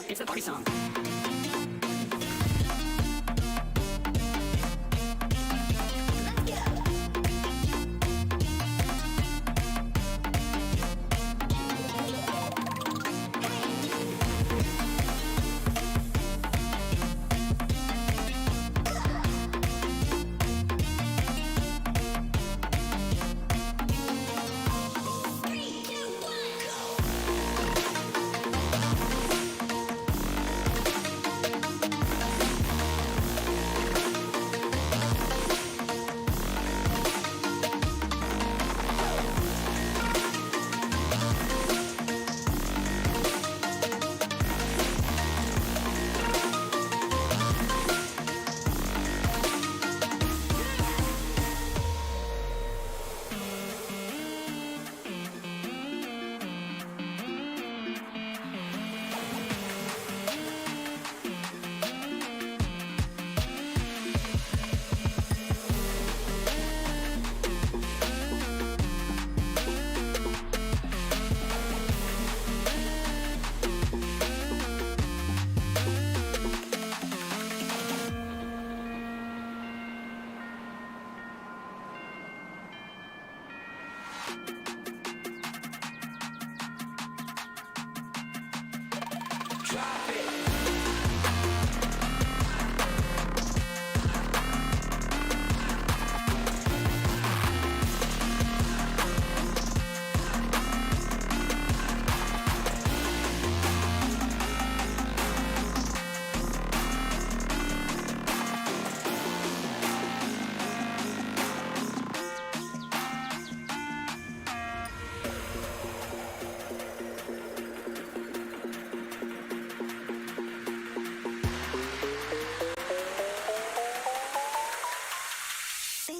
up, it's the party song.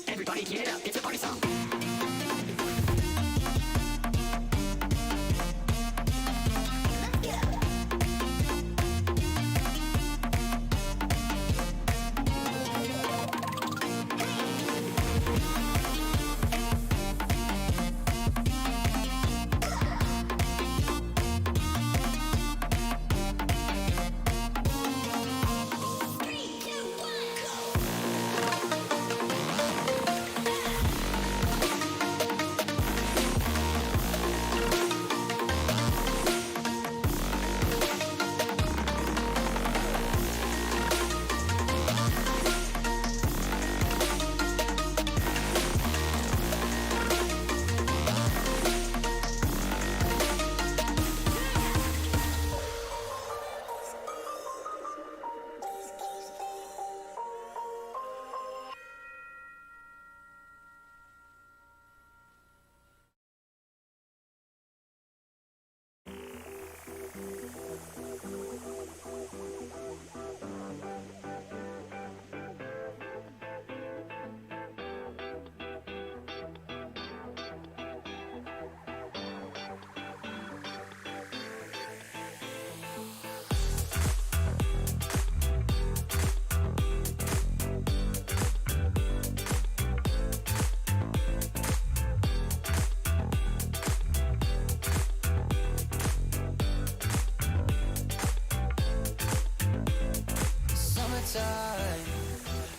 Everybody get up, it's a party song.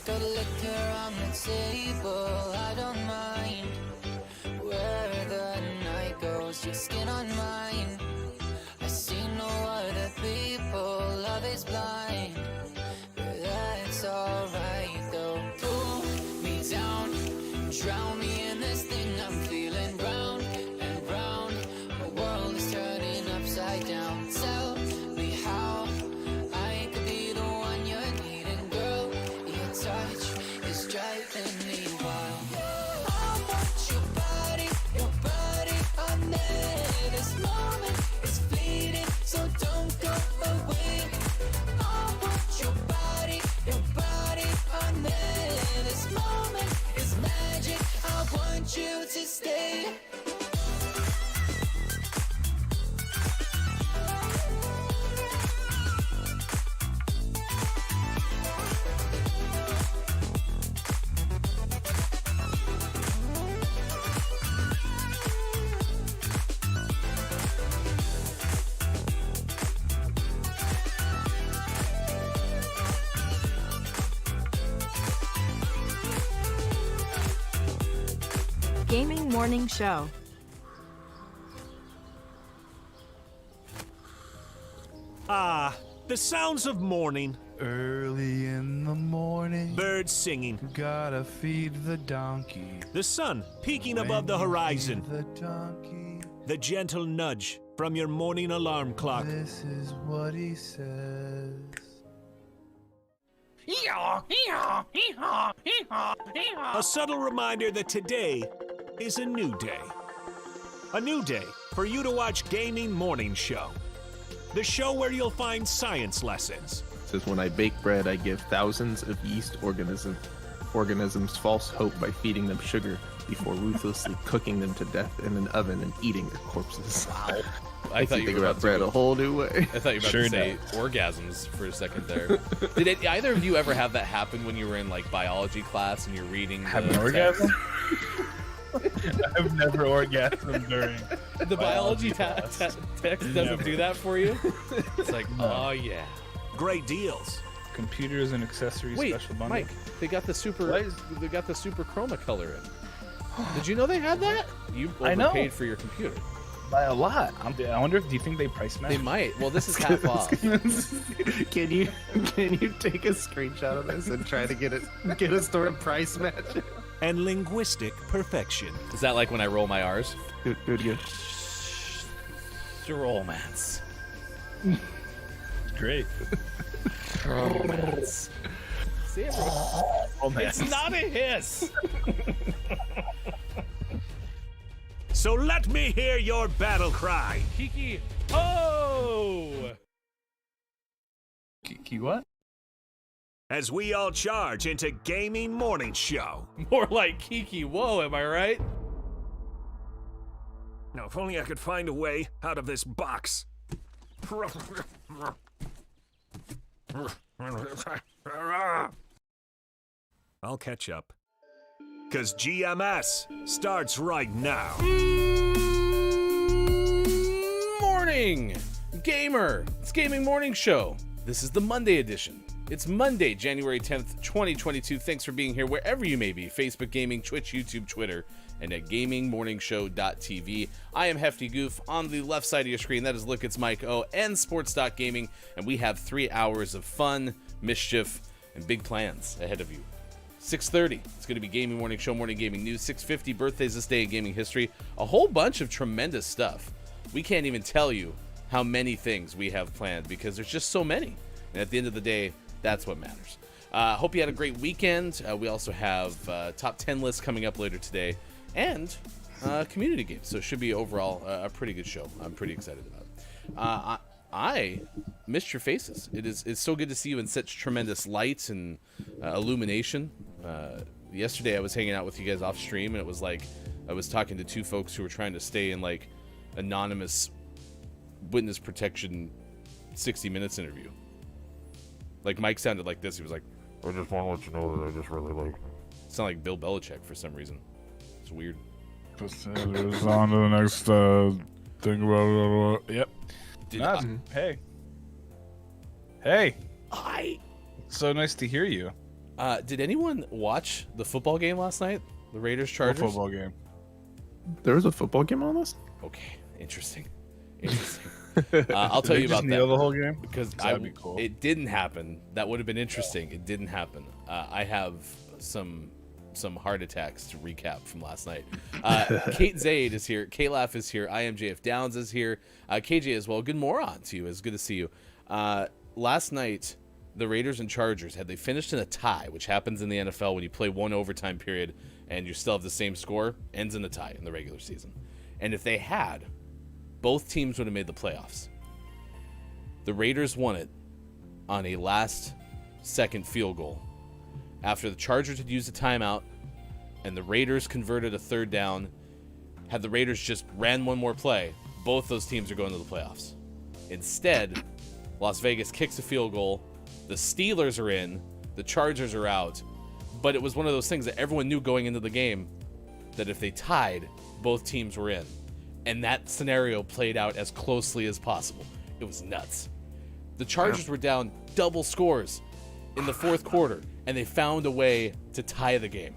Got liquor on the table, I don't mind where the night goes, your skin on mine. I see no other people, love is blind, but that's alright though. Pull me down, drown me in this thing I'm feeling, round and round, the world is turning upside down. Tell me how I could be the one you're needing, girl, your touch is driving me wild. I want your body on me this morning. Gaming Morning Show. Ah, the sounds of morning. Early in the morning, Birds singing. gotta feed the donkey. The sun peeking above the When you horizon. feed the donkey, The gentle nudge from your morning alarm clock. this is what he says. A subtle reminder that today is a new day. A new day for you to watch Gaming Morning Show. The show where you'll find science lessons. Says, when I bake bread, I give thousands of yeast organisms false hope by feeding them sugar before ruthlessly cooking them to death in an oven and eating their corpses. Wow. I thought you think were about bread a whole new way. I thought you were about to say orgasms for a second there. Did either of you ever have that happen when you were in like biology class and you're reading Have the an orgasm? text? I've never orgasmed during The biology text doesn't do that for you? It's like, oh yeah. Great deals. computers and accessories Wait, special bundle. Mike, they got the super chroma color in. Did you know they had that? You I know. overpaid for your computer. By a lot. I wonder if, do you think they price match? They might. Well, this is half off. Can you take a screenshot of this and try to get a store price match? And linguistic perfection. Is that like when I roll my R's? Do it again. Romance. Great. Romance. See, everyone? Romance. It's not a hiss. So let me hear your battle cry. Kiki. Oh! Key what? As we all charge into Gaming Morning Show. More like Kiki. Whoa, am I right? Now, if only I could find a way out of this box. I'll catch up. 'Cause GMS starts right now. Morning! Gamer! It's Gaming Morning Show. This is the Monday edition. It's Monday, January 10th, 2022. Thanks for being here wherever you may be. Facebook Gaming, Twitch, YouTube, Twitter, and at gamingmorningshow.tv. I am Hefty Goof. On the left side of your screen, that is Look It's Mike O and Sports.Gaming, and we have 3 hours of fun, mischief, and big plans ahead of you. 6:30, it's going to be Gaming Morning Show, Morning Gaming News. 6:50, birthdays this day in gaming history. A whole bunch of tremendous stuff. We can't even tell you how many things we have planned because there's just so many. And at the end of the day, that's what matters. Hope you had a great weekend. We also have top 10 lists coming up later today and community games. So it should be overall a pretty good show. I'm pretty excited about it. I missed your faces. It's so good to see you in such tremendous light and illumination. Yesterday I was hanging out with you guys off stream, and it was like I was talking to 2 folks who were trying to stay in like anonymous witness protection 60 Minutes interview. Like Mike sounded like this. He was like, I just want to let you know that I just really like. Sound like Bill Belichick for some reason. It's weird. Just on to the next thing about it. Yep. Hey. Hi. So nice to hear you. Did anyone watch the football game last night? The Raiders Chargers Football game. There was a football game on this? Okay, interesting. I'll tell you Did they just about nail that the whole game? because That'd be cool. It didn't happen. That would have been interesting. It didn't happen. I have some heart attacks to recap from last night. Kate Zaid is here. K-Laugh is here. I am JF Downs is here. KJ as well. Good moron to you. It's good to see you. Last night, the Raiders and Chargers, had they finished in a tie, which happens in the NFL when you play one overtime period and you still have the same score, ends in a tie in the regular season. And if they had, both teams would have made the playoffs. The Raiders won it on a last-second field goal after the Chargers had used a timeout and the Raiders converted a third down. Had the Raiders just ran one more play, both those teams are going to the playoffs. Instead, Las Vegas kicks a field goal. The Steelers are in. The Chargers are out. But it was one of those things that everyone knew going into the game that if they tied, both teams were in. And that scenario played out as closely as possible. It was nuts. The Chargers were down double scores in the fourth quarter, and they found a way to tie the game.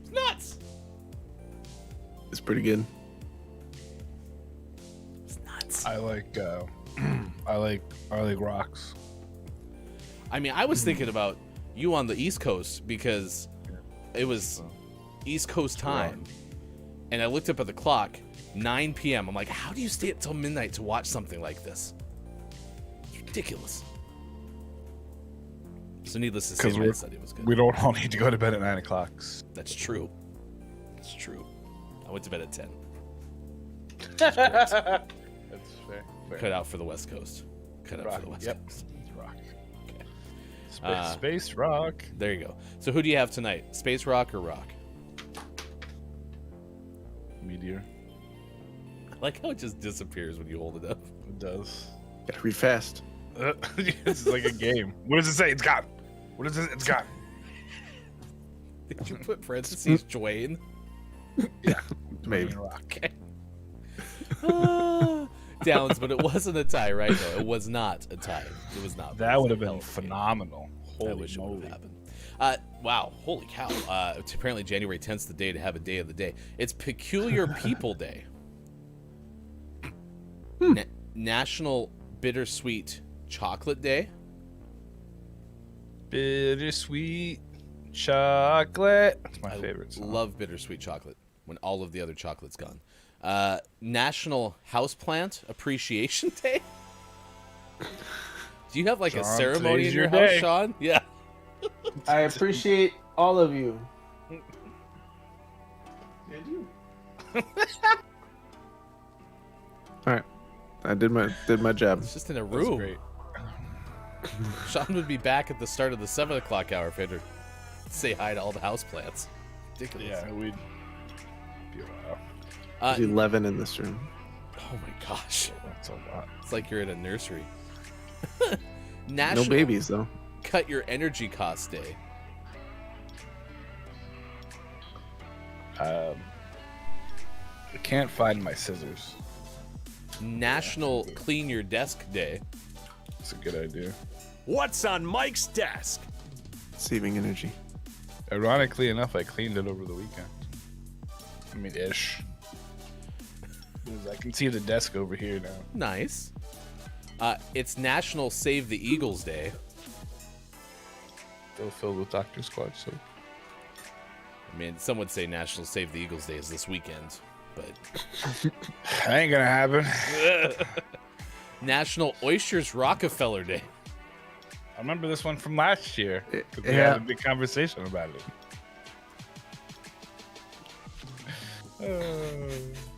It's nuts! pretty good. It's nuts. I like I like rocks. I mean, I was thinking about you on the East Coast because it was East Coast time, and I looked up at the clock, 9 p.m. I'm like, how do you stay up till midnight to watch something like this? It's ridiculous. So needless to say, my study was good. We don't all need to go to bed at 9 o'clock. That's true. It's true. I went to bed at 10. That's fair. Cut out for the West Coast. Cut out for the West Coast. It's rock. Okay. Space rock. There you go. So who do you have tonight? Space Rock or Rock? Meteor. I like how it just disappears when you hold it up. It does. Gotta read fast. It's like a game. What does it say? It's gone. What is it? It's gone. Did you put parentheses Dwayne? Yeah. Maybe. Rock. Okay. Downs, but it wasn't a tie, right? No, it was not a tie. It was not. That would have Hell been of a game. phenomenal. I Holy wish it would moly. have happened. Wow, holy cow. It's apparently January 10th is the day to have a day of the day. It's Peculiar People Day. National Bittersweet Chocolate Day. Bittersweet chocolate. That's my favorite song. Love bittersweet chocolate when all of the other chocolate's gone. National Houseplant Appreciation Day. Do you have like a Sean, ceremony today's in your your house, day. Sean? Yeah. I appreciate all of you. And you. All right, I did my job. It's just in a That's room. great. Sean would be back at the start of the 7 o'clock hour if he had to say hi to all the houseplants. Ridiculous. Yeah, we'd be a while. There's 11 in this room. Oh my gosh. That's a lot. It's like you're in a nursery. No National babies though. Cut Your Energy Cost Day. I can't find my scissors. National Clean Your Desk Day. It's a good idea. What's on Mike's desk? Saving energy. Ironically enough, I cleaned it over the weekend. I mean, ish. I can see the desk over here now. Nice. It's National Save the Eagles Day. Still filled with Dr. Squatch soap. I mean, some would say National Save the Eagles Day is this weekend, but Ain't gonna happen. National Oysters Rockefeller Day. I remember this one from last year. 'Cause we Yeah. had a big conversation about it.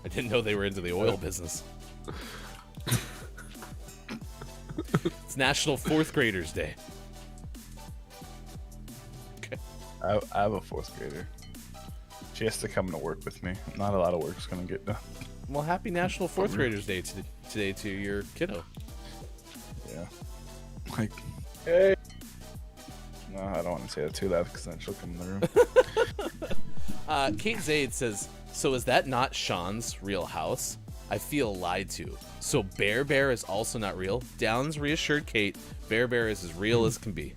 I didn't know they were into the oil business. It's National Fourth Graders Day. Okay. I have a fourth grader. She has to come to work with me. Not a lot of work's gonna get done. Well, happy National Fourth Graders Day today to your kiddo. Yeah. Like, hey. No, I don't want to say that too loud because then she'll come in the room. Kate Zaid says, so is that not Sean's real house? I feel lied to. So Bear Bear is also not real? Downs reassured Kate, Bear Bear is as real as can be.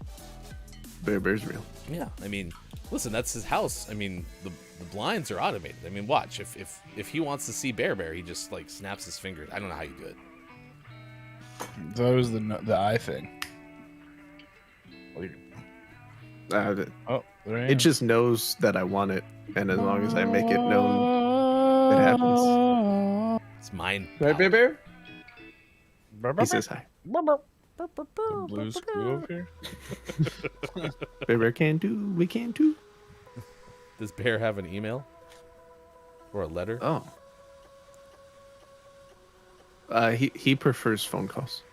Bear Bear's real. Yeah, I mean, listen, that's his house. I mean, the blinds are automated. I mean, watch. If he wants to see Bear Bear, he just, like, snaps his fingers. I don't know how you do it. That was the eye thing. Oh, there I am. It just knows that I want it, and as long as I make it known, it happens. It's mine. Right, Bear Bear? He says hi. The blue screw over here. Bear Bear can do. We can too. Does Bear have an email? Or a letter? Oh. He prefers phone calls.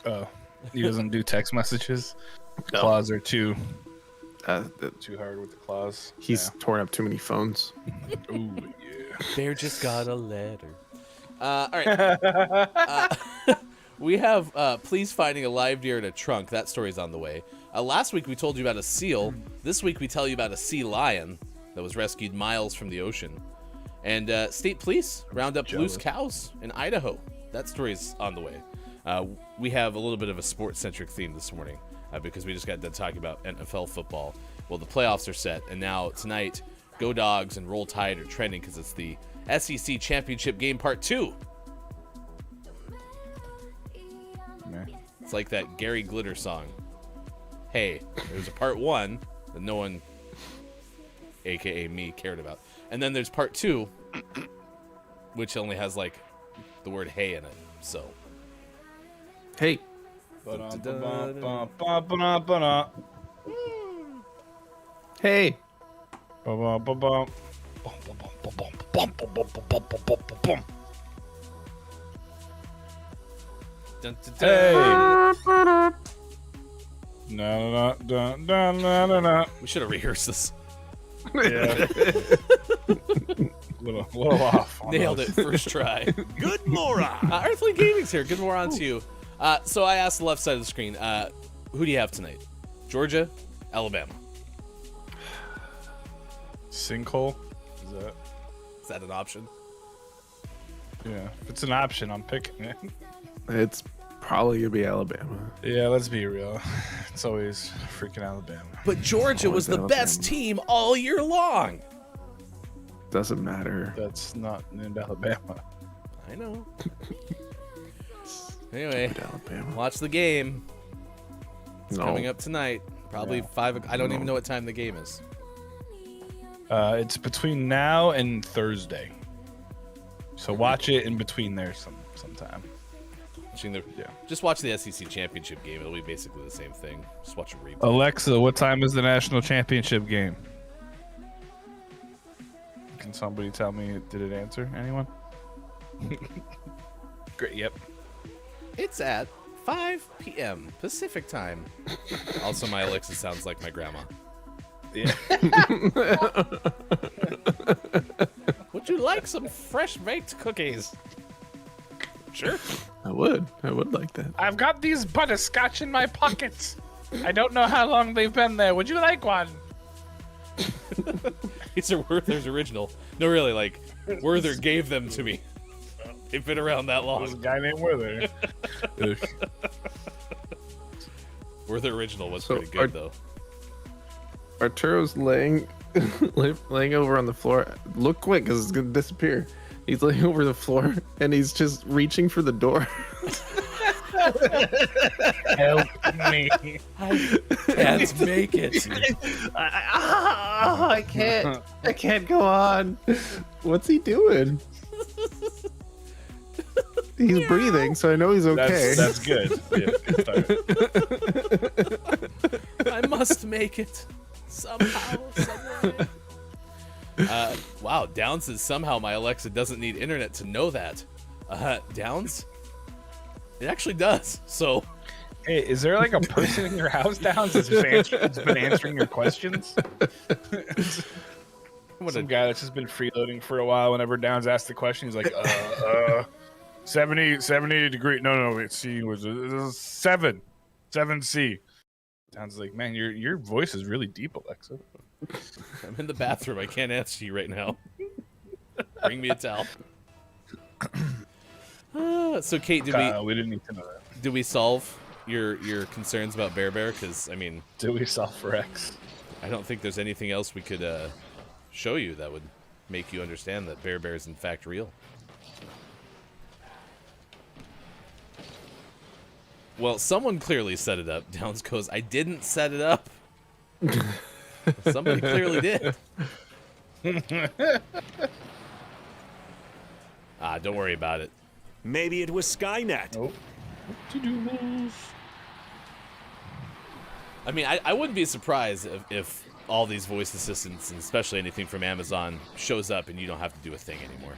Oh, he doesn't do text messages. No. Claws are too The- too hard with the claws. He's torn up too many phones. Yeah. Ooh, yeah. Bear just got a letter. All right. We have Please Finding a Live Deer in a Trunk. That story's on the way. Last week we told you about a seal. This week we tell you about a sea lion that was rescued miles from the ocean. And state police round up loose cows in Idaho. That story's on the way. We have a little bit of a sports-centric theme this morning because we just got done talking about NFL football. Well, the playoffs are set, and now tonight, Go Dogs and Roll Tide are trending because it's the SEC Championship game part 2. Man. It's like that Gary Glitter song. Hey, there's a part 1 that no one, aka me, cared about. And then there's part 2, which only has like the word hey in it. So. Hey. Hey. Dun, dun, dun. Hey. No. We should have rehearsed this. Yeah. little off. Nailed it first try. Good moron. Earthly Gaming's here. Good morning to you. So I asked the left side of the screen, who do you have tonight? Georgia, Alabama. Sinkhole? Is that an option? Yeah. If it's an option, I'm picking it. It's probably gonna be Alabama. Yeah, let's be real. It's always freaking Alabama. But Georgia was the best team all year long. Doesn't matter. That's not named Alabama. I know. Anyway, Alabama. watch the game. It's No. coming up tonight. Probably 5. I don't even know what time the game is. It's between now and Thursday. So watch it in between there sometime. Just watch the SEC Championship game. It'll be basically the same thing. Just watch a replay. Alexa, what time is the national championship game? Can somebody tell me? Did it answer? Anyone? Great. Yep. It's at 5 p.m. Pacific time. Also, my Alexa sounds like my grandma. Yeah. Would you like some fresh baked cookies? Sure. I would like that. I've got these butterscotch in my pockets. I don't know how long they've been there. Would you like one? These are Werther's original. No, really, like, Werther gave them to me. They've been around that There's a long. guy named Werther. Werther original was So pretty good, though. Arturo's laying over on the floor. Look quick, because it's gonna disappear. He's laying over the floor, and he's just reaching for the door. Help me. Can't make it. I can't go on. What's he doing? He's breathing, so I know he's okay. That's good. Yeah, good start. I must make it. Somehow, somewhere. Wow, Downs says somehow my Alexa doesn't need internet to know that. Downs? It actually does, so... Hey, is there like a person in your house, Downs, that's been answering your questions? Some guy that's just been freeloading for a while. Whenever Downs asks the question, he's like, 70 degree. No, wait, C was 7C. Downs is like, man, your voice is really deep, Alexa. I'm in the bathroom. I can't answer you right now. Bring me a towel. So, Kate, we didn't need to know that. did we solve your concerns about Bear? Because, I mean... Did we solve for X? I don't think there's anything else we could show you that would make you understand that Bear is in fact real. Well, someone clearly set it up. Downs goes, I didn't set it up. Somebody clearly did. Don't worry about it. Maybe it was Skynet. Nope. I mean, I wouldn't be surprised if all these voice assistants, and especially anything from Amazon, shows up and you don't have to do a thing anymore.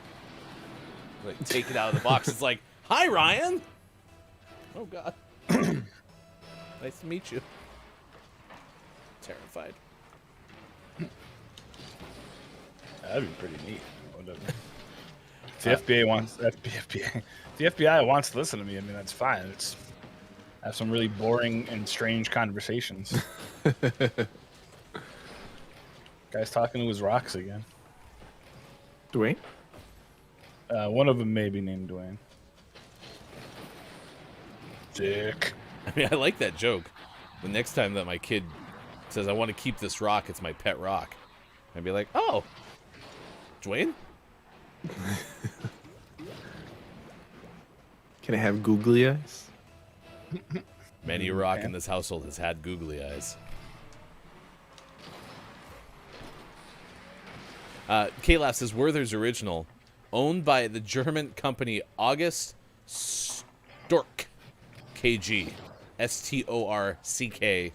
Like, take it out of the box. It's like, hi, Ryan. Oh, God. Nice to meet you. Terrified. That'd be pretty neat. Whatever. If the FBI wants to listen to me, I mean, that's fine. I have some really boring and strange conversations. Guy's talking to his rocks again. Dwayne? One of them may be named Dwayne. Dick. I mean, I like that joke. The next time that my kid says, I want to keep this rock, it's my pet rock. I'd be like, oh, Dwayne? Can I have googly eyes? Many a rock in this household has had googly eyes. K-Lab says Werther's original, owned by the German company August Stork KG, STORCK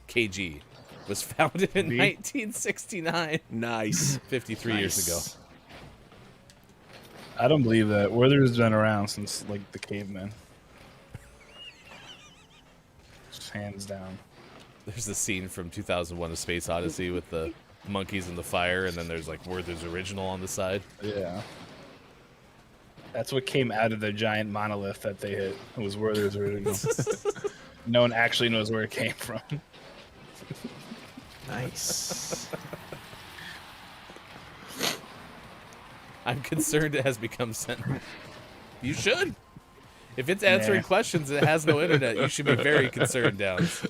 KG, was founded in 1969. Nice. 53 years ago. I don't believe that. Werther's been around since like the cavemen. Just hands down. There's the scene from 2001: A Space Odyssey with the monkeys in the fire, and then there's like Werther's original on the side. Yeah. That's what came out of the giant monolith that they hit. It was Werther's original. No one actually knows where it came from. Nice. I'm concerned it has become sentient. You should. If it's answering questions and it has no internet, you should be very concerned, Downs.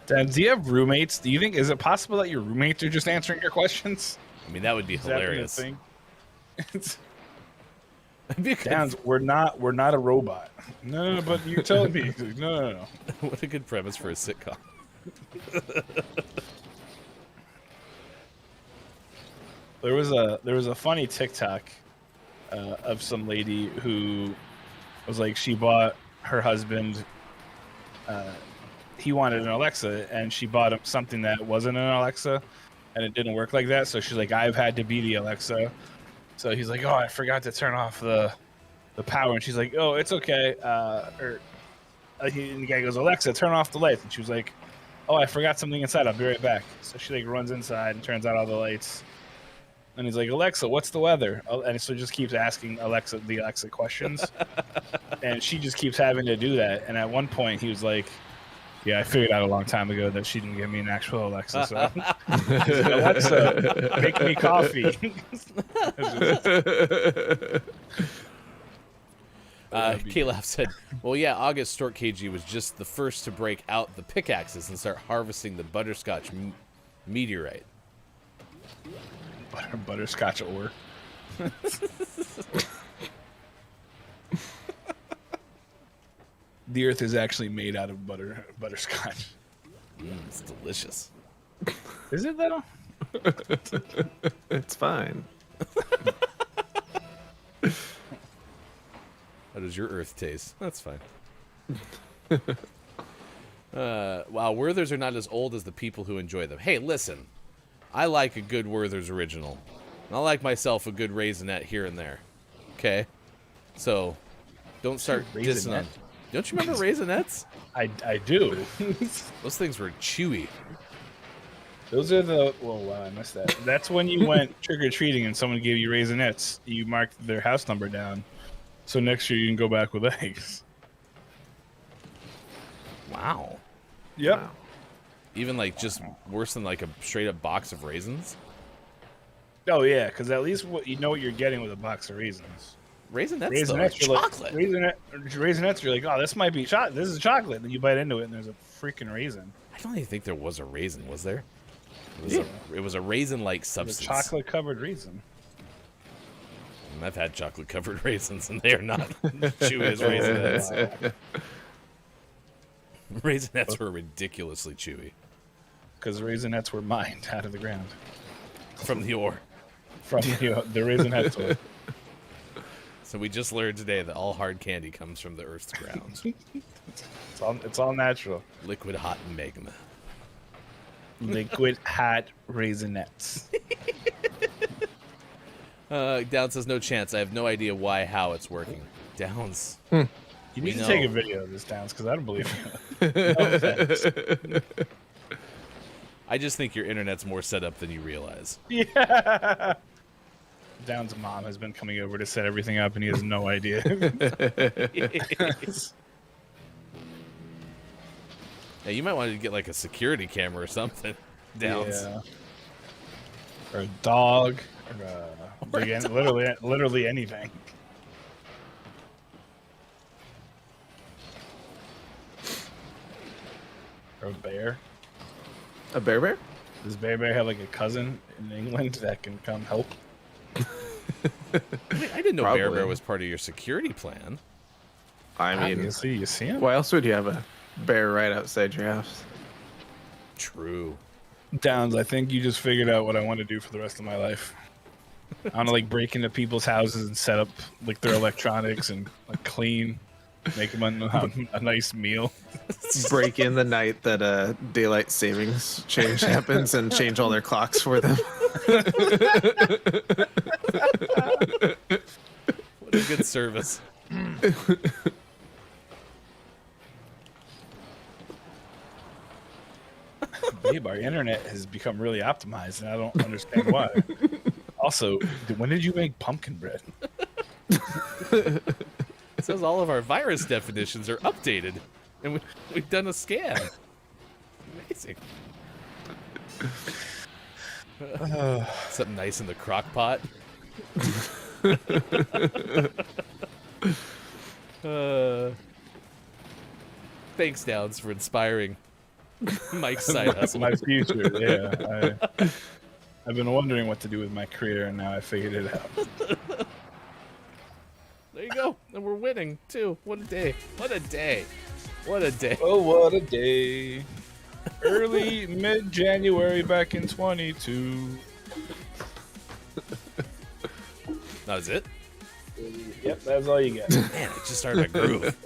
Dan, do you have roommates? Do you think, is it possible that your roommates are just answering your questions? I mean, that would be hilarious. Downs, we're not a robot. No, but you're telling me. No. What a good premise for a sitcom. There was a funny TikTok of some lady who was like, she bought her husband. He wanted an Alexa, and she bought him something that wasn't an Alexa, and it didn't work like that. So she's like, I've had to be the Alexa. So he's like, oh, I forgot to turn off the power, and she's like, oh, it's okay. And the guy goes, Alexa, turn off the lights, and she was like, oh, I forgot something inside. I'll be right back. So she like runs inside and turns out all the lights. And he's like, Alexa, what's the weather? And so just keeps asking the Alexa questions. And she just keeps having to do that. And at one point, he was like, yeah, I figured out a long time ago that she didn't give me an actual Alexa. So he's like, Alexa, make me coffee. K-Lab said, well, yeah, August Stork KG was just the first to break out the pickaxes and start harvesting the butterscotch meteorite. Butterscotch ore. The earth is actually made out of butterscotch. It's delicious. Is it though? It's fine. How does your earth taste? That's fine. Wow, Werther's are not as old as the people who enjoy them. Hey, listen. I like a good Werther's original. I like myself a good Raisinette here and there. Okay? So, don't start dissing on. Don't you remember Raisinettes? I do. Those things were chewy. Those are the... Well, wow, I missed that. That's when you went trick-or-treating and someone gave you Raisinettes. You marked their house number down. So next year you can go back with eggs. Wow. Yep. Wow. Even like just worse than like a straight up box of raisins? Oh yeah, because at least you know what you're getting with a box of raisins. Raisinettes though, chocolate. Raisinettes, you're like, oh, this might be chocolate. This is chocolate. Then you bite into it and there's a freaking raisin. I don't even think there was a raisin, was there? It was a raisin-like substance. A chocolate-covered raisin. And I've had chocolate-covered raisins, and they are not chewy as Raisinets. Raisinets were ridiculously chewy. Because Raisinets were mined out of the ground. From the ore. From the Raisinets ore. So we just learned today that all hard candy comes from the Earth's ground. It's all natural. Liquid hot magma. Liquid hot Raisinets. Downs says no chance. I have no idea why, how it's working. Downs. You need to take a video of this, Downs, because I don't believe you. No offense. I just think your internet's more set up than you realize. Yeah. Downs' mom has been coming over to set everything up, and he has no idea. Yeah, you might want to get like a security camera or something. Downs. Yeah. Or a dog. Or literally anything. Or a bear. A bear? Does Bear Bear have like a cousin in England that can come help? I didn't know Bear Probably. Bear was part of your security plan. I mean, Obviously, you see him. why else would you have a bear right outside your house? True. Downs, I think you just figured out what I want to do for the rest of my life. I want to like break into people's houses and set up like their electronics and like clean, make them a nice meal. Break in the night that daylight savings change happens and change all their clocks for them. What a good service. Babe, our internet has become really optimized, and I don't understand why. Also, when did you make pumpkin bread? It says all of our virus definitions are updated, and we've done a scan. Amazing. Something nice in the crock pot. Thanks, Downs, for inspiring Mike's side hustle. My future, yeah. I've been wondering what to do with my career, and now I figured it out. There you go. And we're winning, too. What a day. What a day. What a day. Oh, what a day. Early, mid-January back in 22. That was it? Yep, that's all you get. Man, it just started a groove.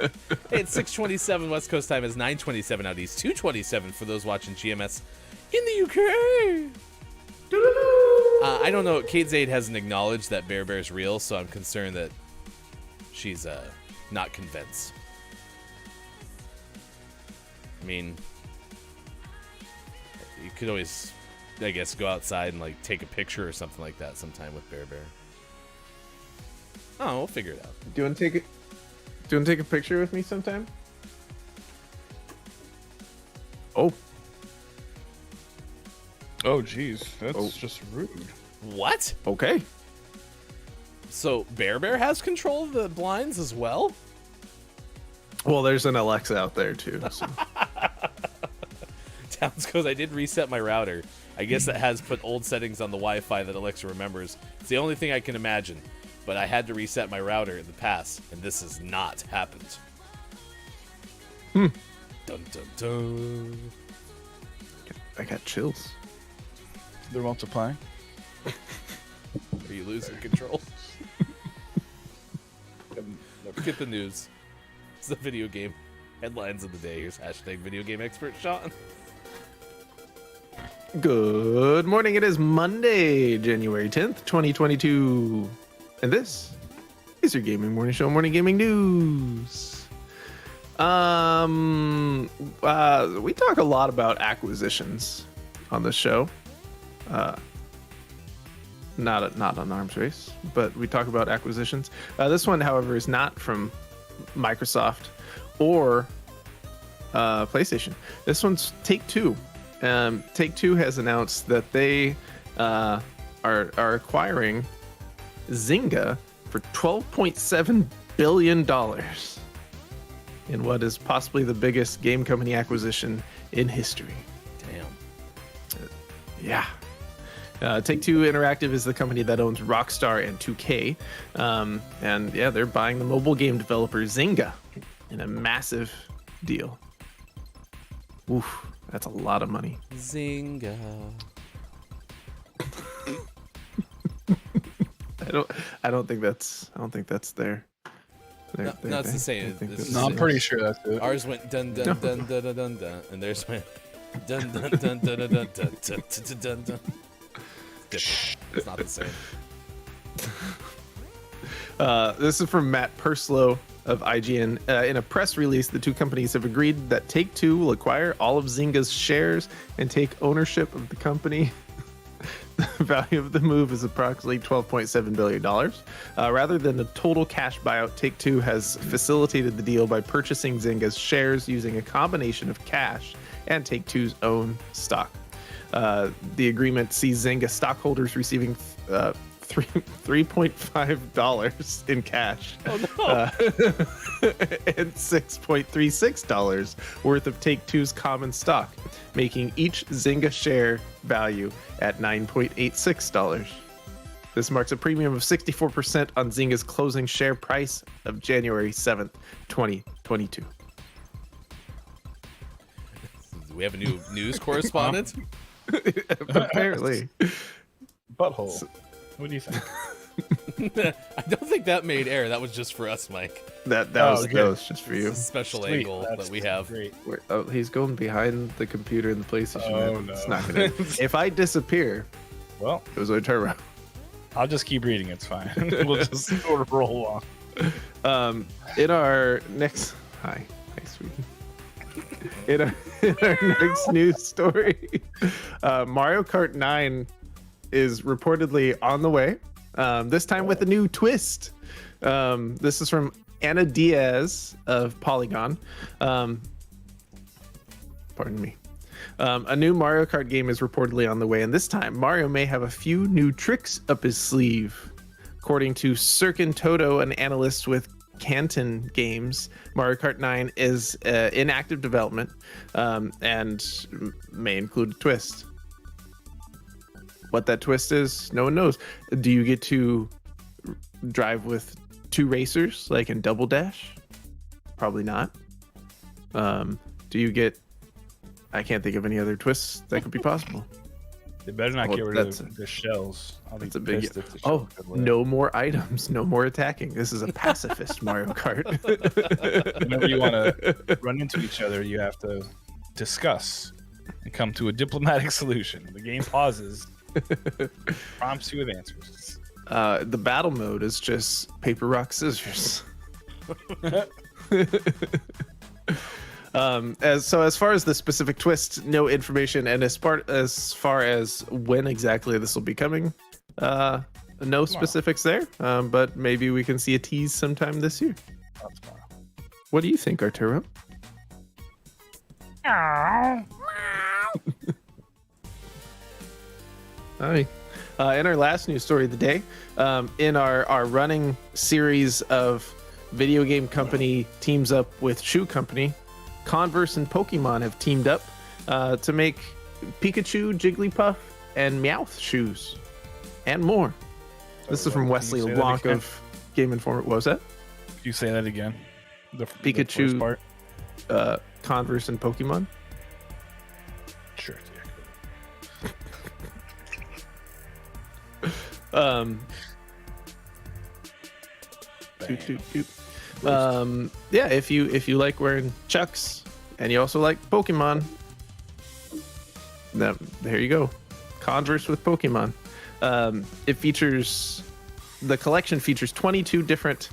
Hey, it's 6:27 West Coast time. It's 9:27 out east. 2:27 for those watching GMS in the UK. I don't know. Kate Zaid hasn't acknowledged that Bear Bear's real, so I'm concerned that she's not convinced. I mean, you could always, I guess, go outside and like take a picture or something like that sometime with Bear Bear. Oh, we'll figure it out. Do you want to take a picture with me sometime? Oh, Oh, jeez. That's just rude. What? okay. So Bear Bear has control of the blinds as well? Well, there's an Alexa out there too. So. Towns goes, I did reset my router. I guess that has put old settings on the Wi-Fi that Alexa remembers. It's the only thing I can imagine. But I had to reset my router in the past, and this has not happened. Dun dun dun. I got chills. They're multiplying. Are you losing control? Get the news. It's the video game headlines of the day. Here's hashtag video game expert Shawn. Good morning. It is Monday, January 10th, 2022. And this is your Gaming Morning Show, Morning Gaming News. We talk a lot about acquisitions on the show. Not on Arms Race, but we talk about acquisitions. This one, however, is not from Microsoft or PlayStation. This one's Take-Two. Take-Two has announced that they are acquiring Zynga for $12.7 billion in what is possibly the biggest game company acquisition in history. Damn. Yeah. Take-Two Interactive is the company that owns Rockstar and 2K. And yeah, they're buying the mobile game developer Zynga in a massive deal. Oof, that's a lot of money. Zynga. I don't think that's their. No, it's the same. No, I'm pretty sure that's it. Ours went dun dun dun dun dun dun dun, and theirs went dun dun dun dun dun dun dun dun dun dun. Different. It's not the same. This is from Matt Purslow of IGN. In a press release, the two companies have agreed that Take-Two will acquire all of Zynga's shares and take ownership of the company. The value of the move is approximately $12.7 billion. Rather than a total cash buyout, Take-Two has facilitated the deal by purchasing Zynga's shares using a combination of cash and Take-Two's own stock. The agreement sees Zynga stockholders receiving $3.5 in cash. Oh, no. And $6.36 worth of Take-Two's common stock, making each Zynga share value at $9.86. This marks a premium of 64% on Zynga's closing share price of January 7th, 2022. Do we have a new news correspondent? Apparently. Butthole. What do you think? I don't think that made air. That was just for us, Mike. That good. was just for you. It's a special Sweet, angle that's that we have. Great. Oh, he's going behind the computer and the PlayStation. Oh, man. no. It's not gonna. If I disappear, Well, it was a turbo. I'll just keep reading. It's fine. We'll just sort of roll along. In our next, hi, sweetie. In our next news story, Mario Kart 9 is reportedly on the way. This time with a new twist. This is from Anna Diaz of Polygon. Pardon me. A new Mario Kart game is reportedly on the way, and this time Mario may have a few new tricks up his sleeve. According to Sirkin Toto, an analyst with Canton Games, Mario Kart 9 is in active development and may include a twist. What that twist is, no one knows. Do you get to drive with two racers like in Double Dash? Probably not. Do you get... I can't think of any other twists that could be possible. They better not get rid of the shells. I'll be That's a big... pissed if the shells Oh, go away. no more items, no more attacking. This is a pacifist Mario Kart. Whenever you want to run into each other, you have to discuss and come to a diplomatic solution. The game pauses, prompts you with answers. The battle mode is just paper, rock, scissors. As far as the specific twist, no information, and as far as when exactly this will be coming, no specifics there. But maybe we can see a tease sometime this year. What do you think, Arturo? Hi. In our last news story of the day, in our running series of video game company teams up with shoe company, Converse and Pokemon have teamed up to make Pikachu, Jigglypuff, and Meowth shoes, and more. This is from Wesley LeBlanc of Game Informer. What was that? Can you say that again? The Pikachu, first part? Converse, and Pokemon. Sure. Yeah, if you like wearing Chucks and you also like Pokemon, there you go. Converse with Pokemon. The collection features 22 different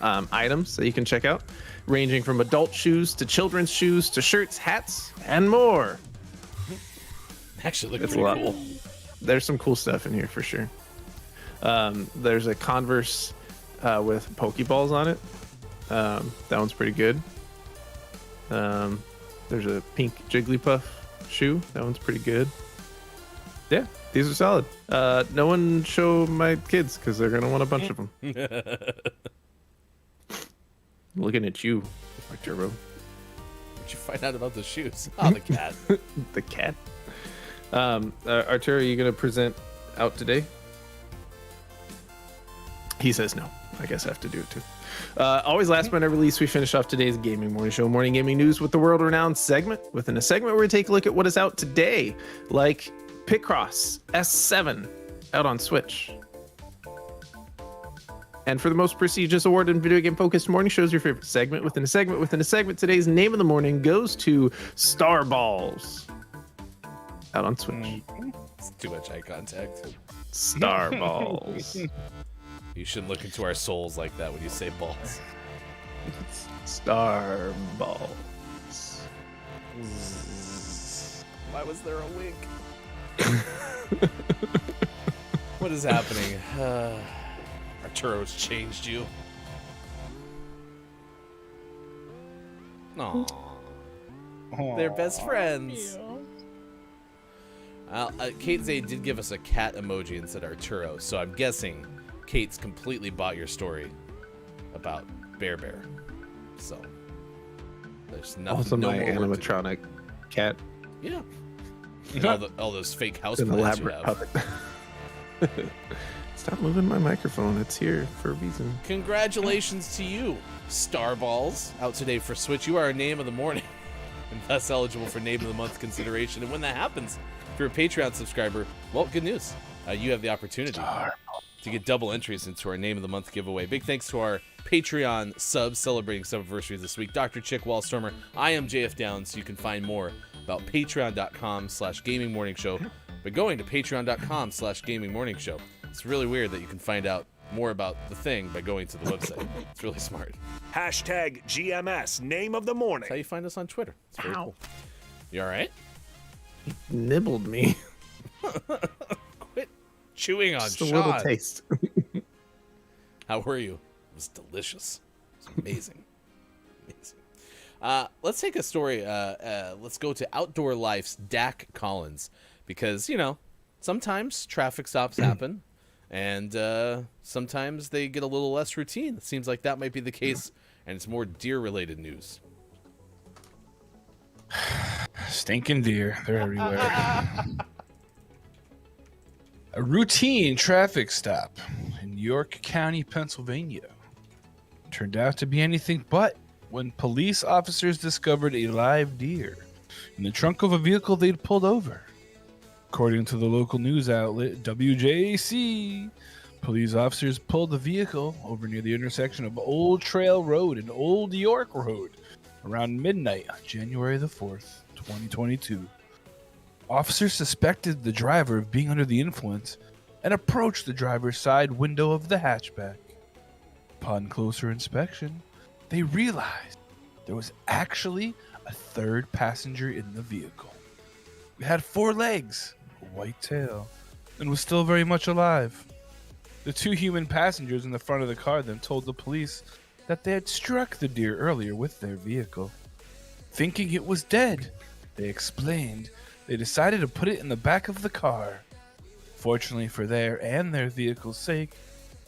items that you can check out, ranging from adult shoes to children's shoes to shirts, hats, and more. Actually, It's looks a pretty lot. cool. There's some cool stuff in here for sure. There's a Converse with Pokeballs on it. That one's pretty good. There's a pink Jigglypuff shoe. That one's pretty good. Yeah, these are solid. No one show my kids because they're gonna want a bunch of them. Looking at you, Arturo. What'd you find out about the shoes? Oh, the cat. The cat. Arturo, are you gonna present out today? He says no. I guess I have to do it too. Always last minute release, we finish off today's Gaming Morning Show, Morning Gaming News with the world-renowned segment. Within a segment where we take a look at what is out today, like Picross S7 out on Switch. And for the most prestigious award in video game focused morning shows, your favorite segment within a segment within a segment, today's name of the morning goes to Star Balls out on Switch. It's too much eye contact. Star Balls. You shouldn't look into our souls like that when you say balls. Star Balls. Why was there a wink? What is happening? Arturo's changed you. Aww. They're best friends. Kate Zay did give us a cat emoji and said Arturo, so I'm guessing Kate's completely bought your story about Bear. So there's nothing. Also, no my more work to do. animatronic cat. Yeah. And all those fake house An plants you elaborate have. puppet. Stop moving my microphone. It's here for a reason. Congratulations to you, Starballs. Out today for Switch. You are our name of the morning and thus eligible for name of the month consideration. And when that happens, if you're a Patreon subscriber, well, good news. You have the opportunity to get double entries into our name of the month giveaway. Big thanks to our Patreon subs celebrating sub-anniversary this week. Dr. Chick, Wallstormer, I am JF Downs. You can find more about patreon.com/gamingmorningshow by going to patreon.com/gamingmorningshow. It's really weird that you can find out more about the thing by going to the website. It's really smart. Hashtag GMS name of the morning. That's how you find us on Twitter. It's very cool. You all right? Nibbled me. Quit chewing on Just a Shawn. little taste. How were you? It was delicious. It was amazing. Amazing. Let's take a story. Let's go to Outdoor Life's Dak Collins because, sometimes traffic stops happen and sometimes they get a little less routine. It seems like that might be the case, and it's more deer-related news. Stinking deer. They're everywhere. A routine traffic stop in York County, Pennsylvania turned out to be anything but when police officers discovered a live deer in the trunk of a vehicle they'd pulled over. According to the local news outlet WJAC, police officers pulled the vehicle over near the intersection of Old Trail Road and Old York Road around midnight on January the 4th, 2022. Officers suspected the driver of being under the influence and approached the driver's side window of the hatchback. Upon closer inspection, they realized there was actually a third passenger in the vehicle. It had 4 legs, a white tail, and was still very much alive. The 2 human passengers in the front of the car then told the police that they had struck the deer earlier with their vehicle. Thinking it was dead, they explained they decided to put it in the back of the car. Fortunately for their and their vehicle's sake,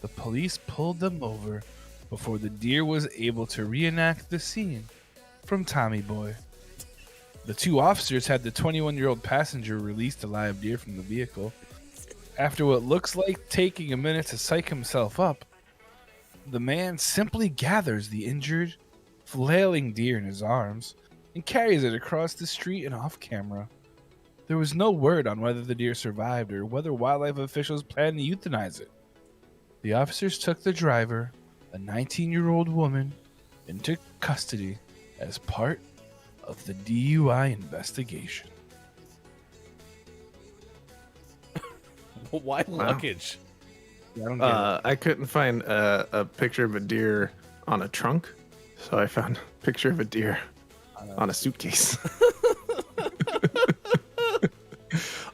the police pulled them over before the deer was able to reenact the scene from Tommy Boy. The 2 officers had the 21-year-old passenger release the live deer from the vehicle. After what looks like taking a minute to psych himself up, the man simply gathers the injured, flailing deer in his arms and carries it across the street and off camera. There was no word on whether the deer survived or whether wildlife officials planned to euthanize it. The officers took the driver, a 19-year-old woman, into custody as part of the DUI investigation. Why luggage? I don't get it. I couldn't find a picture of a deer on a trunk, so I found a picture of a deer on a suitcase.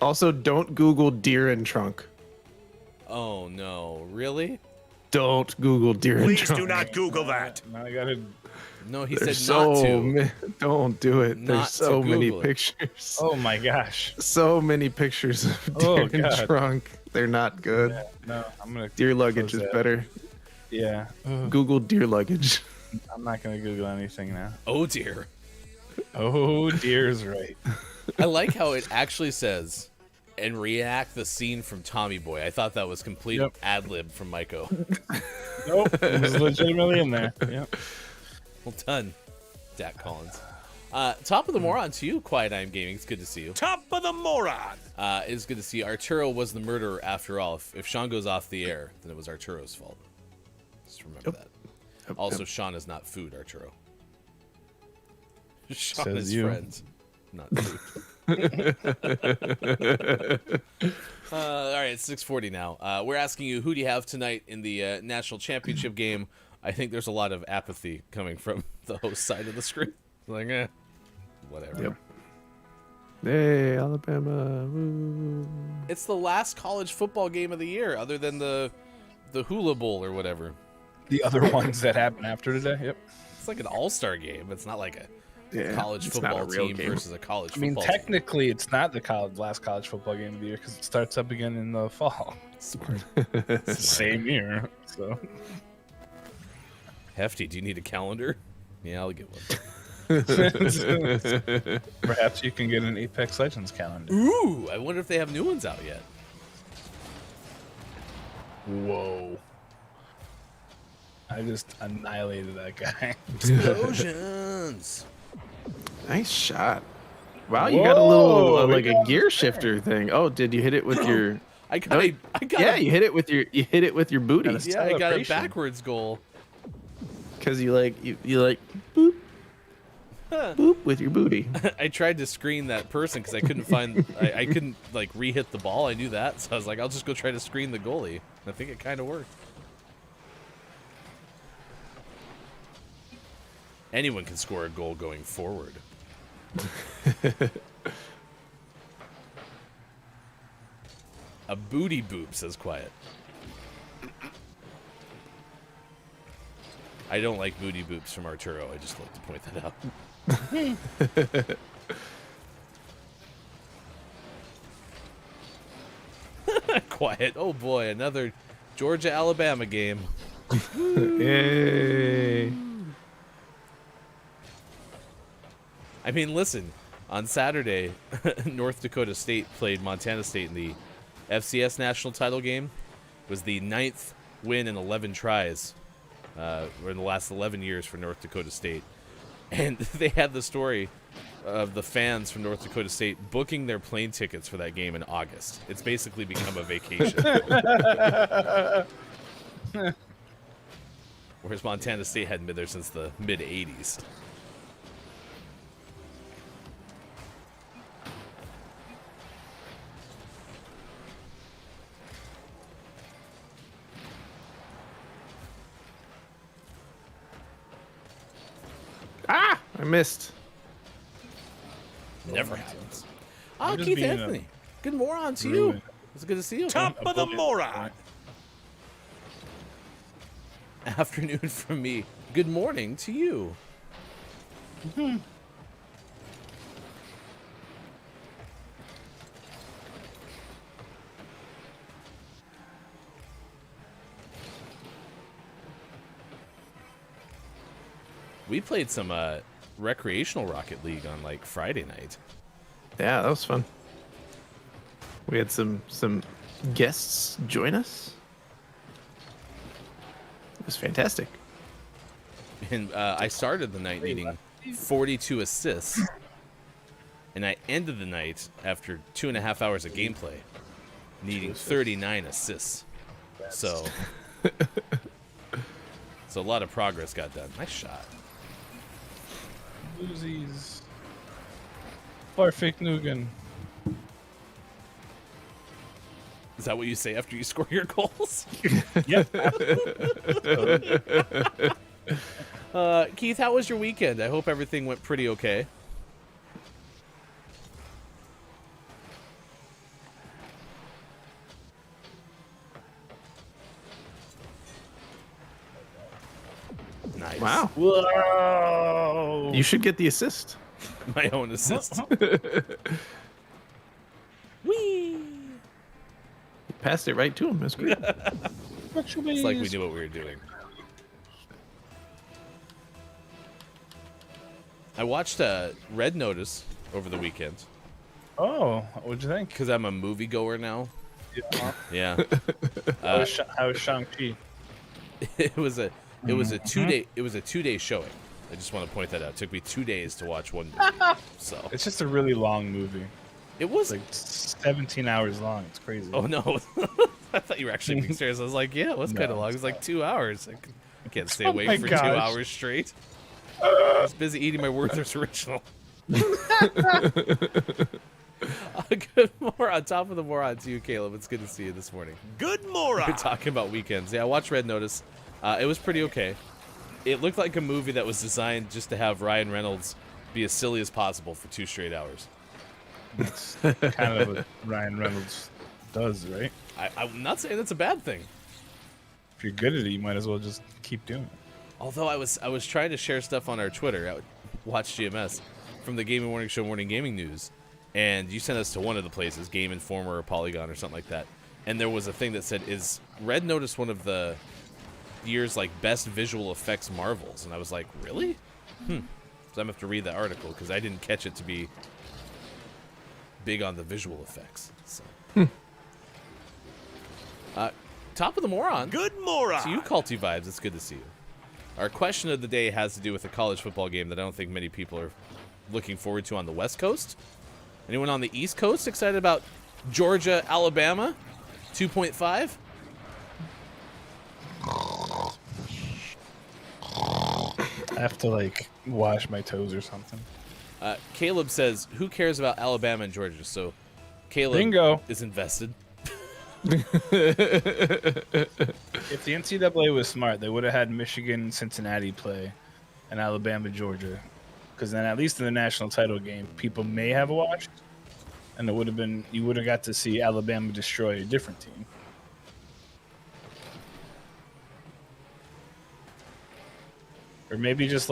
Also, don't Google deer in trunk. Oh, no. Really? Don't Google deer in Please trunk. do not Google that. Now I gotta. No, he There's said not to. Don't do it. Not There's so to many Google it. pictures. Oh my gosh. So many pictures of Oh, deer in God. trunk. They're not good. Yeah, no, I'm gonna. Deer luggage close is that. better. Yeah. Google deer luggage. I'm not gonna Google anything now. Oh, dear. Oh, deer's right. I like how it actually says, and reenact the scene from Tommy Boy. I thought that was complete Yep. ad-lib from Maiko. Nope, it was legitimately in there. Yep. Well done, Dak Collins. Top of the moron to you, Quiet I'm Gaming. It's good to see you. Top of the moron. It's good to see Arturo was the murderer after all. If Shawn goes off the air, then it was Arturo's fault. Just remember that. Also, Shawn is not food, Arturo. Shawn Says is you. friends, not food. All right, it's 6:40 now. We're asking you, who do you have tonight in the national championship game? I think there's a lot of apathy coming from the host side of the screen. Like, whatever. Yep. Hey, Alabama. Woo. It's the last college football game of the year, other than the Hula Bowl or whatever. The other ones that happen after today. Yep. It's like an all-star game. It's not like a Yeah, college it's not a football real team game. versus a college I mean, football team. technically, it's not the last college football game of the year because it starts up again in the fall. Smart. Same year. So Hefty, do you need a calendar? Yeah, I'll get one. perhaps you can get an Apex Legends calendar. Ooh, I wonder if they have new ones out yet. Whoa. I just annihilated that guy. Explosions. Nice shot. Wow, you got a little Whoa, like we a got gear it. shifter thing. Oh, did you hit it with your? I got Yeah, you hit it with your booty. Got a yeah, I got a celebration. backwards goal. Because you like boop boop with your booty. I tried to screen that person because I couldn't find. I couldn't like re-hit the ball. I knew that, so I was like, I'll just go try to screen the goalie. I think it kind of worked. Anyone can score a goal going forward. A booty boop, says Quiet. I don't like booty boops from Arturo. I just like to point that out. Quiet. Oh boy, another Georgia-Alabama game. Yay! I mean, listen, on Saturday, North Dakota State played Montana State in the FCS national title game. It was the 9th win in 11 tries in the last 11 years for North Dakota State. And they had the story of the fans from North Dakota State booking their plane tickets for that game in August. It's basically become a vacation. Whereas Montana State hadn't been there since the mid-'80s. Ah, I missed. Never happens. Oh, I'm just Keith being a Anthony. Good moron to you. druid. It's good to see you. Top of the moron. Afternoon from me. Good morning to you. We played some recreational Rocket League on like Friday night. Yeah, that was fun. We had some guests join us. It was fantastic. And I started the night needing 42 assists. And I ended the night after 2.5 hours of gameplay needing 39 assists. So a lot of progress got done. Nice shot. Losies. Perfect Nugan. Is that what you say after you score your goals? Yep. Keith, how was your weekend? I hope everything went pretty okay. Nice. Wow. Whoa. You should get the assist. My own assist. Whee! Passed it right to him. That's great. It's like we knew what we were doing. I watched Red Notice over the weekend Oh, what'd you think? because I'm a moviegoer now. Yeah. How was Shang-Chi? It was a 2-day showing. I just want to point that out. It took me 2 days to watch one movie. So It's just a really long movie. it was It's like 17 hours long. It's crazy. Oh no. I thought you were actually being serious. I was like, yeah, it was No, kind of long. It it's was like 2 hours. I can't stay awake my for gosh. 2 hours straight. I was busy eating my Werther's Original. Good morning. On top of the moron to you, Caleb. It's good to see you this morning. Good We're moron. talking about weekends. Yeah, I watched Red Notice. It was pretty okay. It looked like a movie that was designed just to have Ryan Reynolds be as silly as possible for 2 straight hours. That's kind of what Ryan Reynolds does, right? I'm not saying that's a bad thing. If you're good at it, you might as well just keep doing it. Although I was trying to share stuff on our Twitter. Watch GMS from the Gaming Morning Show Morning Gaming News, and you sent us to one of the places, Game Informer or Polygon or something like that, and there was a thing that said, "Is Red Notice one of the year's like best visual effects marvels?" And I was like, "Really?" So I'm gonna have to read the article because I didn't catch it to be big on the visual effects. So. Top of the moron. Good moron. To you, Culty Vibes, it's good to see you. Our question of the day has to do with a college football game that I don't think many people are looking forward to on the West Coast. Anyone on the East Coast excited about Georgia, Alabama, 2.5? I have to like wash my toes or something. Caleb says, "Who cares about Alabama and Georgia?" So Caleb Bingo. is invested. If the NCAA was smart, they would have had Michigan, Cincinnati play, and Alabama, Georgia, because then at least in the national title game, people may have watched, and it would have been you would have got to see Alabama destroy a different team. Or maybe just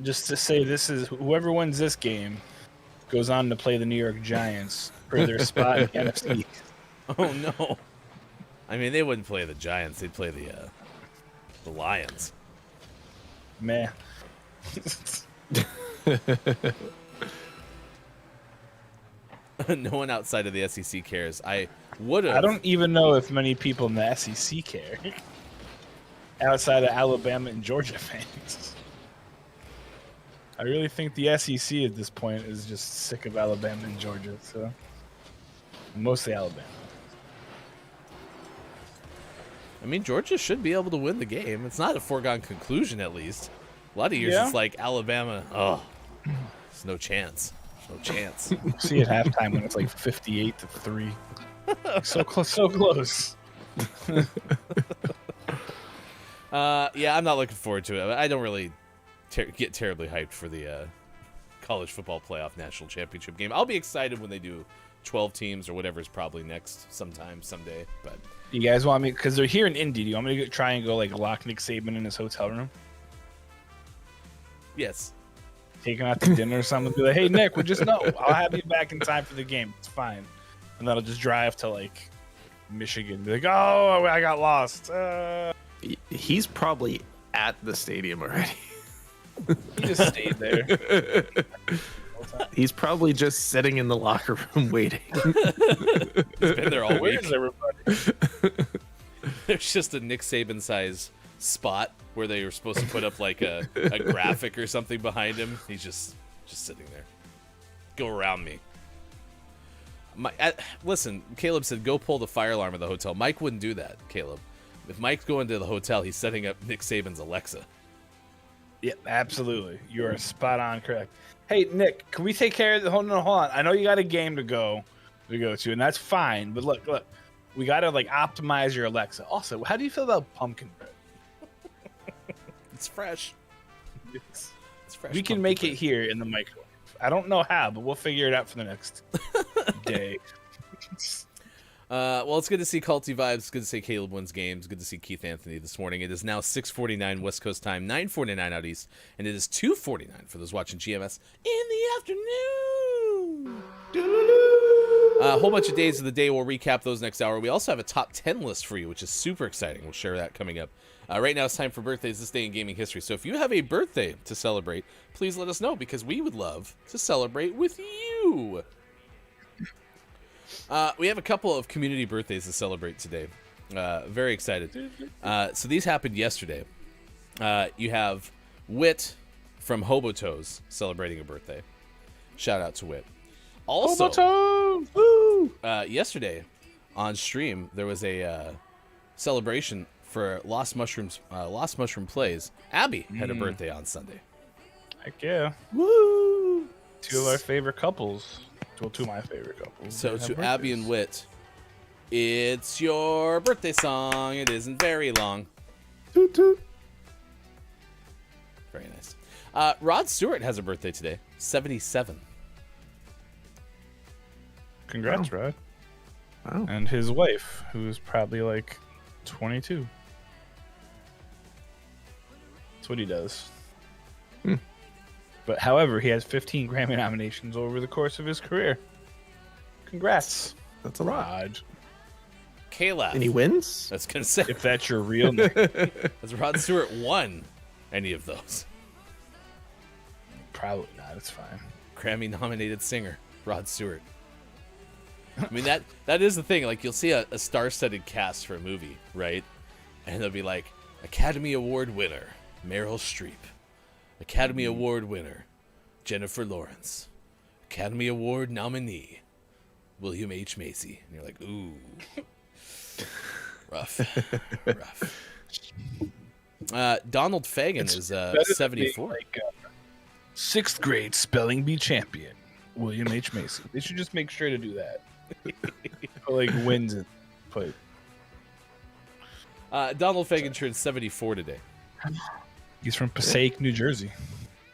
just to say this is whoever wins this game goes on to play the New York Giants for their spot in the NFC. Oh no! I mean, they wouldn't play the Giants; they'd play the Lions. Meh. No one outside of the SEC cares. I would have. I don't even know if many people in the SEC care. Outside of Alabama and Georgia fans. I really think the SEC at this point is just sick of Alabama and Georgia, so mostly Alabama. I mean, Georgia should be able to win the game. It's not a foregone conclusion, at least. A lot of years, it's like Alabama. Oh, there's no chance. No chance. See at halftime when it's like 58-3. So close, so close. Yeah, I'm not looking forward to it. I don't really get terribly hyped for the college football playoff national championship game. I'll be excited when they do 12 teams or whatever is probably next someday. But You guys want me, because they're here in Indy, do you want me to try and go like lock Nick Saban in his hotel room? yes. Take him out to dinner or something. Be like, hey, Nick, well, just know I'll have you back in time for the game. It's fine. And then I'll just drive to like Michigan. Be like, oh, I got lost. He's probably at the stadium already. He just stayed there. He's probably just sitting in the locker room waiting. He's been there all Where week. is everybody? There's just a Nick Saban size spot where they were supposed to put up like a graphic or something behind him. He's just sitting there. Go around me. Listen, Caleb said go pull the fire alarm at the hotel. Mike wouldn't do that, Caleb. If Mike's going to the hotel, he's setting up Nick Saban's Alexa. Yeah, absolutely. You are spot on correct. Hey, Nick, can we take care of the hold on. I know you got a game to go to, and that's fine. But look, we got to like optimize your Alexa. Also, how do you feel about pumpkin bread? It's fresh. It's fresh. We can make it here in the microwave. I don't know how, but we'll figure it out for the next day. Well, it's good to see Culty Vibes. It's good to see Caleb wins games. Good to see Keith Anthony this morning. It is now 6:49 West Coast time, 9:49 out east, and it is 2:49 for those watching GMS in the afternoon. A whole bunch of days of the day. We'll recap those next hour. We also have a top 10 list for you, which is super exciting. We'll share that coming up. Right now it's time for birthdays this day in gaming history. So if you have a birthday to celebrate, please let us know because we would love to celebrate with you. We have a couple of community birthdays to celebrate today. Very excited. So these happened yesterday. You have Wit from Hobotoes celebrating a birthday. Shout out to Wit. Also, Hobotoes! Woo! Yesterday on stream there was a celebration for Lost Mushroom Plays. Abby had a birthday on Sunday. Heck yeah. Woo! Two of our favorite couples. Well, two of my favorite couples. So have to Abby birthdays. and Wit, it's your birthday song. It isn't very long. Toot toot. Very nice. Rod Stewart has a birthday today. 77. Congrats, Rod. Wow. And his wife, who's probably like 22. That's what he does. But however, he has 15 Grammy nominations over the course of his career. Congrats, That's a lot. Rod. Caleb. And he wins? That's gonna say. If that's your real name. Has Rod Stewart won any of those? Probably not. It's fine. Grammy-nominated singer Rod Stewart. I mean that is the thing. Like you'll see a star-studded cast for a movie, right? And they'll be like Academy Award winner Meryl Streep, Academy Award winner Jennifer Lawrence, Academy Award nominee William H. Macy. And you're like, ooh, rough, rough. Donald Fagen is 74. Like, 6th grade spelling bee champion William H. Macy. They should just make sure to do that. Put, like wins and put. Donald Fagen turned 74 today. He's from Passaic, New Jersey.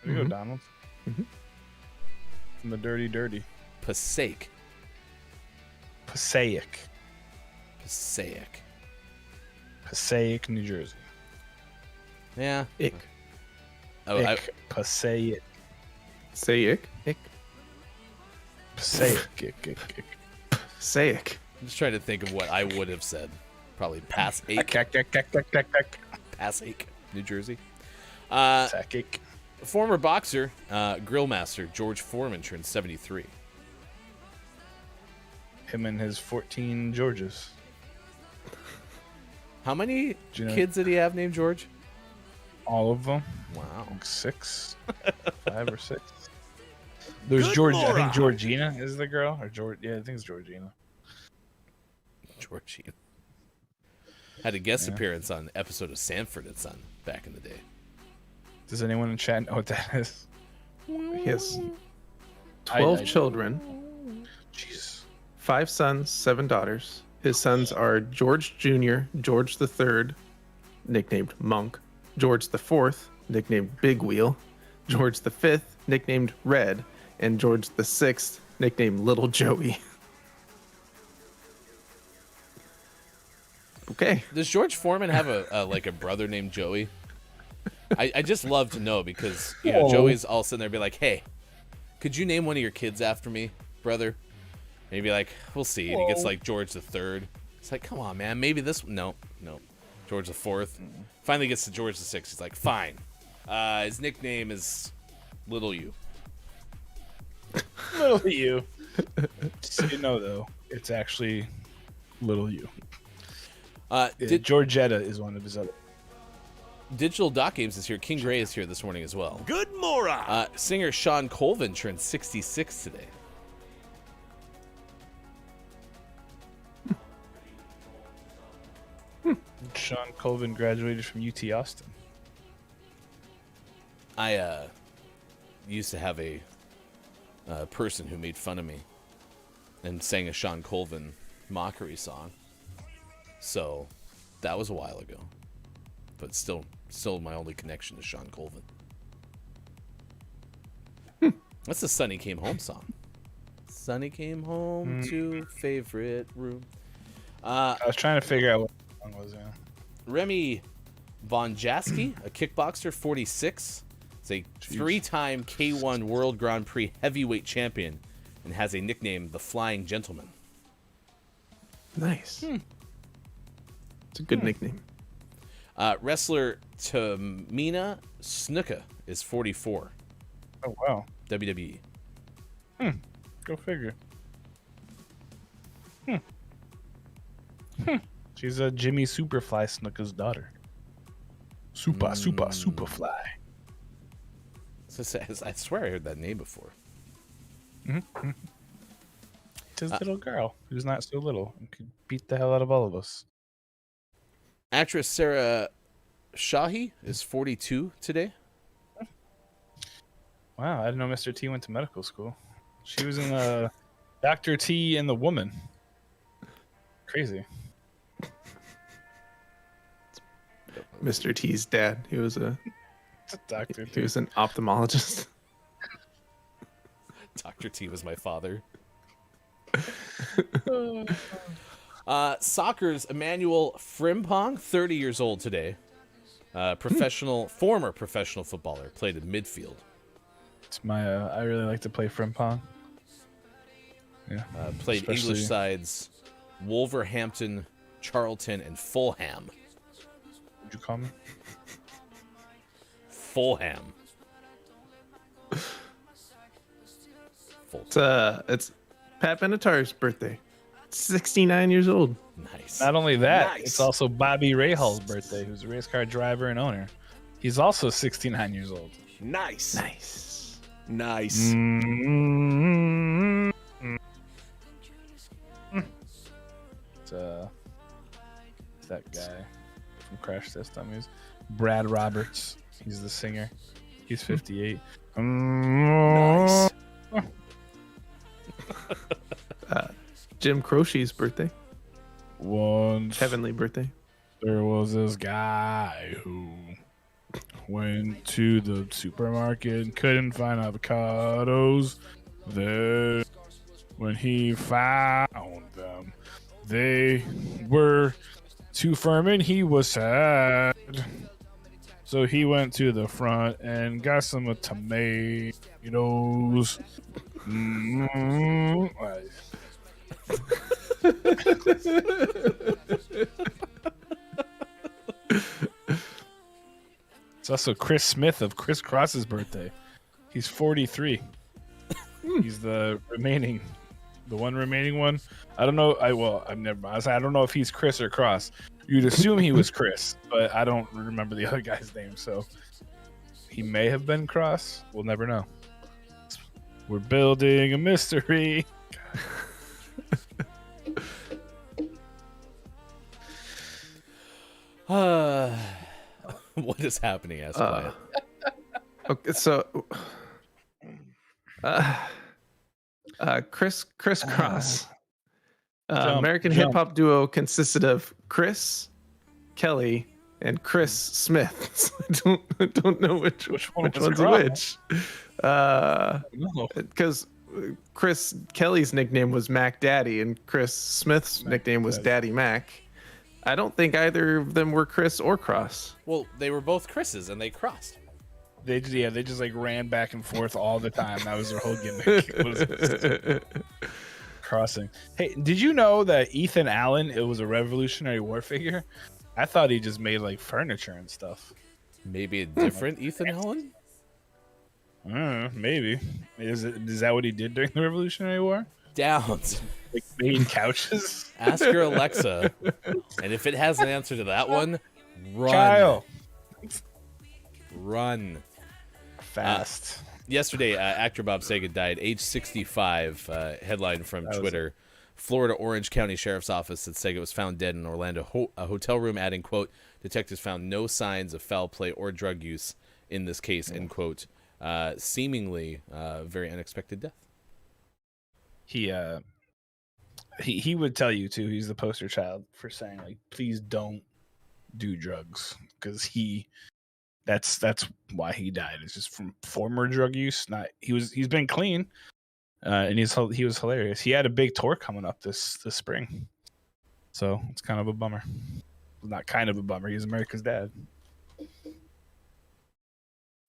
There you go, Donald. Mhm. From the dirty. Passaic. Passaic, New Jersey. Yeah. Ick. Oh, Passaic. Say ick. Ick. Passaic. Say ick. I'm just trying to think of what I would have said. Probably Passaic, New Jersey. Passaic. Former boxer, grill master George Foreman turned 73. Him and his 14 Georges. How many Do you know- kids did he have named George? All of them. Wow. Like 6, 5 or 6. There's Good George. I moron. think Georgina is the girl, or George. Yeah, I think it's Georgina. Georgine. Had a guest appearance on an episode of Sanford and Son back in the day. Does anyone in chat know what that is? He has 12 I- children, Jeez. 5 sons, 7 daughters. His sons are George Jr., George III, nicknamed Monk, George IV, nicknamed Big Wheel, George V, nicknamed Red, and George VI, nicknamed Little Joey. Okay. Does George Foreman have a brother named Joey? I just love to know because Whoa. Joey's all sitting there be like, hey, could you name one of your kids after me, brother? And he'd be like, we'll see. And he gets like George the Third. It's like, come on, man. Maybe this one. No. George the Fourth. Finally gets to George the Sixth. He's like, fine. His nickname is Little You. Little you. So you know, though, it's actually Little you. Georgetta is one of his other. Digital Doc Games is here. King Gray is here this morning as well. Good moron. Singer Shawn Colvin turned 66 today. Shawn Colvin graduated from UT Austin. I used to have a person who made fun of me and sang a Shawn Colvin mockery song. So that was a while ago. But still my only connection to Shawn Colvin. That's the Sonny Came Home song. Sonny came home to favorite room. I was trying to figure out what the song was. Yeah. Remy Von Jaski, a kickboxer, 46. Is a 3-time K1 World Grand Prix heavyweight champion and has a nickname, the Flying Gentleman. Nice. It's a good nickname. Wrestler Tamina Snuka is 44. Oh, wow. WWE. Go figure. She's a Jimmy Superfly Snuka's daughter. Superfly. I swear I heard that name before. It's his little girl who's not so little and could beat the hell out of all of us. Actress Sarah Shahi is 42 today. Wow, I didn't know Mr. T went to medical school. She was in Dr. T and the Woman. Crazy. Mr. T's dad. He was an ophthalmologist. Dr. T was my father. Soccer's Emmanuel Frimpong, 30 years old today. Former professional footballer, played in midfield. It's my. I really like to play Frimpong. Yeah. Played Especially- English sides Wolverhampton, Charlton, and Fulham. What'd you call me? Fulham. It's Pat Benatar's birthday. 69 years old. Nice. Not only that, Nice. it's also Bobby Rahall's birthday, who's a race car driver and owner. He's also 69 years old. Nice. Nice. Nice. It's that guy from Crash Test Dummies, Brad Roberts. He's the singer. He's 58. Nice. Jim Croce's birthday. Once Heavenly birthday. there was this guy who went to the supermarket and couldn't find avocados. Then, when he found them, they were too firm and he was sad. So he went to the front and got some tomatoes. It's also Chris Smith of Chris Cross's birthday. He's 43. He's the one remaining one. I don't know. I don't know if he's Chris or Cross. You'd assume he was Chris, but I don't remember the other guy's name, so he may have been Cross. We'll never know. We're building a mystery. What is happening, Ask Quiet? Okay, so Chris Cross. American jump. hip hop duo consisted of Chris, Kelly, and Chris Smith. I don't know which one was one's Cross? which. No. Because Chris Kelly's nickname was Mac Daddy, and Chris Smith's nickname was Daddy Mac. I don't think either of them were Chris or Cross. Well, they were both Chris's and they crossed. They just like ran back and forth all the time. That was their whole gimmick. Crossing. Hey, did you know that Ethan Allen, it was a Revolutionary War figure? I thought he just made like furniture and stuff. Maybe a different Ethan Allen? Maybe. Is that what he did during the Revolutionary War? Downs. Like made couches? Ask your Alexa. And if it has an answer to that one, run. Kyle. Run. Fast. Yesterday, actor Bob Saget died, age 65. Headline from Twitter. Florida Orange County Sheriff's Office said Saget was found dead in an Orlando a hotel room, adding, quote, detectives found no signs of foul play or drug use in this case, end quote. Seemingly very unexpected death. He would tell you too. He's the poster child for saying like, please don't do drugs, because that's why he died. It's just from former drug use. He's been clean, and he was hilarious. He had a big tour coming up this spring, so it's kind of a bummer. Not kind of a bummer. He's America's dad.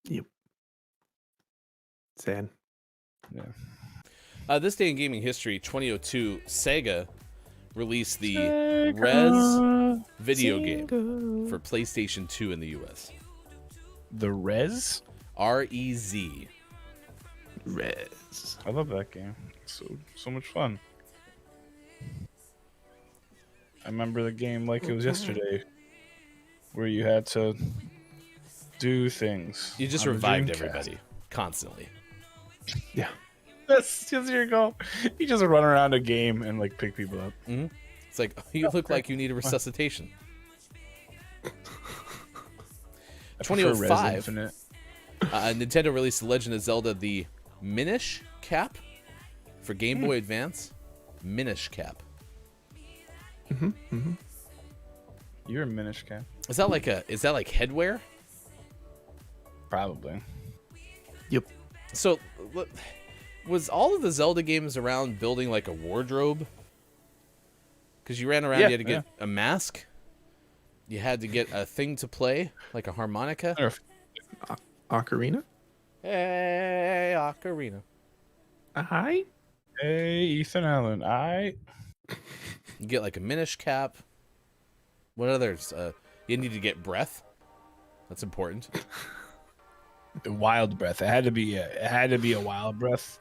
Yep. Sad. Yeah. This day in gaming history, 2002, Sega released the Rez video game for PlayStation 2 in the U.S. The Rez? R-E-Z. Rez. I love that game. So much fun. I remember the game like it was yesterday, where you had to do things. You just on the revived Dreamcast. everybody constantly. Yeah. That's just your goal. You just run around a game and like pick people up. Mm-hmm. It's like, you look like you need a resuscitation. I prefer Rez 2005, Infinite. Nintendo released The Legend of Zelda: The Minish Cap for Game Boy Advance. Minish Cap. You're a Minish Cap. Is that like headwear? Probably. Yep. So, was all of the Zelda games around building like a wardrobe? Because you ran around, you had to get a mask. You had to get a thing to play, like a harmonica. Ocarina? Hey, Ocarina. Hi. Hey, Ethan Allen. You get like a Minish cap. What others? You need to get breath. That's important. Wild breath. It had to be a wild breath.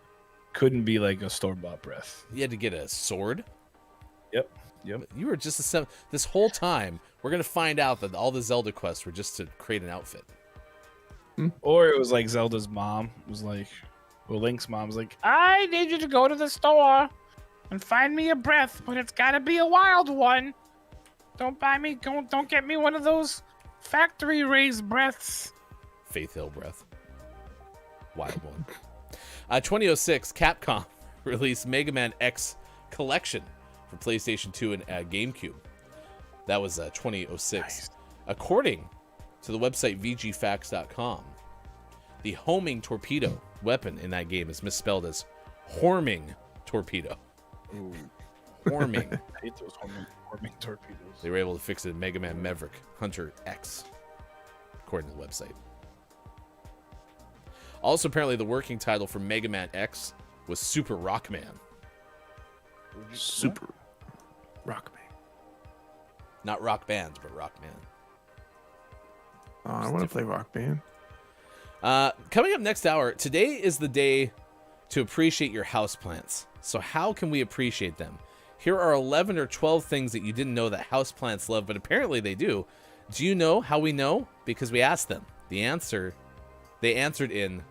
Couldn't be like a store-bought breath. You had to get a sword. Yep. You were just this whole time. We're gonna find out that all the Zelda quests were just to create an outfit. Or it was like Zelda's mom was like, well, Link's mom was like, I need you to go to the store and find me a breath, but it's gotta be a wild one. Don't get me one of those factory-raised breaths. Faith Hill breath. Wild one. 2006, Capcom released Mega Man X Collection for PlayStation 2 and GameCube. That was 2006. Nice. According to the website VGFacts.com, the homing torpedo weapon in that game is misspelled as horming torpedo. Ooh. Horming. I hate those homing torpedoes. They were able to fix it in Mega Man Maverick Hunter X, according to the website. Also, apparently, the working title for Mega Man X was Super Rockman. Super Rockman. Not Rock Band, but Rockman. Oh, I want to play Rock Band. Coming up next hour, today is the day to appreciate your houseplants. So how can we appreciate them? Here are 11 or 12 things that you didn't know that houseplants love, but apparently they do. Do you know how we know? Because we asked them. They answered in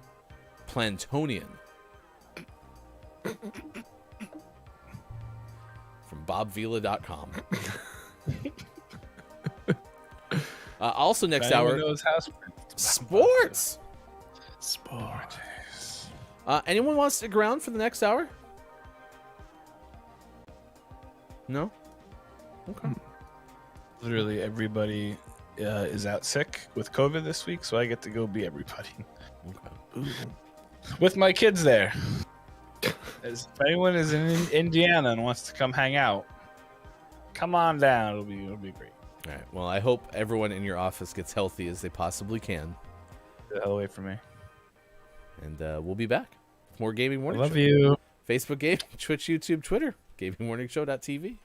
Plantonian. From BobVila.com. Also next hour, sports. Anyone want to stick around for the next hour? No? Okay. Literally everybody is out sick with COVID this week, so I get to go be everybody. Okay. With my kids there. If anyone is in Indiana and wants to come hang out, come on down. It'll be great. All right. Well, I hope everyone in your office gets healthy as they possibly can. Get the hell away from me. And we'll be back. More Gaming Morning Love Show. you. Facebook Game, Twitch, YouTube, Twitter, GamingMorningShow.tv.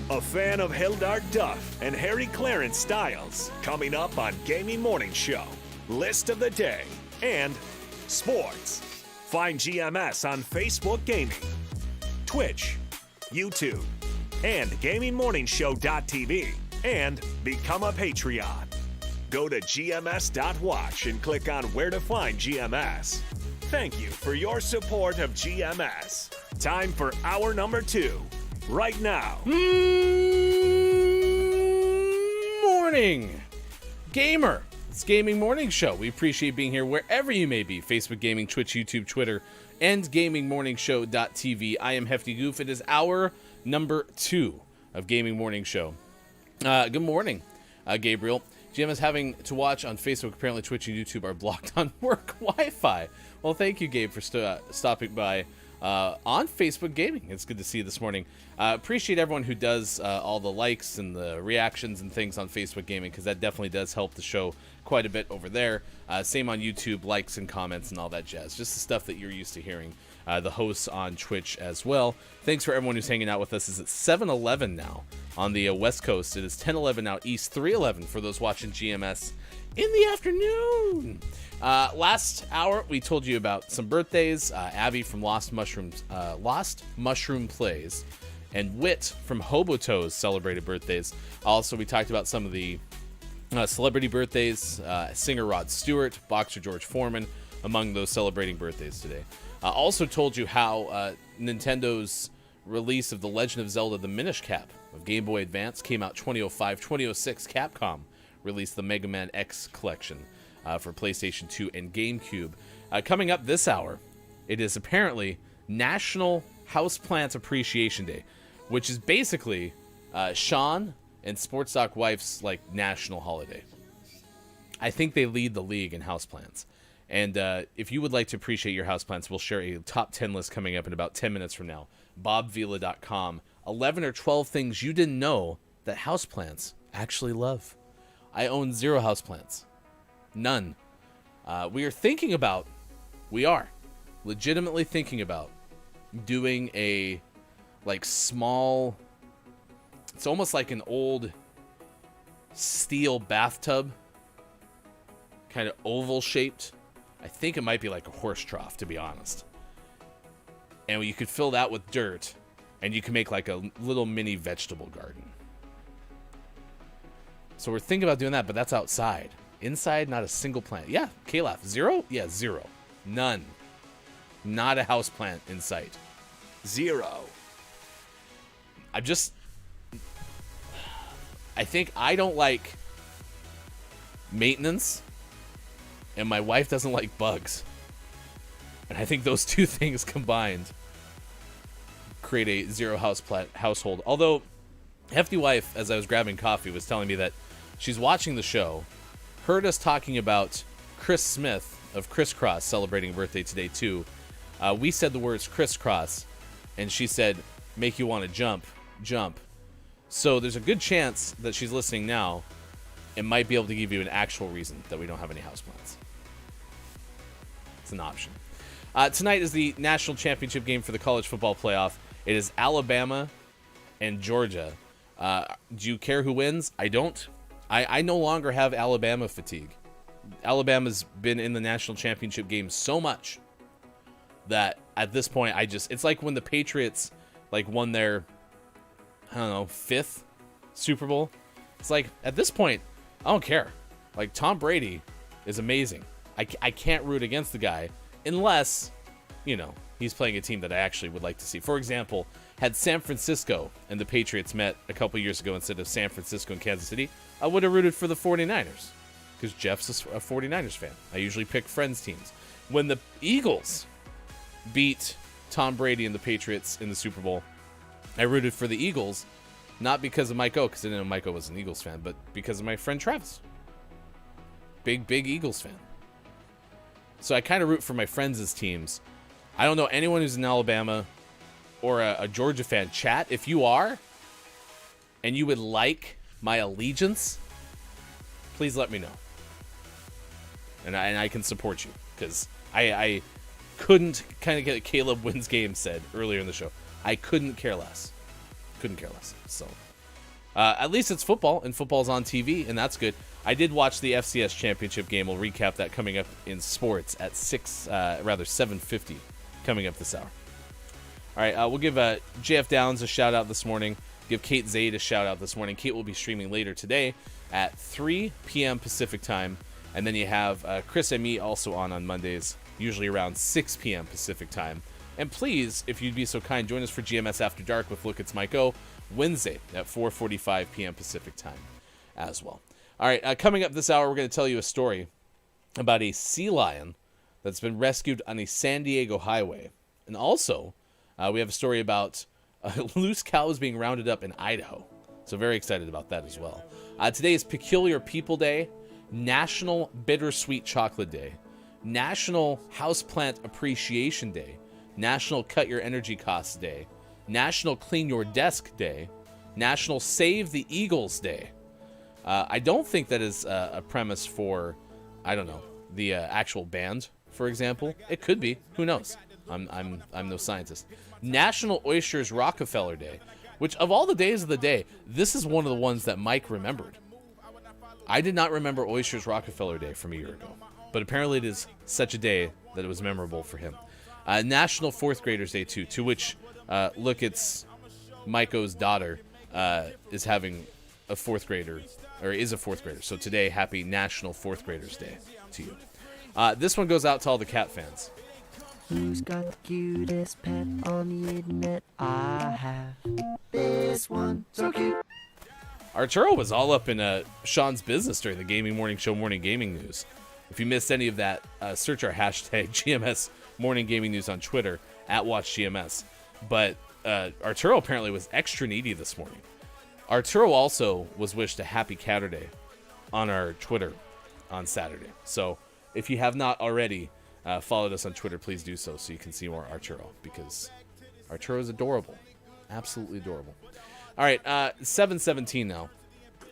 A fan of Hildart Duff and Harry Clarence Styles coming up on Gaming Morning Show. List of the day and sports. Find GMS on Facebook Gaming, Twitch, YouTube, and GamingMorningShow.tv, and become a Patreon. Go to gms.watch and click on where to find GMS. Thank you for your support of GMS. Time for hour number 2, right now. Morning, gamer. It's Gaming Morning Show. We appreciate being here wherever you may be. Facebook Gaming, Twitch, YouTube, Twitter, and GamingMorningShow.tv. I am Hefty Goof. It is hour number 2 of Gaming Morning Show. Good morning, Gabriel. GMS having to watch on Facebook. Apparently Twitch and YouTube are blocked on work Wi-Fi. Well, thank you, Gabe, for stopping by on Facebook Gaming. It's good to see you this morning. Appreciate everyone who does all the likes and the reactions and things on Facebook Gaming, because that definitely does help the show quite a bit over there. Same on YouTube, likes and comments and all that jazz. Just the stuff that you're used to hearing. The hosts on Twitch as well. Thanks for everyone who's hanging out with us. It's at 7:11 now on the West Coast. It is 10:11 now East, 3:11 for those watching GMS in the afternoon. Last hour, we told you about some birthdays. Abby from Lost Mushroom Plays, and Wit from Hobo Toes celebrated birthdays. Also, we talked about some of the celebrity birthdays. Singer Rod Stewart, boxer George Foreman, among those celebrating birthdays today. Also told you how Nintendo's release of The Legend of Zelda: The Minish Cap of Game Boy Advance came out 2005. 2006, Capcom released the Mega Man X collection for PlayStation 2 and GameCube. Coming up this hour, it is apparently National Houseplant Appreciation Day, which is basically Shawn and Sports Doc Wife's like national holiday. I think they lead the league in houseplants. And if you would like to appreciate your houseplants, we'll share a top 10 list coming up in about 10 minutes from now. BobVila.com. 11 or 12 things you didn't know that houseplants actually love. I own 0 houseplants. None. We are legitimately thinking about doing a like small, it's almost like an old steel bathtub, kind of oval shaped. I think it might be like a horse trough, to be honest. And you could fill that with dirt, and you can make like a little mini vegetable garden. So we're thinking about doing that, but that's outside. Inside, not a single plant. Yeah, Calaf, 0? Yeah, 0. None. Not a house plant in sight. 0. I think I don't like maintenance, and my wife doesn't like bugs. And I think those two things combined create a 0 houseplant household. Although, Hefty Wife, as I was grabbing coffee, was telling me that she's watching the show, heard us talking about Chris Smith of Crisscross celebrating a birthday today too. We said the words crisscross, and she said, make you want to jump. So there's a good chance that she's listening now and might be able to give you an actual reason that we don't have any houseplants. It's an option. Tonight is the national championship game for the college football playoff. It is Alabama and Georgia. Do you care who wins? I don't. I no longer have Alabama fatigue. Alabama's been in the national championship game so much that at this point, it's like when the Patriots like won their, 5th Super Bowl. It's like, at this point, I don't care. Like, Tom Brady is amazing. I can't root against the guy unless, he's playing a team that I actually would like to see. For example, had San Francisco and the Patriots met a couple years ago instead of San Francisco and Kansas City, I would have rooted for the 49ers because Jeff's a 49ers fan. I usually pick friends' teams. When the Eagles beat Tom Brady and the Patriots in the Super Bowl, I rooted for the Eagles, not because of Mike O, because I didn't know Mike O was an Eagles fan, but because of my friend Travis. Big Eagles fan. So I kind of root for my friends' teams. I don't know anyone who's in Alabama or a Georgia fan. Chat, if you are, and you would like my allegiance, please let me know. And I can support you, because I couldn't kind of get Caleb Wins Game said earlier in the show. I couldn't care less. So at least it's football, and football's on TV, and that's good. I did watch the FCS championship game. We'll recap that coming up in sports at 7:50 coming up this hour. All right, we'll give JF Downs a shout out this morning. Give Kate Zaid a shout out this morning. Kate will be streaming later today at 3 p.m. Pacific time, and then you have Chris and me also on Mondays, usually around 6 p.m. Pacific time. And please, if you'd be so kind, join us for GMS After Dark with Look It's Mike O Wednesday at 4:45 p.m. Pacific time as well. All right, coming up this hour, we're going to tell you a story about a sea lion that's been rescued on a San Diego highway. And also, we have a story about loose cows being rounded up in Idaho. So very excited about that as well. Today is Peculiar People Day, National Bittersweet Chocolate Day, National Houseplant Appreciation Day, National Cut Your Energy Costs Day, National Clean Your Desk Day, National Save the Eagles Day. I don't think that is a premise for, I don't know, the actual band, for example. It could be. Who knows? I'm no scientist. National Oysters Rockefeller Day, which of all the days of the day, this is one of the ones that Mike remembered. I did not remember Oysters Rockefeller Day from a year ago, but apparently it is such a day that it was memorable for him. National Fourth Graders Day, too, to which, look, it's Miko's daughter is having a fourth grader, or is a fourth grader. So today, happy National Fourth Graders Day to you. This one goes out to all the cat fans. Who's got the cutest pet on the internet? I have this one, so cute. Arturo was all up in Sean's business during the Gaming Morning Show Morning Gaming News. If you missed any of that, search our hashtag GMS Morning Gaming News on Twitter at WatchGMS. But Arturo apparently was extra needy this morning. Arturo also was wished a happy Catterday on our Twitter on Saturday. So if you have not already followed us on Twitter, please do so you can see more Arturo, because Arturo is adorable. Absolutely adorable. All right, 7:17 now.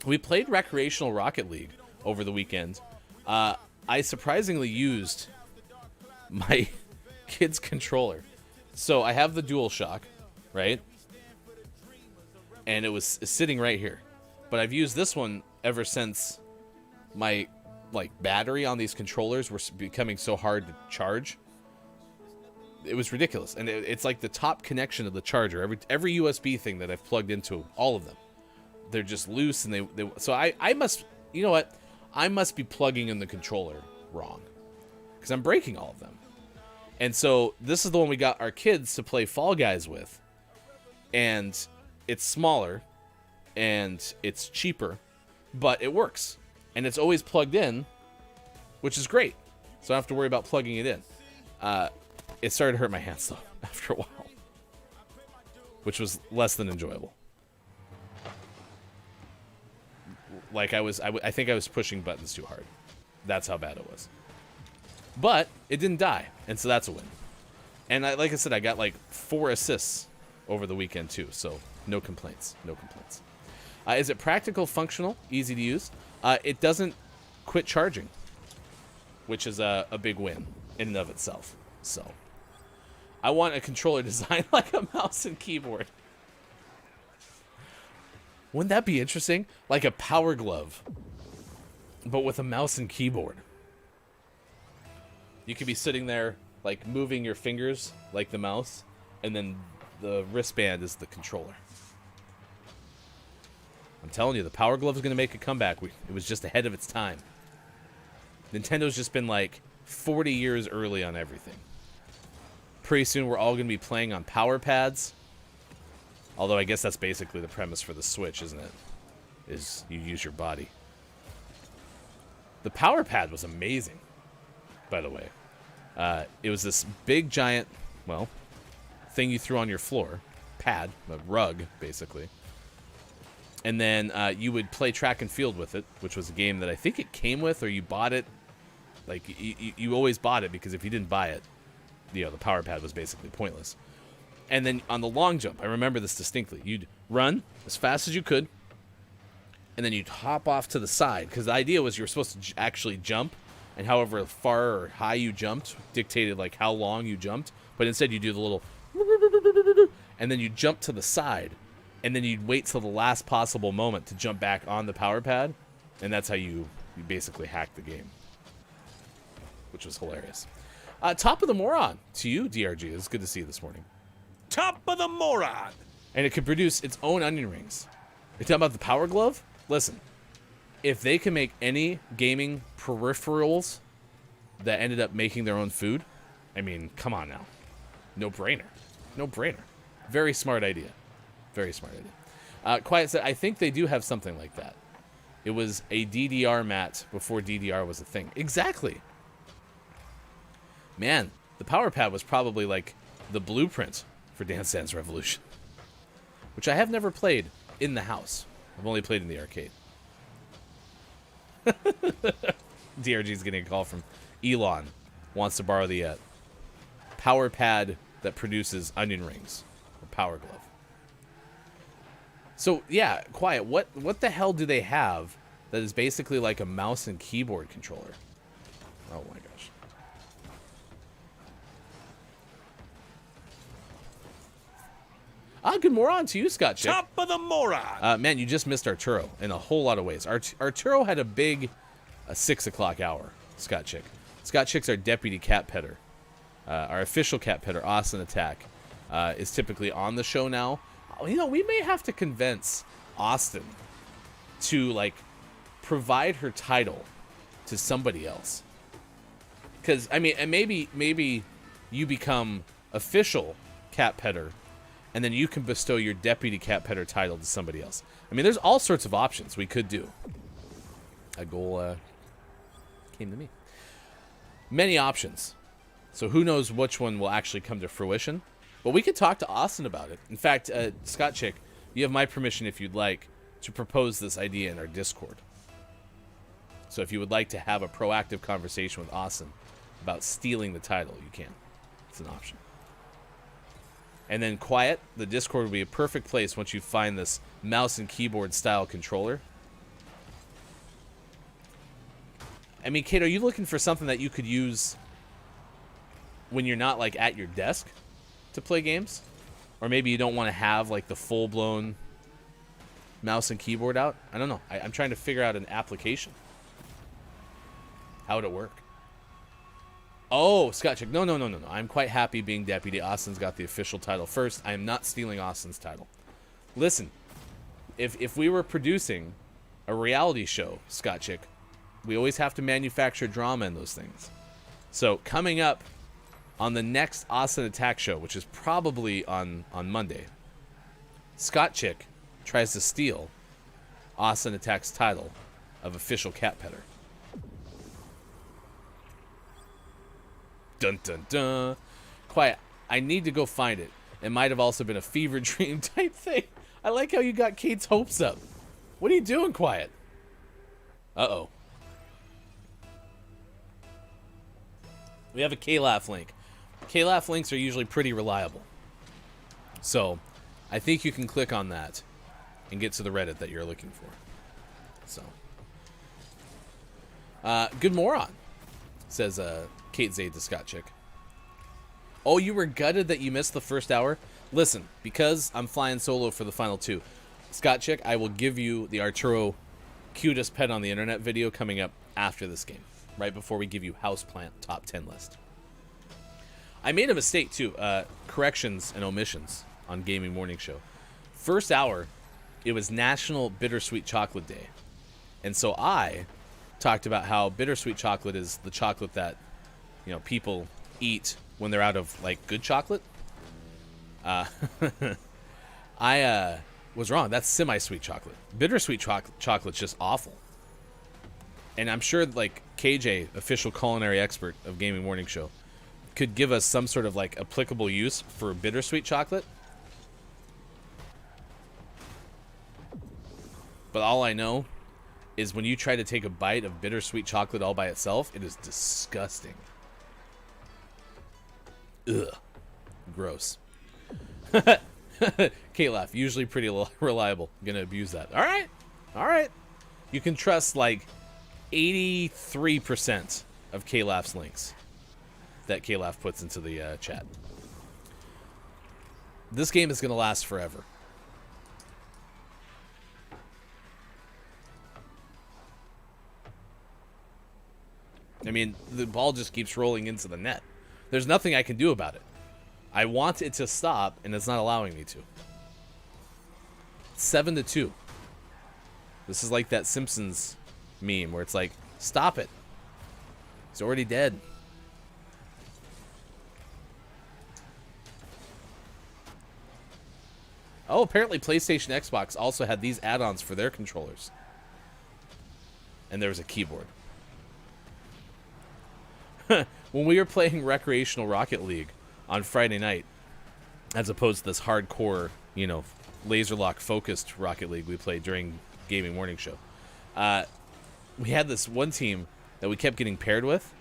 We played Recreational Rocket League over the weekend. I surprisingly used my kid's controller. So I have the DualShock, right? And it was sitting right here. But I've used this one ever since my battery on these controllers were becoming so hard to charge. It was ridiculous. And it's like the top connection of the charger. Every USB thing that I've plugged into, all of them, they're just loose, and they so I must, you know what? I must be plugging in the controller wrong, because I'm breaking all of them. And so this is the one we got our kids to play Fall Guys with. And it's smaller, and it's cheaper, but it works. And it's always plugged in, which is great. So I don't have to worry about plugging it in. It started to hurt my hands, though, after a while, which was less than enjoyable. Like I think I was pushing buttons too hard. That's how bad it was. But it didn't die, and so that's a win. And like I said, I got 4 assists over the weekend too, so no complaints. No complaints. Is it practical, functional, easy to use? It doesn't quit charging, which is a big win in and of itself. So I want a controller designed like a mouse and keyboard. Wouldn't that be interesting? Like a Power Glove, but with a mouse and keyboard. You could be sitting there, moving your fingers like the mouse, and then the wristband is the controller. I'm telling you, the Power Glove is going to make a comeback. It was just ahead of its time. Nintendo's just been 40 years early on everything. Pretty soon we're all going to be playing on power pads. Although I guess that's basically the premise for the Switch, isn't it? Is you use your body. The power pad was amazing, by the way. It was this big, giant, thing you threw on your floor. Pad, a rug, basically. And then you would play track and field with it, which was a game that I think it came with, or you bought it. You always bought it, because if you didn't buy it, the power pad was basically pointless. And then on the long jump, I remember this distinctly. You'd run as fast as you could, and then you'd hop off to the side, because the idea was you were supposed to actually jump, and however far or high you jumped dictated how long you jumped. But instead you do the little, and then you jump to the side, and then you'd wait till the last possible moment to jump back on the power pad, and that's how you basically hacked the game, which was hilarious. Top of the Moron to you, DRG. It's good to see you this morning. Top of the Moron. And it could produce its own onion rings. You're talking about the Power Glove? Listen, if they can make any gaming peripherals that ended up making their own food, I mean, come on now. No brainer. No brainer. Very smart idea. Very smart idea. Quiet said, I think they do have something like that. It was a DDR mat before DDR was a thing. Exactly. Man, the Power Pad was probably like the blueprint for Dance Dance Revolution, which I have never played in the house. I've only played in the arcade. DRG's getting a call from Elon. Wants to borrow the Power Pad that produces onion rings. Or Power Glove. So, yeah, Quiet. What the hell do they have that is basically like a mouse and keyboard controller? Oh my gosh. Good moron to you, Scott Chick. Top of the Moron. Man, you just missed Arturo in a whole lot of ways. Arturo had a 6 o'clock hour, Scott Chick. Scott Chick's our deputy cat petter. Our official cat petter, Austin Attack, is typically on the show now. You know, we may have to convince Austin to, like, provide her title to somebody else. Because, I mean, and maybe you become official cat petter, and then you can bestow your deputy cat petter title to somebody else. I mean, there's all sorts of options we could do. A goal came to me. Many options. So who knows which one will actually come to fruition. But we could talk to Austin about it. In fact, Scott Chick, you have my permission if you'd like to propose this idea in our Discord. So if you would like to have a proactive conversation with Austin about stealing the title, you can. It's an option. And then Quiet, the Discord will be a perfect place once you find this mouse and keyboard style controller. I mean, Kate, are you looking for something that you could use when you're not, like, at your desk to play games? Or maybe you don't want to have, like, the full-blown mouse and keyboard out? I don't know. I'm trying to figure out an application. How would it work? Oh, Scott Chick. No. I'm quite happy being deputy. Austin's got the official title first. I am not stealing Austin's title. Listen, if we were producing a reality show, Scott Chick, we always have to manufacture drama in those things. So coming up on the next Austin Attack show, which is probably on Monday, Scott Chick tries to steal Austin Attack's title of official cat petter. Dun dun dun. Quiet. I need to go find it. It might have also been a fever dream type thing. I like how you got Kate's hopes up. What are you doing, Quiet? Uh-oh. We have a KLAF link. KLAF links are usually pretty reliable. So, I think you can click on that and get to the Reddit that you're looking for. So. Good moron, says Kate Zaid to Scott Chick. Oh, you were gutted that you missed the first hour? Listen, because I'm flying solo for the final two, Scott Chick, I will give you the Arturo cutest pet on the internet video coming up after this game, right before we give you Houseplant top 10 list. I made a mistake too, corrections and omissions on Gaming Morning Show. First hour, it was National Bittersweet Chocolate Day. And so I talked about how bittersweet chocolate is the chocolate that, you know, people eat when they're out of, like, good chocolate. I was wrong. That's semi-sweet chocolate. Bittersweet chocolate's just awful. And I'm sure, like, KJ, official culinary expert of Gaming Morning Show, could give us some sort of, like, applicable use for bittersweet chocolate. But all I know is when you try to take a bite of bittersweet chocolate all by itself, it is disgusting. Ugh. Gross. KLAF, usually pretty reliable. Gonna abuse that. Alright. Alright. You can trust like 83% of KLAF's links that KLAF puts into the chat. This game is going to last forever. I mean, the ball just keeps rolling into the net. There's nothing I can do about it. I want it to stop, and it's not allowing me to. 7-2. This is like that Simpsons meme where it's like, stop it. He's already dead. Oh, apparently PlayStation, Xbox also had these add-ons for their controllers. And there was a keyboard. When we were playing recreational Rocket League on Friday night, as opposed to this hardcore, you know, laser lock focused Rocket League we played during Gaming Morning Show, we had this one team that we kept getting paired with,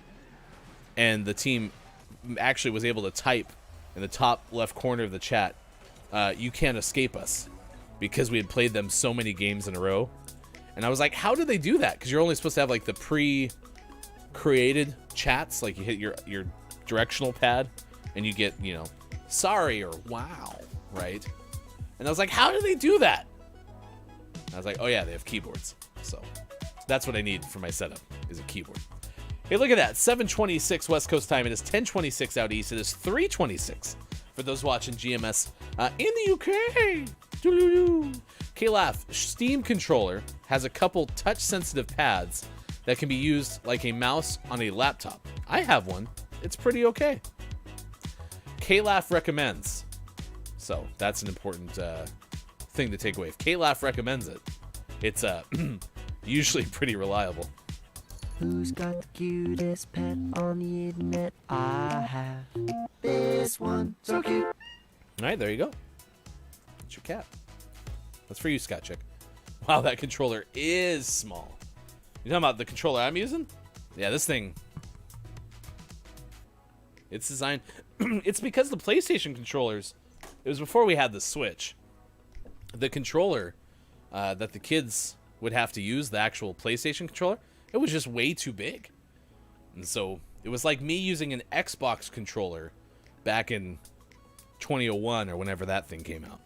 and the team actually was able to type in the top left corner of the chat, "You can't escape us," because we had played them so many games in a row. And I was like, how do they do that? Because you're only supposed to have like the pre-created chats, like you hit your directional pad and you get, you know, sorry or wow, right? And I was like, how do they do that? And I was like, oh yeah, they have keyboards. So that's what I need for my setup, is a keyboard. Hey, look at that. 7:26 West Coast time. It is 10:26 out east. It is 3:26 for those watching GMS in the UK. Doo-doo-doo. KLAF Steam controller has a couple touch-sensitive pads that can be used like a mouse on a laptop. I have one. It's pretty okay. KLAF recommends. So that's an important thing to take away. If KLAF recommends it, it's usually pretty reliable. Who's got the cutest pet on the internet? I have this one, so cute. All right, there you go. That's your cat. That's for you, Scott Chick. Wow, that controller is small. You talking about the controller I'm using? Yeah, this thing. It's designed. It's because the PlayStation controllers. It was before we had the Switch. The controller that the kids would have to use, the actual PlayStation controller, it was just way too big. And so it was like me using an Xbox controller back in 2001 or whenever that thing came out.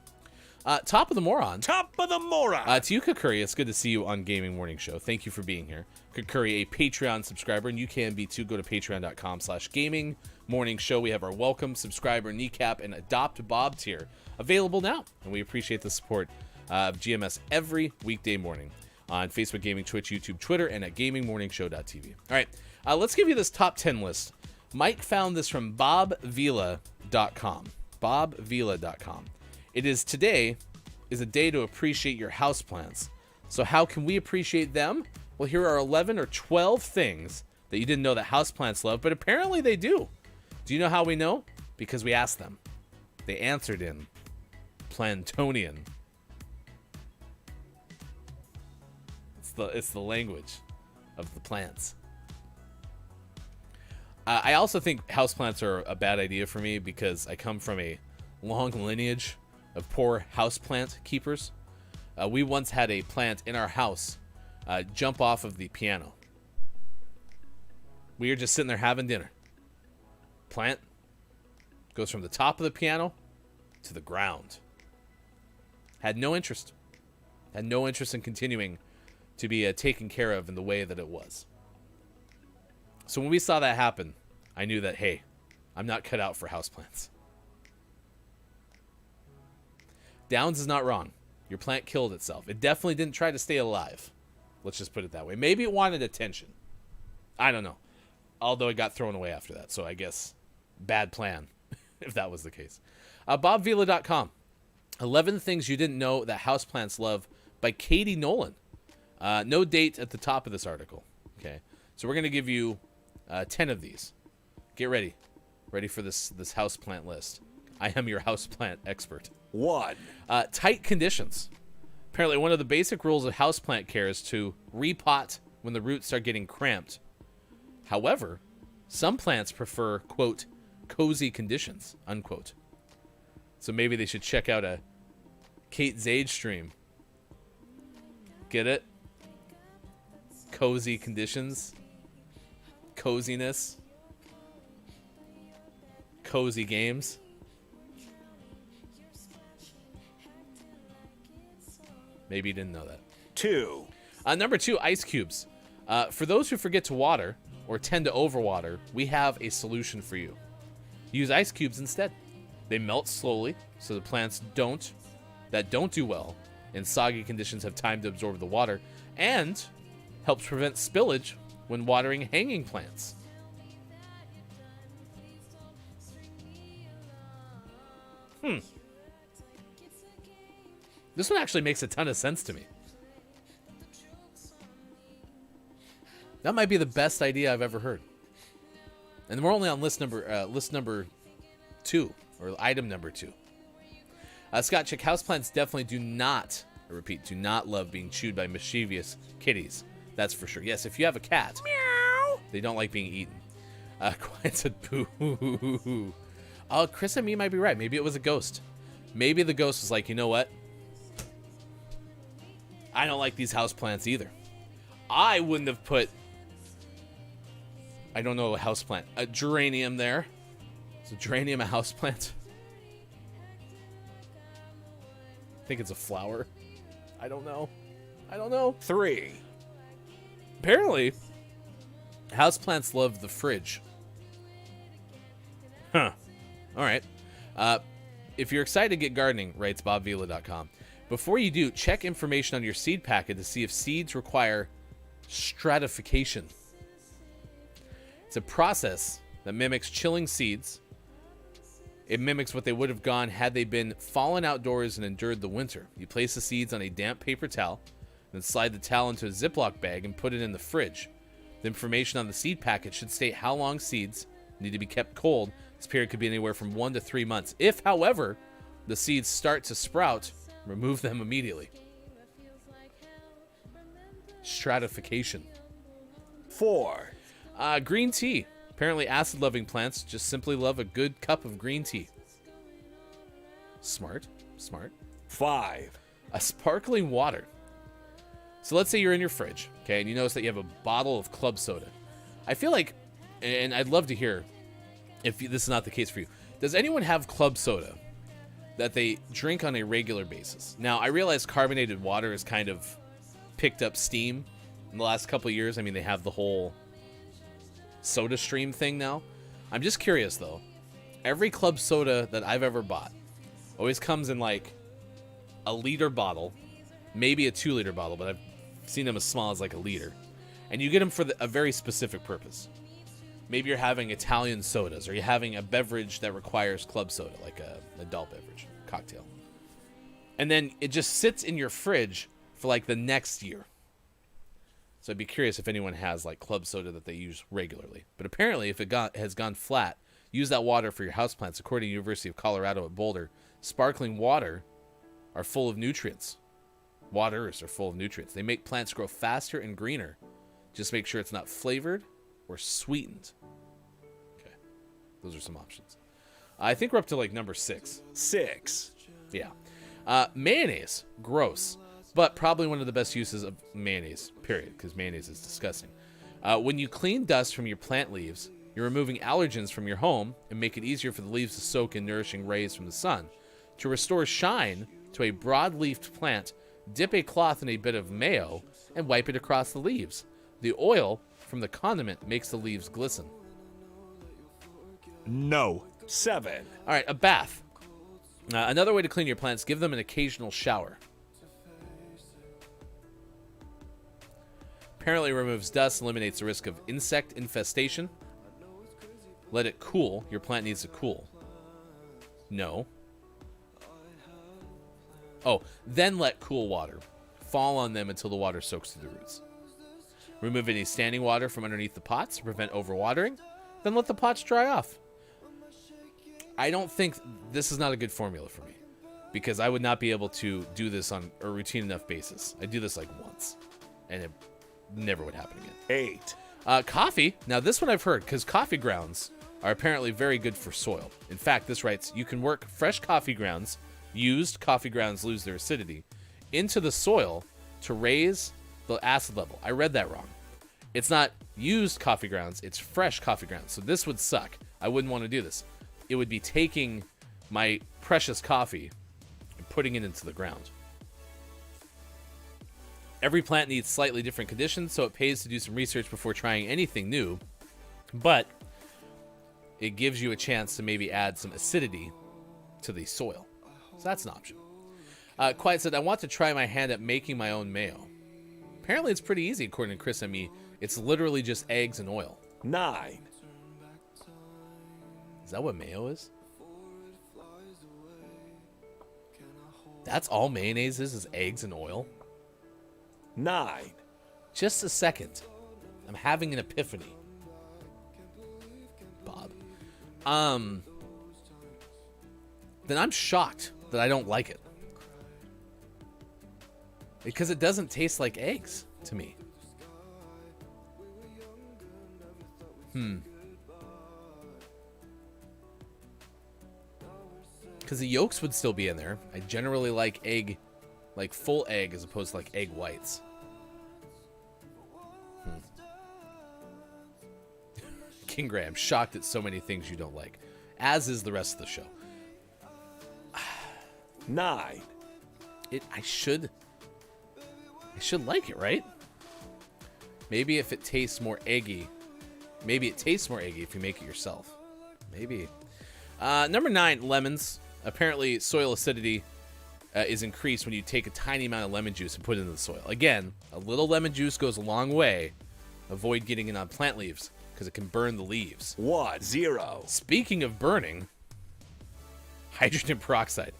Top of the Moron. Top of the Moron. To you, Kakuri, it's good to see you on Gaming Morning Show. Thank you for being here. Kakuri, a Patreon subscriber, and you can be too. Go to patreon.com/Gaming Morning Show. We have our welcome, subscriber, kneecap, and adopt Bob tier available now. And we appreciate the support of GMS every weekday morning on Facebook Gaming, Twitch, YouTube, Twitter, and at gamingmorningshow.tv. All right, let's give you this top 10 list. Mike found this from bobvila.com. Bobvila.com. It is today is a day to appreciate your houseplants. So how can we appreciate them? Well, here are 11 or 12 things that you didn't know that houseplants love, but apparently they do. Do you know how we know? Because we asked them. They answered in Plantonian. It's the language of the plants. I also think houseplants are a bad idea for me because I come from a long lineage of poor houseplant keepers. We once had a plant in our house jump off of the piano. We were just sitting there having dinner. Plant goes from the top of the piano to the ground. Had no interest in continuing to be taken care of in the way that it was. So when we saw that happen, I knew that, hey, I'm not cut out for houseplants. Downs is not wrong. Your plant killed itself. It definitely didn't try to stay alive. Let's just put it that way. Maybe it wanted attention. I don't know. Although it got thrown away after that. So I guess bad plan, if that was the case. BobVila.com. 11 Things You Didn't Know That Houseplants Love by Katie Nolan. No date at the top of this article. Okay. So we're going to give you 10 of these. Get ready. Ready for this houseplant list. I am your houseplant expert. 1. Tight conditions. Apparently, one of the basic rules of houseplant care is to repot when the roots start getting cramped. However, some plants prefer, quote, cozy conditions, unquote. So maybe they should check out a Kate Zage stream. Get it? Cozy conditions. Coziness. Cozy games. Maybe you didn't know that. 2, Number 2, ice cubes. For those who forget to water or tend to overwater, we have a solution for you. Use ice cubes instead. They melt slowly, so the plants that don't do well in soggy conditions have time to absorb the water, and helps prevent spillage when watering hanging plants. This one actually makes a ton of sense to me. That might be the best idea I've ever heard. And we're only on list number 2, or item number 2. Scott, chick, houseplants definitely do not love being chewed by mischievous kitties. That's for sure. Yes, if you have a cat, meow, they don't like being eaten. Quiet said boo. Oh, Chris and me might be right. Maybe it was a ghost. Maybe the ghost was like, you know what? I don't like these houseplants either. I wouldn't have put, I don't know, a houseplant, a geranium there. Is a geranium a houseplant? I think it's a flower. I don't know. 3, Apparently, houseplants love the fridge. Huh. All right. If you're excited to get gardening, writes BobVila.com, before you do, check information on your seed packet to see if seeds require stratification. It's a process that mimics chilling seeds. It mimics what they would have gone had they been fallen outdoors and endured the winter. You place the seeds on a damp paper towel, then slide the towel into a Ziploc bag and put it in the fridge. The information on the seed packet should state how long seeds need to be kept cold. This period could be anywhere from 1 to 3 months. If, however, the seeds start to sprout, remove them immediately. Stratification. 4, Green tea. Apparently acid-loving plants just simply love a good cup of green tea. Smart. 5, A sparkling water. So let's say you're in your fridge, okay, and you notice that you have a bottle of club soda. I feel like, and I'd love to hear if this is not the case for you, does anyone have club soda that they drink on a regular basis? Now, I realize carbonated water has kind of picked up steam in the last couple of years. I mean, they have the whole soda stream thing now. I'm just curious, though. Every club soda that I've ever bought always comes in like a liter bottle, maybe a 2-liter bottle, but I've seen them as small as like a liter. And you get them for a very specific purpose. Maybe you're having Italian sodas, or you're having a beverage that requires club soda, like a adult beverage, cocktail. And then it just sits in your fridge for like the next year. So I'd be curious if anyone has like club soda that they use regularly. But apparently, if it has gone flat, use that water for your houseplants. According to University of Colorado at Boulder, sparkling water are full of nutrients. Waters are full of nutrients. They make plants grow faster and greener. Just make sure it's not flavored or sweetened. Okay, those are some options. I think we're up to like number 6. 6, Yeah. Mayonnaise, gross, but probably one of the best uses of mayonnaise, period, because mayonnaise is disgusting. When you clean dust from your plant leaves, you're removing allergens from your home and make it easier for the leaves to soak in nourishing rays from the sun. To restore shine to a broad-leafed plant, dip a cloth in a bit of mayo and wipe it across the leaves. The oil from the condiment makes the leaves glisten. no. 7, All right, a bath. Another way to clean your plants, give them an occasional shower. Apparently removes dust, eliminates the risk of insect infestation. Let it cool. Your plant needs to cool. No. Oh, then let cool water fall on them until the water soaks through the roots. Remove any standing water from underneath the pots to prevent overwatering. Then let the pots dry off. I don't think this is not a good formula for me, because I would not be able to do this on a routine enough basis. I do this like once, and it never would happen again. 8, Coffee. Now, this one I've heard, because coffee grounds are apparently very good for soil. In fact, this writes, you can work fresh coffee grounds, used coffee grounds lose their acidity, into the soil to raise the acid level. I read that wrong. It's not used coffee grounds, it's fresh coffee grounds. So this would suck. I wouldn't want to do this. It would be taking my precious coffee and putting it into the ground. Every plant needs slightly different conditions, so it pays to do some research before trying anything new. But it gives you a chance to maybe add some acidity to the soil. So that's an option. Quiet said, I want to try my hand at making my own mayo. Apparently it's pretty easy, according to Chris and me. It's literally just eggs and oil. 9, Is that what mayo is? That's all mayonnaise is eggs and oil? 9, Just a second. I'm having an epiphany. Bob. Then I'm shocked that I don't like it. Because it doesn't taste like eggs to me. Because the yolks would still be in there. I generally like egg, like full egg as opposed to like egg whites. King Graham, shocked at so many things you don't like. As is the rest of the show. 9, I should like it, right? Maybe if it tastes more eggy. Maybe it tastes more eggy if you make it yourself. Maybe. Number 9, lemons. Apparently, soil acidity is increased when you take a tiny amount of lemon juice and put it into the soil. Again, a little lemon juice goes a long way. Avoid getting it on plant leaves because it can burn the leaves. 1, 0. Speaking of burning, hydrogen peroxide.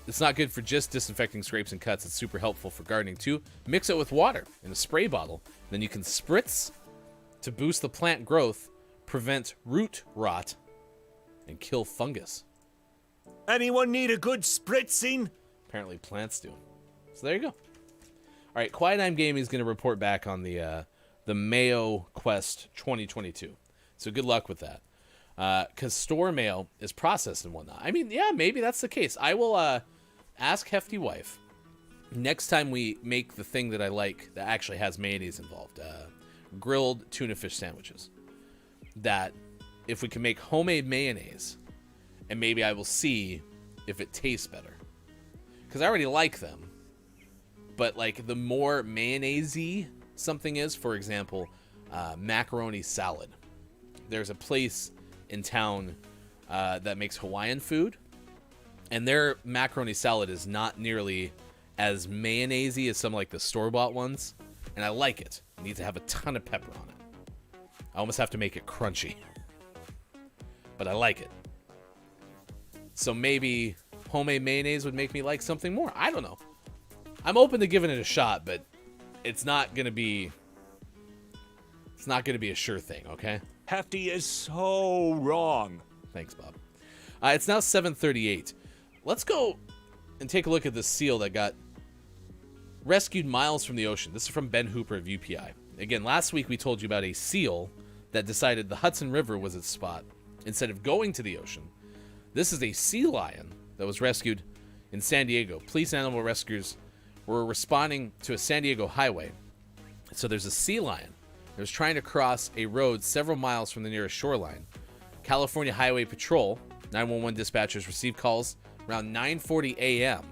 It's not good for just disinfecting scrapes and cuts. It's super helpful for gardening too. Mix it with water in a spray bottle. Then you can spritz to boost the plant growth, prevent root rot, and kill fungus. Anyone need a good spritzing? Apparently plants do. So there you go. All right, Quiet Time Gaming is going to report back on the Mayo Quest 2022. So good luck with that. Because store mail is processed and whatnot. I mean, yeah, maybe that's the case. I will ask Hefty Wife next time we make the thing that I like that actually has mayonnaise involved. Grilled tuna fish sandwiches. That if we can make homemade mayonnaise, and maybe I will see if it tastes better. Because I already like them. But like the more mayonnaise-y something is, for example, macaroni salad. There's a place in town that makes Hawaiian food, and their macaroni salad is not nearly as mayonnaise-y as some like the store-bought ones, and I like it. It needs to have a ton of pepper on it. I almost have to make it crunchy, but I like it. So maybe homemade mayonnaise would make me like something more. I don't know. I'm open to giving it a shot, but it's not gonna be a sure thing, okay? Hefty is so wrong. Thanks, Bob. It's now 7:38. Let's go and take a look at this seal that got rescued miles from the ocean. This is from Ben Hooper of UPI. Again, last week we told you about a seal that decided the Hudson River was its spot instead of going to the ocean. This is a sea lion that was rescued in San Diego. Police and animal rescuers were responding to a San Diego highway. So there's a sea lion that was trying to cross a road several miles from the nearest shoreline. California Highway Patrol 911 dispatchers received calls around 9:40 a.m.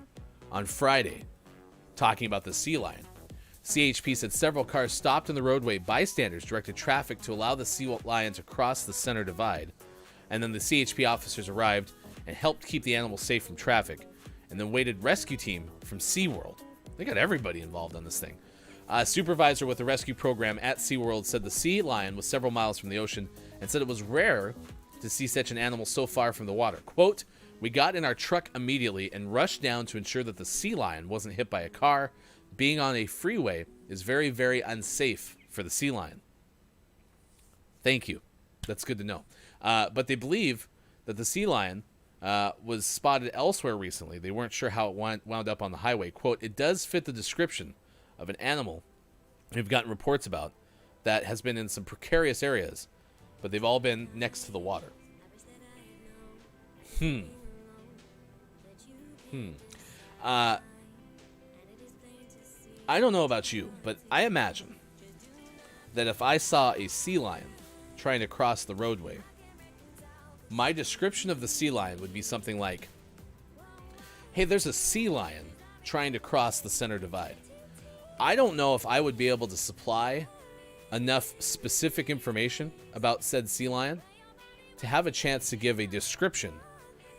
on Friday talking about the sea lion. CHP said several cars stopped in the roadway. Bystanders directed traffic to allow the sea lion to cross the center divide. And then the CHP officers arrived and helped keep the animal safe from traffic. And then waited rescue team from SeaWorld. They got everybody involved on this thing. A supervisor with the rescue program at SeaWorld said the sea lion was several miles from the ocean and said it was rare to see such an animal so far from the water. Quote, "We got in our truck immediately and rushed down to ensure that the sea lion wasn't hit by a car. Being on a freeway is very, very unsafe for the sea lion." Thank you. That's good to know. But they believe that the sea lion was spotted elsewhere recently. They weren't sure how it wound up on the highway. Quote, "It does fit the description of an animal we've gotten reports about that has been in some precarious areas, but they've all been next to the water." I don't know about you, but I imagine that if I saw a sea lion trying to cross the roadway, my description of the sea lion would be something like, "Hey, there's a sea lion trying to cross the center divide. I don't know if I would be able to supply enough specific information about said sea lion to have a chance to give a description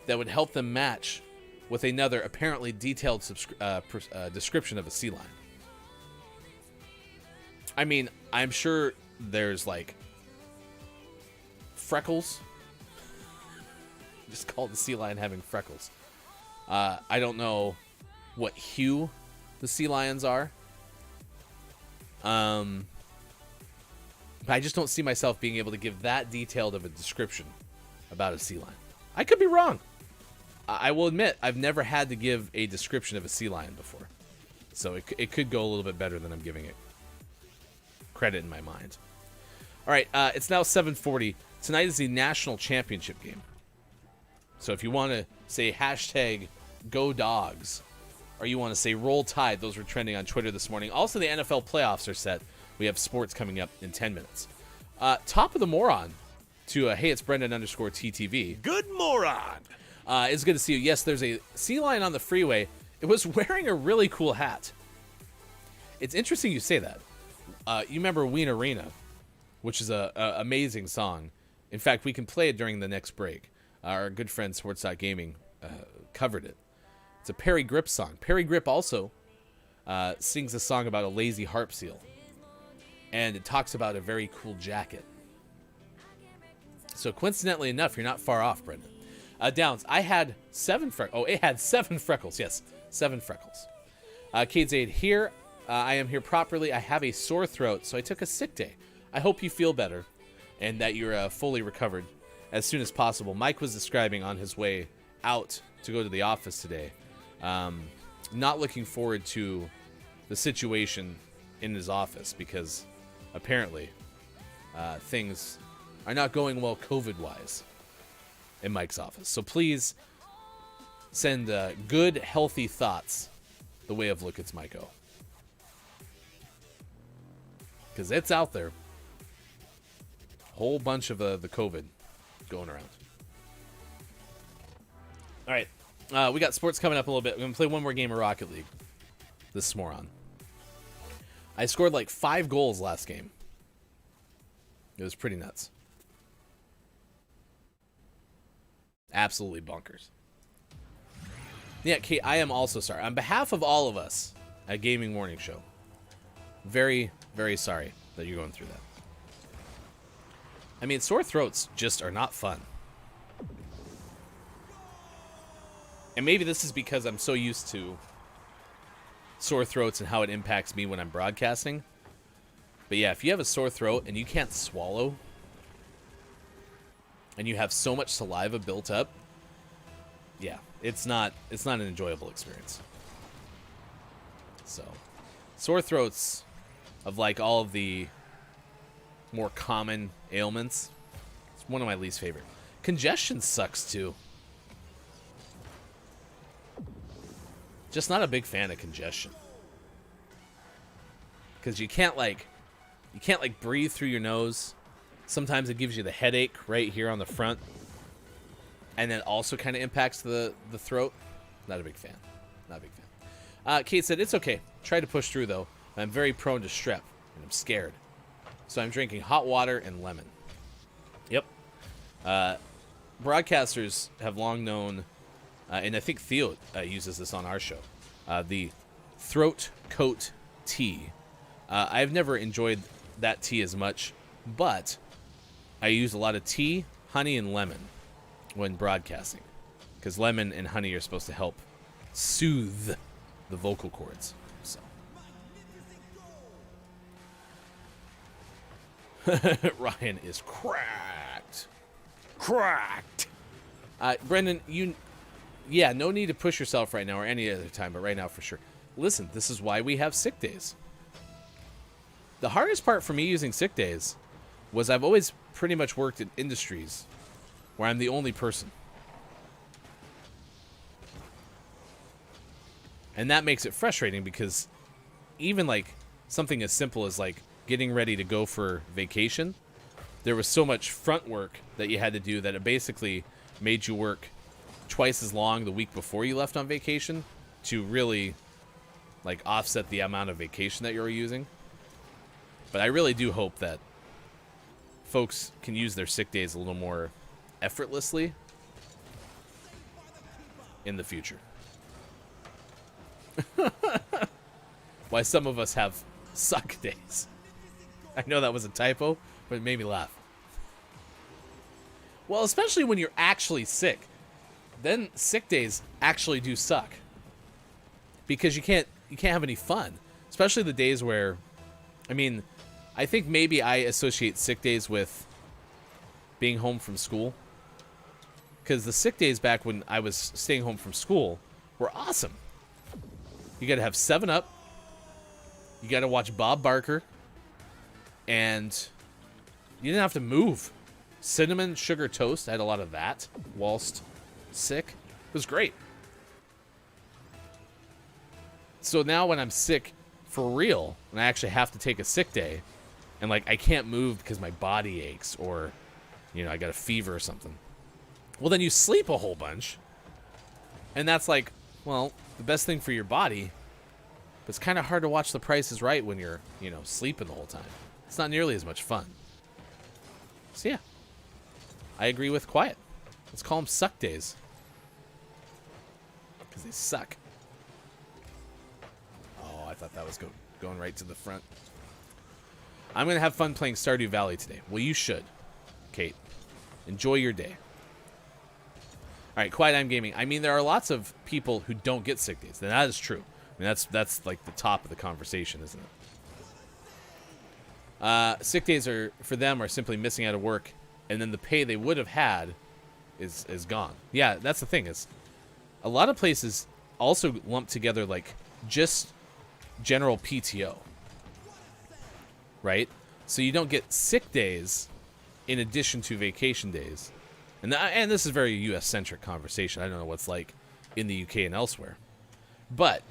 that would help them match with another apparently detailed description of a sea lion. I mean, I'm sure there's like freckles. Just call the sea lion having freckles. I don't know what hue the sea lions are. But I just don't see myself being able to give that detailed of a description about a sea lion. I could be wrong. I will admit, I've never had to give a description of a sea lion before. So it could go a little bit better than I'm giving it credit in my mind. All right, it's now 7:40. Tonight is the national championship game. So if you want to say hashtag Go Dogs, or you want to say Roll Tide, those were trending on Twitter this morning. Also, the NFL playoffs are set. We have sports coming up in 10 minutes. Top of the moron to hey, it's Brendan _TTV. Good moron. It's good to see you. Yes, there's a sea lion on the freeway. It was wearing a really cool hat. It's interesting you say that. You remember Ween Arena, which is a amazing song. In fact, we can play it during the next break. Our good friend Sports.Gaming covered it. It's a Perry Grip song. Perry Grip also sings a song about a lazy harp seal. And it talks about a very cool jacket. So coincidentally enough, you're not far off, Brendan. Downs, I had 7 freckles. Oh, it had 7 freckles. Yes, 7 freckles. Cade's Aid, here. I am here properly. I have a sore throat, so I took a sick day. I hope you feel better and that you're fully recovered as soon as possible. Mike was describing on his way out to go to the office today. Not looking forward to the situation in his office because apparently things are not going well COVID-wise in Mike's office. So please send good, healthy thoughts the way of Look It's Mike-O. Because it's out there. Whole bunch of the COVID going around. All right. We got sports coming up a little bit. We're going to play one more game of Rocket League. This moron. I scored like 5 goals last game. It was pretty nuts. Absolutely bonkers. Yeah, Kate, I am also sorry. On behalf of all of us at Gaming Morning Show, very, very sorry that you're going through that. I mean, sore throats just are not fun. And maybe this is because I'm so used to sore throats and how it impacts me when I'm broadcasting. But yeah, if you have a sore throat and you can't swallow, and you have so much saliva built up, yeah, it's not an enjoyable experience. So, sore throats of like all of the more common ailments, it's one of my least favorite. Congestion sucks too. Just not a big fan of congestion. Because you can't breathe through your nose. Sometimes it gives you the headache right here on the front. And then also kind of impacts the throat. Not a big fan. Not a big fan. Kate said, it's okay. Try to push through, though. I'm very prone to strep, and I'm scared. So I'm drinking hot water and lemon. Yep. Broadcasters have long known, and I think Theo uses this on our show, the throat coat tea. I've never enjoyed that tea as much, but I use a lot of tea, honey, and lemon when broadcasting, because lemon and honey are supposed to help soothe the vocal cords. So Ryan is cracked. Brendan, no need to push yourself right now or any other time, but right now for sure. Listen, this is why we have sick days. The hardest part for me using sick days was I've always pretty much worked in industries where I'm the only person. And that makes it frustrating because even like something as simple as like getting ready to go for vacation, there was so much front work that you had to do that it basically made you work twice as long the week before you left on vacation to really like offset the amount of vacation that you're using. But I really do hope that folks can use their sick days a little more effortlessly in the future. Why some of us have suck days. I know that was a typo, but it made me laugh. Well, especially when you're actually sick. Then sick days actually do suck. Because you can't have any fun. Especially the days where, I mean, I think maybe I associate sick days with being home from school. Because the sick days back when I was staying home from school were awesome. You got to have 7-Up. You got to watch Bob Barker. And you didn't have to move. Cinnamon sugar toast. I had a lot of that whilst sick. It was great. So now when I'm sick for real, and I actually have to take a sick day, and like I can't move because my body aches, or I got a fever or something. Well, then you sleep a whole bunch. And that's like, well, the best thing for your body. But it's kind of hard to watch The Price is Right when you're, sleeping the whole time. It's not nearly as much fun. So yeah, I agree with Quiet. Let's call them suck days. Because they suck. Oh, I thought that was going right to the front. I'm going to have fun playing Stardew Valley today. Well, you should, Kate. Enjoy your day. All right, Quiet I'm Gaming. I mean, there are lots of people who don't get sick days. And that is true. I mean, that's like the top of the conversation, isn't it? Sick days are simply missing out of work, and then the pay they would have had is gone. Yeah, that's the thing, is a lot of places also lump together like just general PTO. Right? So you don't get sick days in addition to vacation days. And this is a very US-centric conversation. I don't know what's like in the UK and elsewhere. But,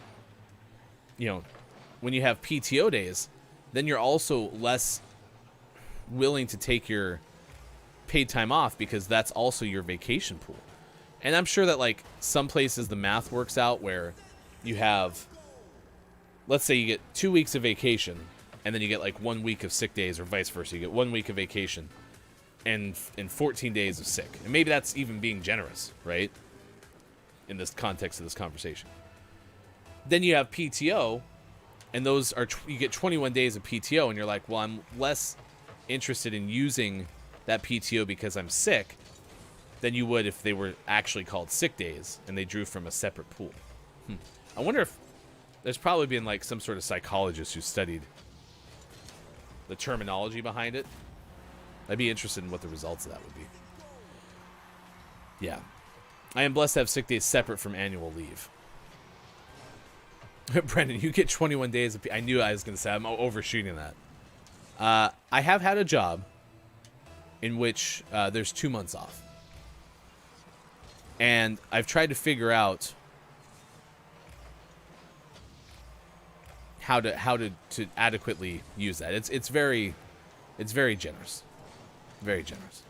when you have PTO days, then you're also less willing to take your paid time off because that's also your vacation pool. And I'm sure that, like, some places the math works out where you have, let's say you get 2 weeks of vacation, and then you get, like, 1 week of sick days, or vice versa. You get 1 week of vacation and 14 days of sick. And maybe that's even being generous, right? In this context of this conversation. Then you have PTO, and those are you get 21 days of PTO, and you're like, well, I'm less interested in using that PTO because I'm sick than you would if they were actually called sick days and they drew from a separate pool. I wonder if there's probably been like some sort of psychologist who studied the terminology behind it. I'd be interested in what the results of that would be. Yeah. I am blessed to have sick days separate from annual leave. Brendan, you get 21 days of I knew I was going to say I'm overshooting that. I have had a job in which there's 2 months off. And I've tried to figure out how to adequately use that. It's very generous. Very generous.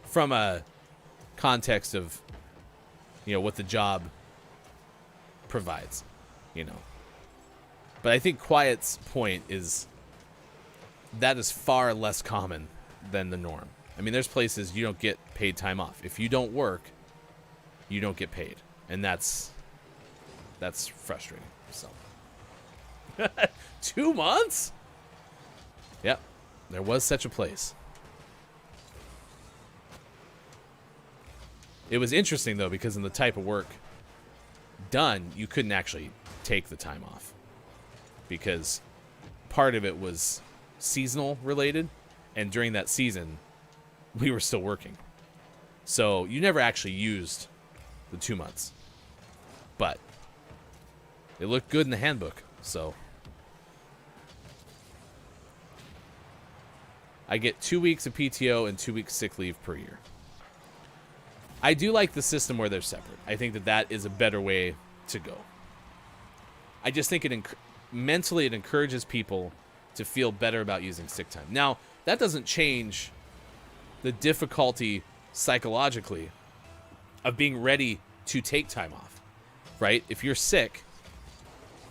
From a context of, what the job provides, But I think Quiet's point is that is far less common than the norm. I mean, there's places you don't get paid time off. If you don't work, you don't get paid. And that's frustrating. So 2 months? Yep. There was such a place. It was interesting, though, because in the type of work done, you couldn't actually take the time off. Because part of it was seasonal related, and during that season, we were still working. So you never actually used the 2 months. But it looked good in the handbook, so. I get 2 weeks of PTO and 2 weeks sick leave per year. I do like the system where they're separate. I think that is a better way to go. I just think mentally it encourages people to feel better about using sick time. Now, that doesn't change the difficulty psychologically of being ready to take time off, right? If you're sick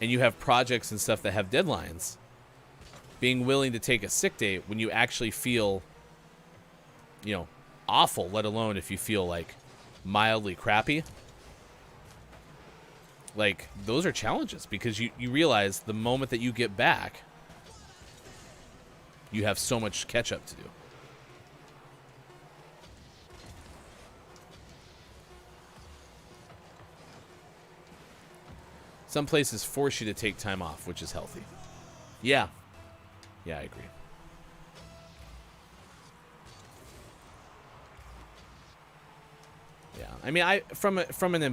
and you have projects and stuff that have deadlines, being willing to take a sick day when you actually feel, awful, let alone if you feel like mildly crappy. Like, those are challenges because you realize the moment that you get back, you have so much catch up to do. Some places force you to take time off, which is healthy. Yeah. Yeah, I agree. Yeah. I mean, from an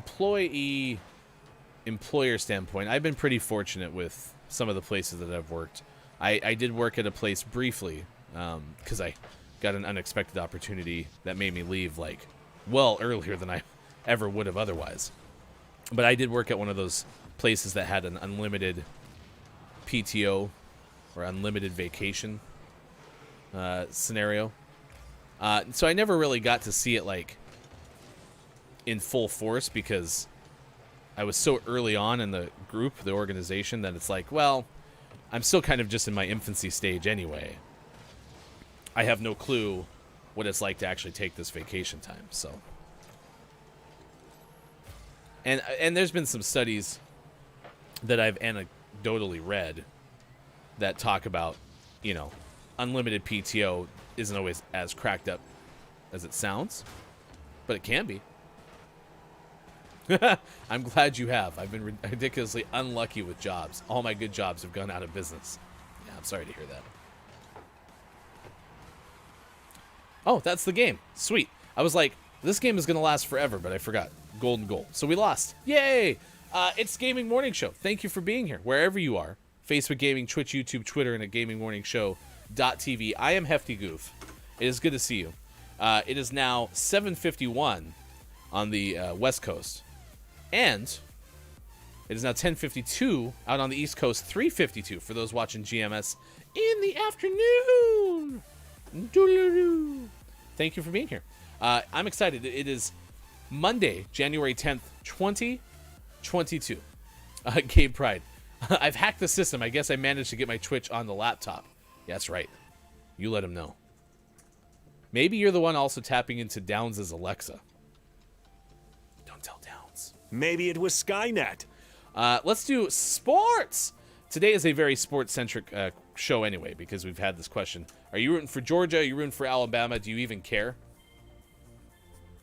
employer standpoint, I've been pretty fortunate with some of the places that I've worked. I did work at a place briefly because I got an unexpected opportunity that made me leave well earlier than I ever would have otherwise. But I did work at one of those places that had an unlimited PTO or unlimited vacation scenario. So I never really got to see it in full force because I was so early on in the group, the organization, that it's well, I'm still kind of just in my infancy stage anyway. I have no clue what it's like to actually take this vacation time. So, and there's been some studies that I've anecdotally read that talk about, unlimited PTO isn't always as cracked up as it sounds, but it can be. I'm glad you have. I've been ridiculously unlucky with jobs. All my good jobs have gone out of business. Yeah, I'm sorry to hear that. Oh, that's the game. Sweet. I was like, this game is going to last forever, but I forgot. Golden goal. So we lost. Yay! It's Gaming Morning Show. Thank you for being here, wherever you are. Facebook Gaming, Twitch, YouTube, Twitter, and at GamingMorningShow.tv. I am Hefty Goof. It is good to see you. It is now 7:51 on the West Coast. And it is now 10:52 out on the East Coast, 3:52 for those watching GMS in the afternoon. Doo-doo-doo. Thank you for being here. I'm excited. It is Monday, January 10th, 2022. Gabe Pride. I've hacked the system. I guess I managed to get my Twitch on the laptop. Yeah, that's right. You let him know. Maybe you're the one also tapping into Downs' Alexa. Don't tell Downs. Maybe it was Skynet. Let's do sports. Today is a very sports-centric show anyway, because we've had this question. Are you rooting for Georgia? Are you rooting for Alabama? Do you even care?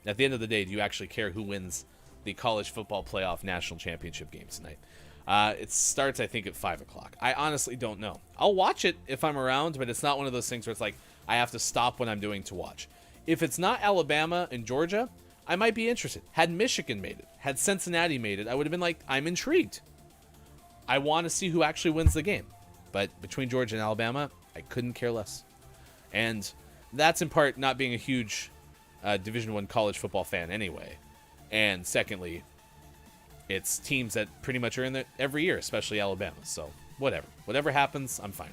At the end of the day, do you actually care who wins the college football playoff national championship game tonight? It starts, I think, at 5 o'clock. I honestly don't know. I'll watch it if I'm around, but it's not one of those things where it's like I have to stop what I'm doing to watch. If it's not Alabama and Georgia, I might be interested. Had Michigan made it, had Cincinnati made it, I would have been like, I'm intrigued. I want to see who actually wins the game. But between Georgia and Alabama, I couldn't care less. And that's in part not being a huge Division I college football fan anyway. And secondly, it's teams that pretty much are in there every year, especially Alabama. So whatever. Whatever happens, I'm fine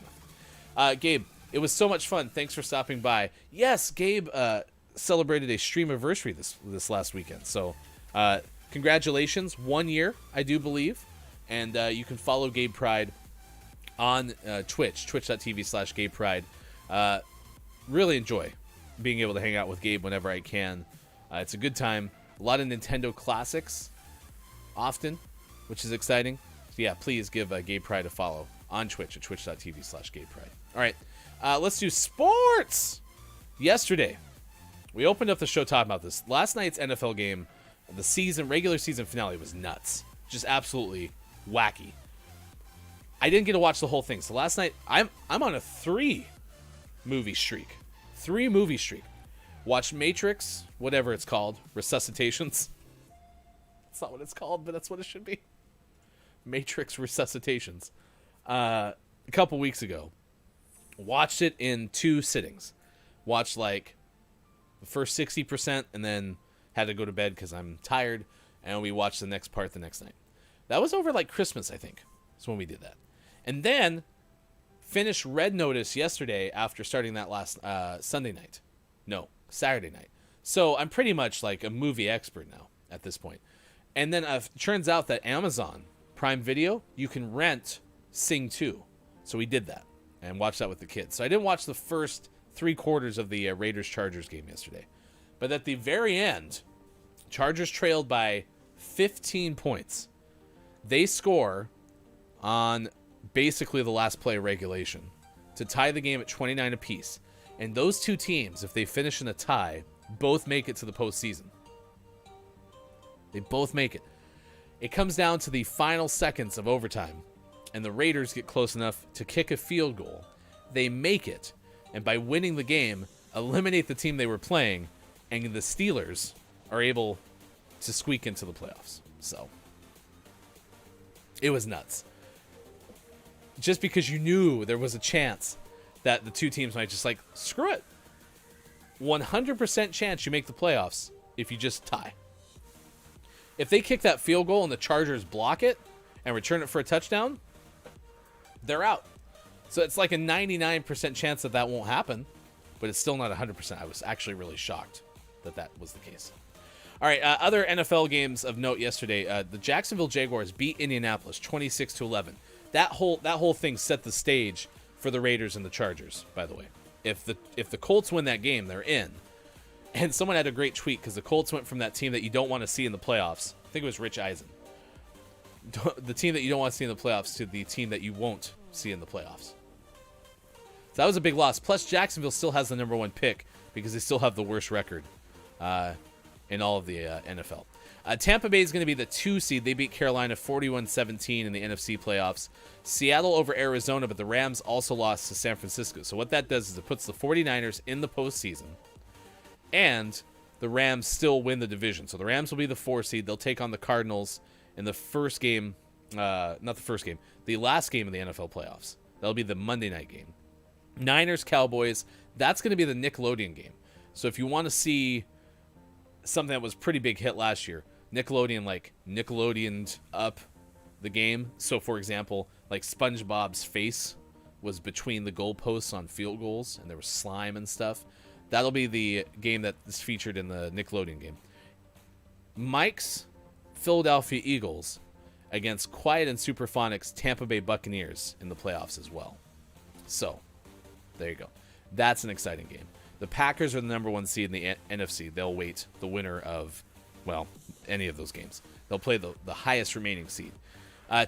with. Gabe, it was so much fun. Thanks for stopping by. Yes, Gabe celebrated a streamiversary this last weekend. So congratulations. 1 year, I do believe. And you can follow Gabe Pride on Twitch, twitch.tv/Gabe Pride. Really enjoy being able to hang out with Gabe whenever I can. It's a good time. A lot of Nintendo classics often, which is exciting. So yeah, please give Gabe Pride a follow on Twitch at twitch.tv/Gabe Pride. All right, let's do sports. Yesterday, we opened up the show talking about this. Last night's NFL game, the regular season finale was nuts. Just absolutely wacky. I didn't get to watch the whole thing. So last night, I'm on a 3-movie streak. 3-movie streak. Watched Matrix, whatever it's called, Resuscitations. That's not what it's called, but that's what it should be. Matrix Resuscitations. A couple weeks ago. Watched it in 2 sittings. Watched like the first 60% and then had to go to bed because I'm tired. And we watched the next part the next night. That was over like Christmas, I think. That's when we did that. And then finished Red Notice yesterday after starting that last Sunday night. No, Saturday night. So I'm pretty much like a movie expert now at this point. And then it turns out that Amazon Prime Video, you can rent Sing 2. So we did that and watched that with the kids. So I didn't watch the first 3/4 of the Raiders-Chargers game yesterday. But at the very end, Chargers trailed by 15 points. They score on basically the last play of regulation to tie the game at 29 apiece. And those two teams, if they finish in a tie, both make it to the postseason. They both make it. It comes down to the final seconds of overtime, and the Raiders get close enough to kick a field goal. They make it, and by winning the game, eliminate the team they were playing, and the Steelers are able to squeak into the playoffs. So, it was nuts. Just because you knew there was a chance that the two teams might just like, screw it. 100% chance you make the playoffs if you just tie. If they kick that field goal and the Chargers block it and return it for a touchdown, they're out. So it's like a 99% chance that that won't happen, but it's still not 100%. I was actually really shocked that that was the case. All right, other NFL games of note yesterday. The Jacksonville Jaguars beat Indianapolis 26-11. That whole thing set the stage for the Raiders and the Chargers, by the way. If the Colts win that game, they're in. And someone had a great tweet because the Colts went from that team that you don't want to see in the playoffs. I think it was Rich Eisen. The team that you don't want to see in the playoffs to the team that you won't see in the playoffs. So that was a big loss. Plus, Jacksonville still has the number 1 pick because they still have the worst record in all of the NFL. Tampa Bay is going to be the 2 seed. They beat Carolina 41-17 in the NFC playoffs. Seattle over Arizona, but the Rams also lost to San Francisco. So what that does is it puts the 49ers in the postseason, and the Rams still win the division. So the Rams will be the 4 seed. They'll take on the Cardinals in the first game, not the first game, the last game of the NFL playoffs. That'll be the Monday night game. Niners, Cowboys, that's going to be the Nickelodeon game. So if you want to see something that was pretty big hit last year, Nickelodeoned up the game. So for example, like SpongeBob's face was between the goalposts on field goals, and there was slime and stuff. That'll be the game that is featured in the Nickelodeon game. Mike's Philadelphia Eagles against Quiet and Superphonic's Tampa Bay Buccaneers in the playoffs as well. So, there you go. That's an exciting game. The Packers are the number 1 seed in the NFC. They'll wait the winner of, well, any of those games. They'll play the highest remaining seed.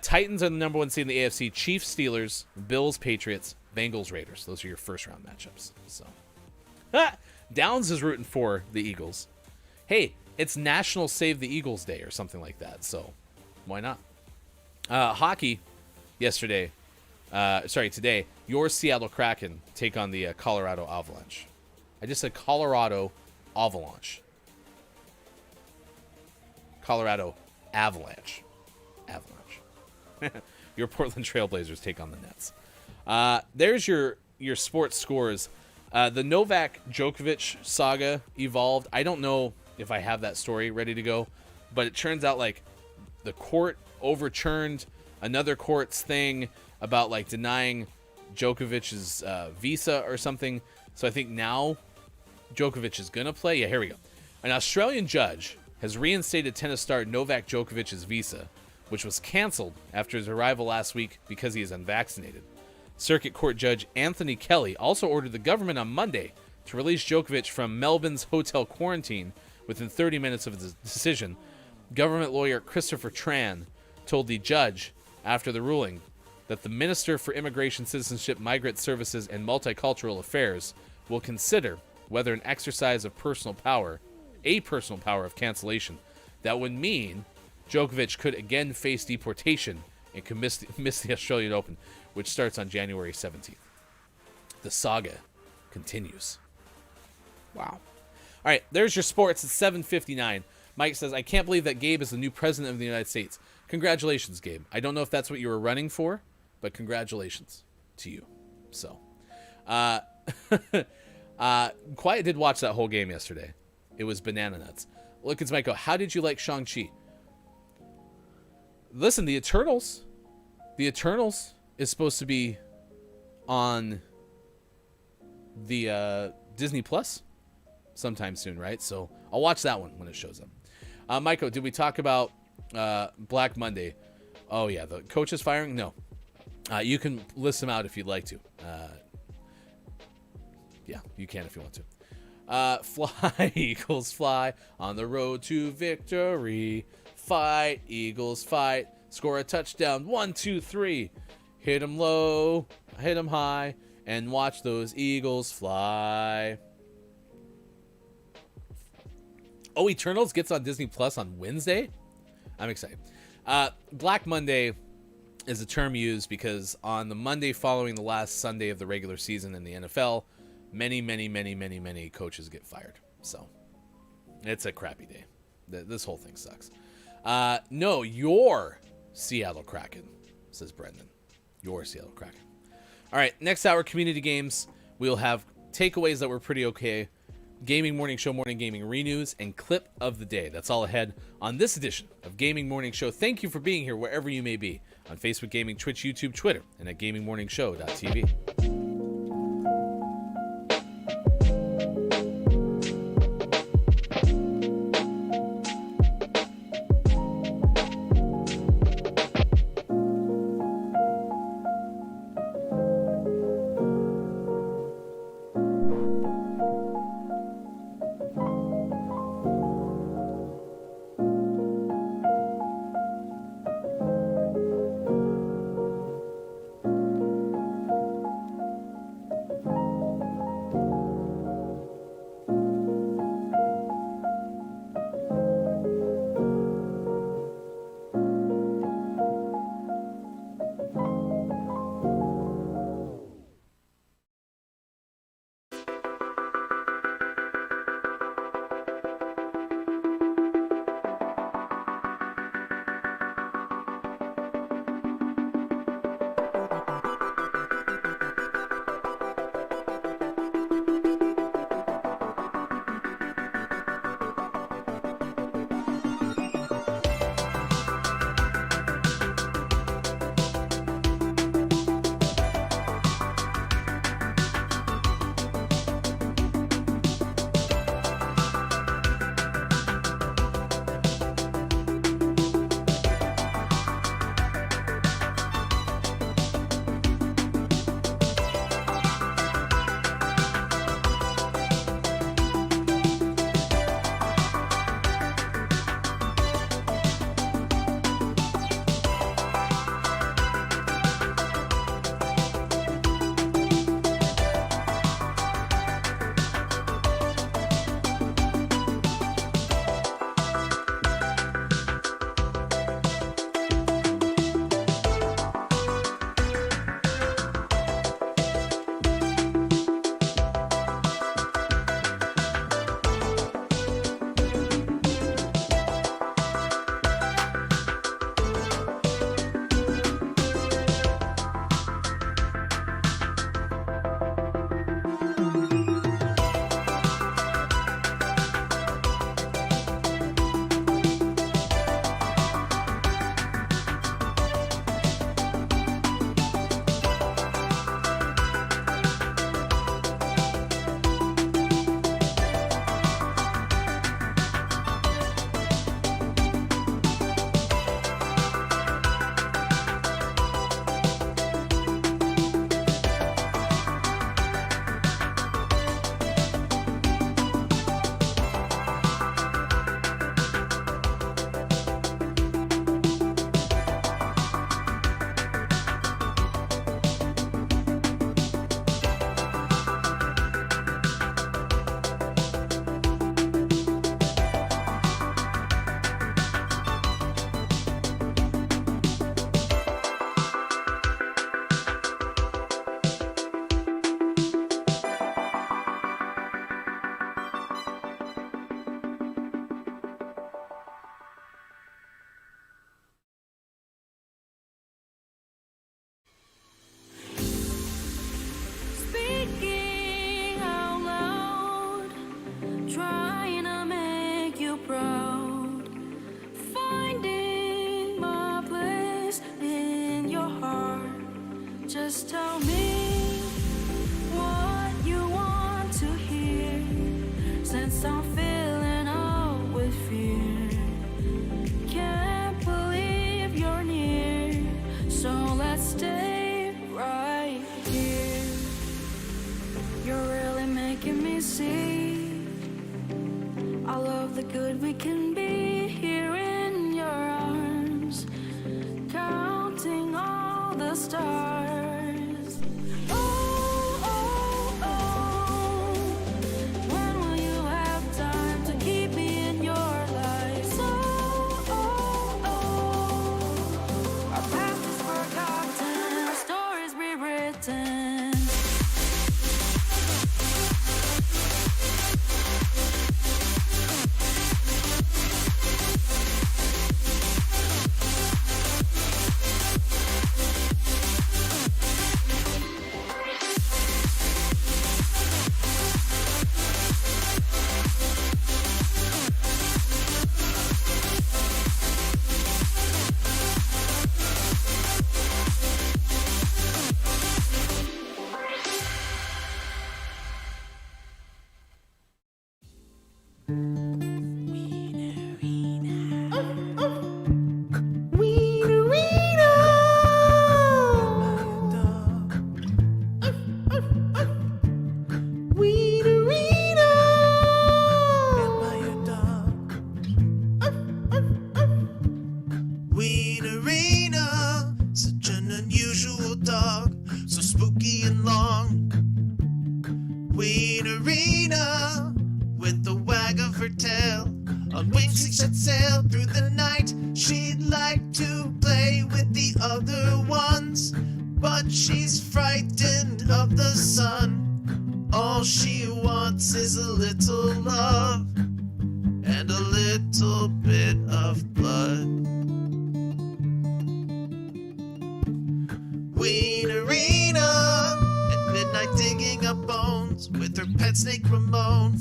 Titans are the number 1 seed in the AFC. Chiefs, Steelers, Bills, Patriots, Bengals, Raiders. Those are your first round matchups. So, Downs is rooting for the Eagles. Hey, it's National Save the Eagles Day or something like that. So, why not? Hockey yesterday. Today, your Seattle Kraken take on the Colorado Avalanche. I just said Colorado Avalanche. Colorado Avalanche. Your Portland Trailblazers take on the Nets. There's your sports scores. The Novak Djokovic saga evolved. I don't know if I have that story ready to go, but it turns out like the court overturned another court's thing about like denying Djokovic's visa or something. So I think now Djokovic is going to play. Yeah, here we go. An Australian judge has reinstated tennis star Novak Djokovic's visa, which was canceled after his arrival last week because he is unvaccinated. Circuit Court Judge Anthony Kelly also ordered the government on Monday to release Djokovic from Melbourne's hotel quarantine within 30 minutes of the decision. Government lawyer Christopher Tran told the judge after the ruling that the Minister for Immigration, Citizenship, Migrant Services, and Multicultural Affairs will consider whether an exercise of personal power of cancellation, that would mean Djokovic could again face deportation and could miss the Australian Open, which starts on January 17th. The saga continues. Wow. All right, there's your sports at 7:59. Mike says, I can't believe that Gabe is the new president of the United States. Congratulations, Gabe. I don't know if that's what you were running for, but congratulations to you. So, Quiet did watch that whole game yesterday. It was banana nuts. Look, it's Michael. How did you like Shang-Chi? Listen, the Eternals is supposed to be on the Disney Plus sometime soon, right? So I'll watch that one when it shows up. Michael, did we talk about Black Monday? Oh, yeah, the coaches firing? No. You can list them out if you'd like to. Yeah, you can if you want to. Fly, Eagles, fly on the road to victory. Fight, Eagles, fight. Score a touchdown. 1, 2, 3. Hit them low, hit them high, and watch those Eagles fly. Oh, Eternals gets on Disney Plus on Wednesday? I'm excited. Black Monday is a term used because on the Monday following the last Sunday of the regular season in the NFL, many coaches get fired. So it's a crappy day. This whole thing sucks. No, your Seattle Kraken, says Brendan. Your Seattle Kraken. All right, next hour, community games. We'll have takeaways that were pretty okay. Gaming Morning Show, Morning Gaming Renews, and Clip of the Day. That's all ahead on this edition of Gaming Morning Show. Thank you for being here wherever you may be. On Facebook Gaming, Twitch, YouTube, Twitter, and at GamingMorningShow.tv. morning she sets sail through the night. She'd like to play with the other ones, but she's frightened of the sun. All she wants is a little love and a little bit of blood. Wienerina at midnight digging up bones with her pet snake Ramon.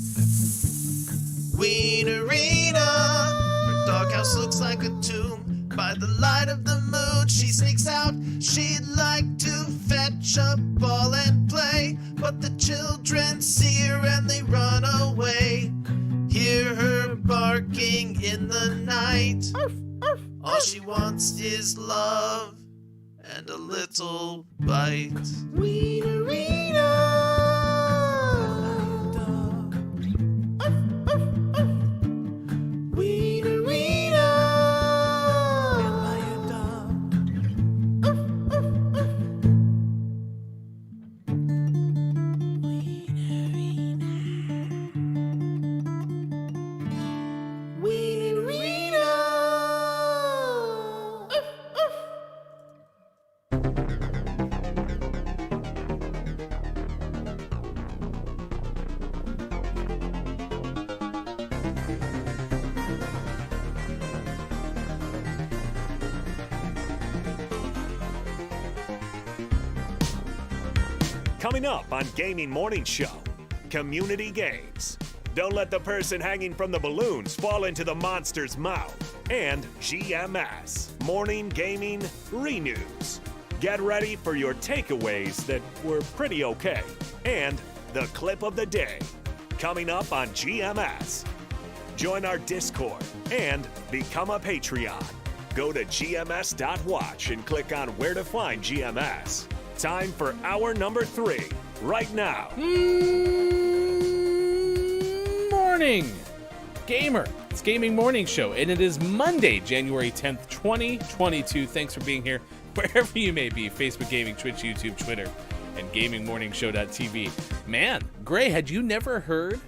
Wienerina, her doghouse looks like a tomb. By the light of the moon she sneaks out. She'd like to fetch a ball and play, but the children see her and they run away. Hear her barking in the night. All she wants is love and a little bite. Wienerina. Coming up on Gaming Morning Show, community games. Don't let the person hanging from the balloons fall into the monster's mouth. And GMS Morning Gaming Renews. Get ready for your takeaways that were pretty okay. And the clip of the day, coming up on GMS. Join our Discord and become a Patreon. Go to gms.watch and click on where to find GMS. Time for hour number 3, right now. Morning, gamer. It's Gaming Morning Show, and it is Monday, January 10th, 2022. Thanks for being here, wherever you may be. Facebook Gaming, Twitch, YouTube, Twitter, and GamingMorningShow.tv. Man, Gray, had you never heard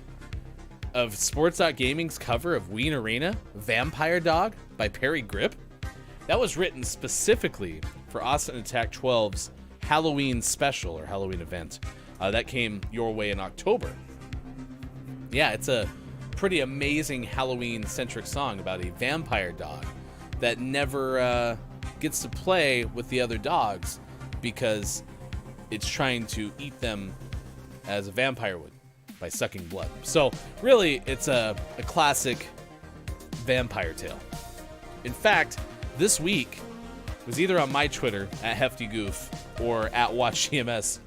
of Sports.Gaming's cover of Wienerina, Vampire Dog by Perry Grip? That was written specifically for Austin Attack 12's Halloween special or Halloween event that came your way in October. Yeah, it's a pretty amazing Halloween-centric song about a vampire dog that never gets to play with the other dogs because it's trying to eat them as a vampire would by sucking blood. So really, it's a classic vampire tale. In fact, this week was either on my Twitter at HeftyGoof or at WatchGMS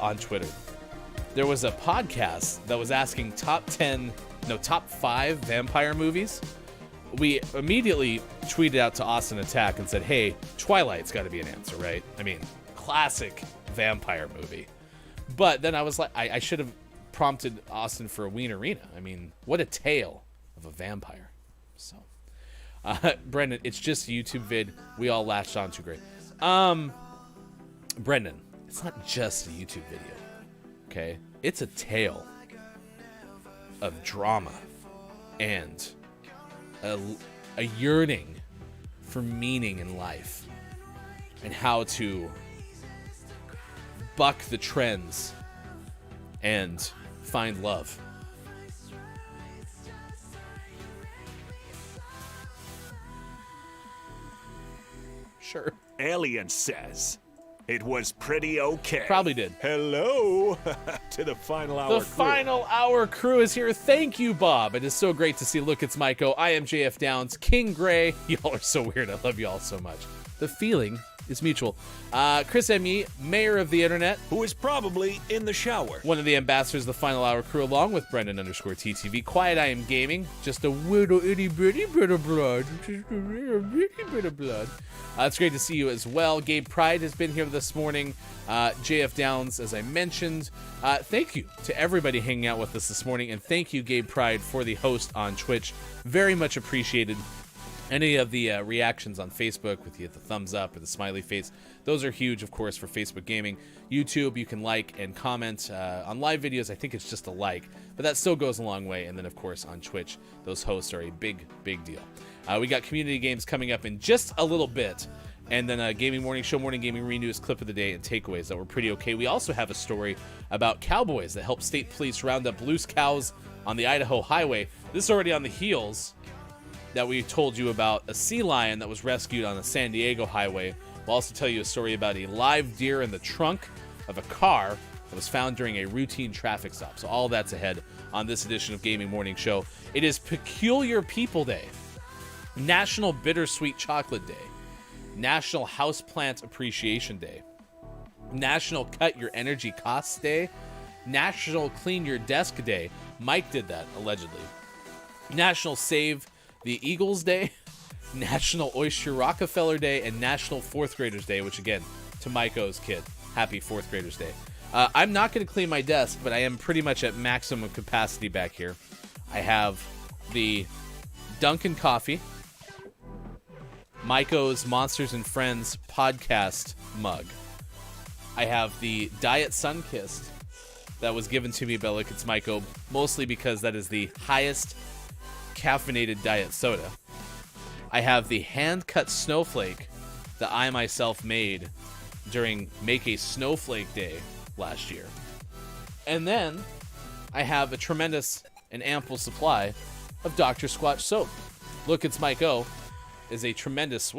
on Twitter. There was a podcast that was asking top 5 vampire movies. We immediately tweeted out to Austin Attack and said, hey, Twilight's got to be an answer, right? I mean, classic vampire movie. But then I was like, I should have prompted Austin for a Wienerina. I mean, what a tale of a vampire. So, Brendan, it's just a YouTube vid. We all latched onto great. Brendan, it's not just a YouTube video, okay? It's a tale of drama and a yearning for meaning in life and how to buck the trends and find love. Sure. Alien says it was pretty okay. Probably did. Hello to the final hour The crew. final hour crew is here. Thank you, Bob. It is so great to see Look, It's Myko. I am JF Downs, King Gray. Y'all are so weird. I love you all so much. The feeling is mutual. Chris M.E., mayor of the internet. Who is probably in the shower. One of the ambassadors of the final hour crew, along with Brendan_TTV. Quiet I Am Gaming. Just a little itty bitty bit of blood. Just a little bitty bit of blood. It's great to see you as well. Gabe Pride has been here this morning. JF Downs, as I mentioned. Thank you to everybody hanging out with us this morning. And thank you, Gabe Pride, for the host on Twitch. Very much appreciated. Any of the reactions on Facebook with the thumbs up or the smiley face, those are huge, of course, for Facebook Gaming. YouTube, you can like and comment. On live videos, I think it's just a like, but that still goes a long way. And then, of course, on Twitch, those hosts are a big, big deal. We got community games coming up in just a little bit. And then a Gaming Morning Show, Morning Gaming Renews, clip of the day, and takeaways that were pretty okay. We also have a story about cowboys that helped state police round up loose cows on the Idaho highway. This is already on the heels that we told you about a sea lion that was rescued on the San Diego highway. We'll also tell you a story about a live deer in the trunk of a car that was found during a routine traffic stop. So all that's ahead on this edition of Gaming Morning Show. It is Peculiar People Day, National Bittersweet Chocolate Day, National Houseplant Appreciation Day, National Cut Your Energy Costs Day, National Clean Your Desk Day. Mike did that, allegedly. National Save the Eagles Day, National Oyster Rockefeller Day, and National Fourth Graders Day, which, again, to Maiko's kid, happy Fourth Graders Day. I'm not going to clean my desk, but I am pretty much at maximum capacity back here. I have the Dunkin' Coffee, Maiko's Monsters and Friends podcast mug. I have the Diet Sunkissed that was given to me by Look It's Maiko, mostly because that is the highest caffeinated diet soda. I have the hand-cut snowflake that I myself made during Make a Snowflake Day last year. And then I have a tremendous and ample supply of Dr. Squatch soap. Look It's Maiko is a tremendous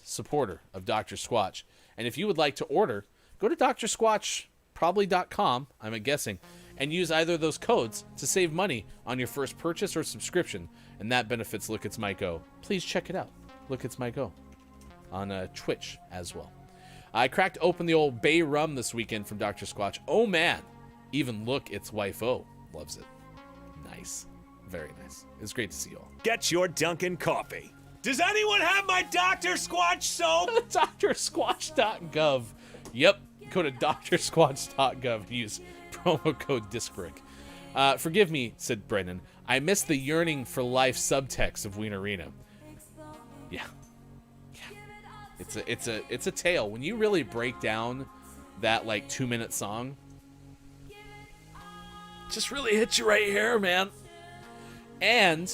supporter of Dr. Squatch. And if you would like to order, go to drsquatch.com, I'm guessing, and use either of those codes to save money on your first purchase or subscription, and that benefits Look It's Maiko. Please check it out. Look It's Maiko on Twitch as well. I cracked open the old Bay Rum this weekend from Dr. Squatch. Oh man, even Look It's Wifo loves it. Nice. Very nice. It's great to see you all. Get your Dunkin' coffee. Does anyone have my Dr. Squatch soap? drsquatch.gov. Yep. Go to drsquatch.gov and use promo code DiscBrick. Forgive me, said Brennan. I miss the yearning for life subtext of Wienerina. Yeah. It's a tale. When you really break down that 2-minute song, it just really hits you right here, man. And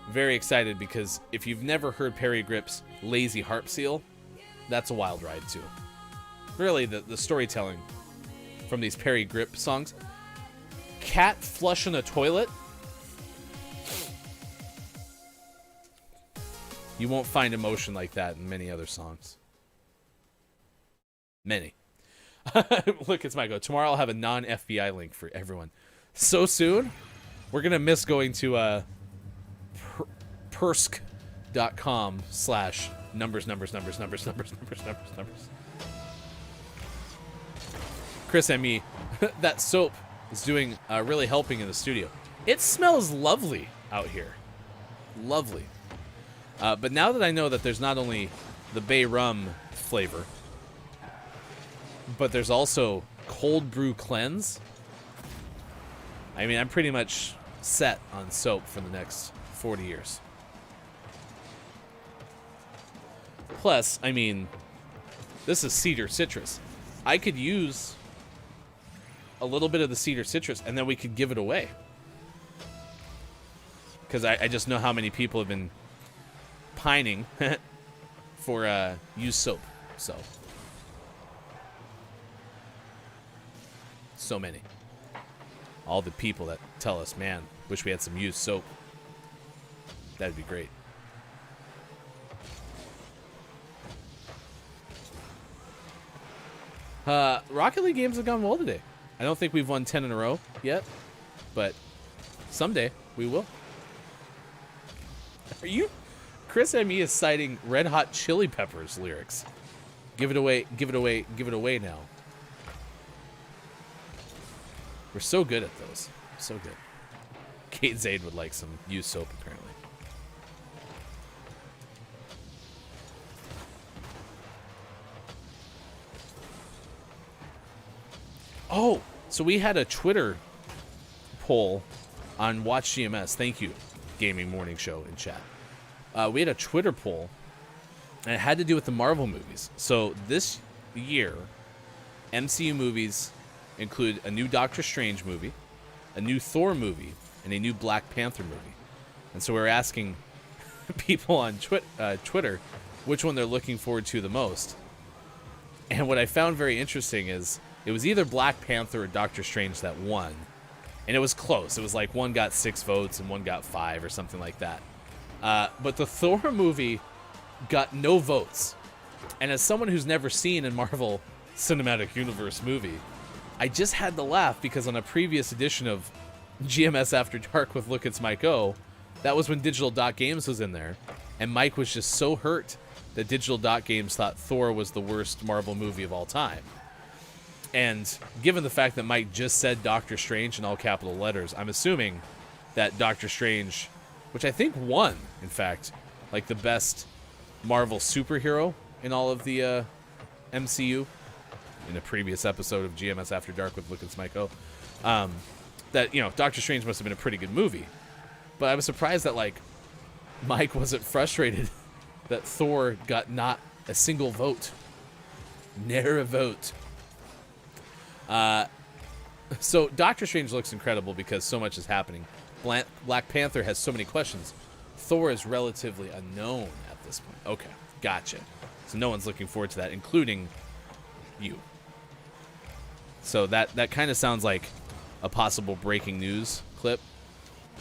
very excited because if you've never heard Perry Grip's Lazy Harp Seal, that's a wild ride too. Really, the storytelling from these Perry Grip songs. Cat flushing a toilet. You won't find emotion like that in many other songs. Many. Look, it's Michael. Tomorrow I'll have a non-FBI link for everyone. So soon, we're going to miss going to persk.com/numbers. Chris and me, that soap is doing really helping in the studio. It smells lovely out here. Lovely. But now that I know that there's not only the Bay Rum flavor, but there's also cold brew cleanse, I mean, I'm pretty much set on soap for the next 40 years. Plus, I mean, this is cedar citrus. I could use a little bit of the cedar citrus and then we could give it away. Because I just know how many people have been pining for used soap. So many. All the people that tell us, man, wish we had some used soap. That'd be great. Rocket League games have gone well today. I don't think we've won 10 in a row yet, but someday we will. Are you? Chris M.E. is citing Red Hot Chili Peppers lyrics. Give it away, give it away, give it away now. We're so good at those. So good. Kate Zaid would like some used soap, apparently. Oh, so we had a Twitter poll on Watch GMS. Thank you Gaming Morning Show in chat. We had a Twitter poll, and it had to do with the Marvel movies. So this year, MCU movies include a new Doctor Strange movie, a new Thor movie, and a new Black Panther movie. And so we were asking people on Twitter which one they're looking forward to the most. And what I found very interesting is it was either Black Panther or Doctor Strange that won. And it was close. It was like one got 6 votes and one got 5 or something like that. But the Thor movie got no votes. And as someone who's never seen a Marvel Cinematic Universe movie, I just had to laugh because on a previous edition of GMS After Dark with Look It's Mike O, that was when Digital Dot Games was in there. And Mike was just so hurt that Digital Dot Games thought Thor was the worst Marvel movie of all time. And given the fact that Mike just said Doctor Strange in all capital letters, I'm assuming that Doctor Strange, which I think won, in fact, like the best Marvel superhero in all of the MCU in a previous episode of GMS After Dark with Look It's Mike O, that, you know, Doctor Strange must have been a pretty good movie. But I was surprised that, like, Mike wasn't frustrated that Thor got not a single vote. Ne'er a vote. So Doctor Strange looks incredible because so much is happening. Black Panther has so many questions. Thor is relatively unknown at this point. Okay, gotcha. So no one's looking forward to that, including you. So that kind of sounds like a possible breaking news clip.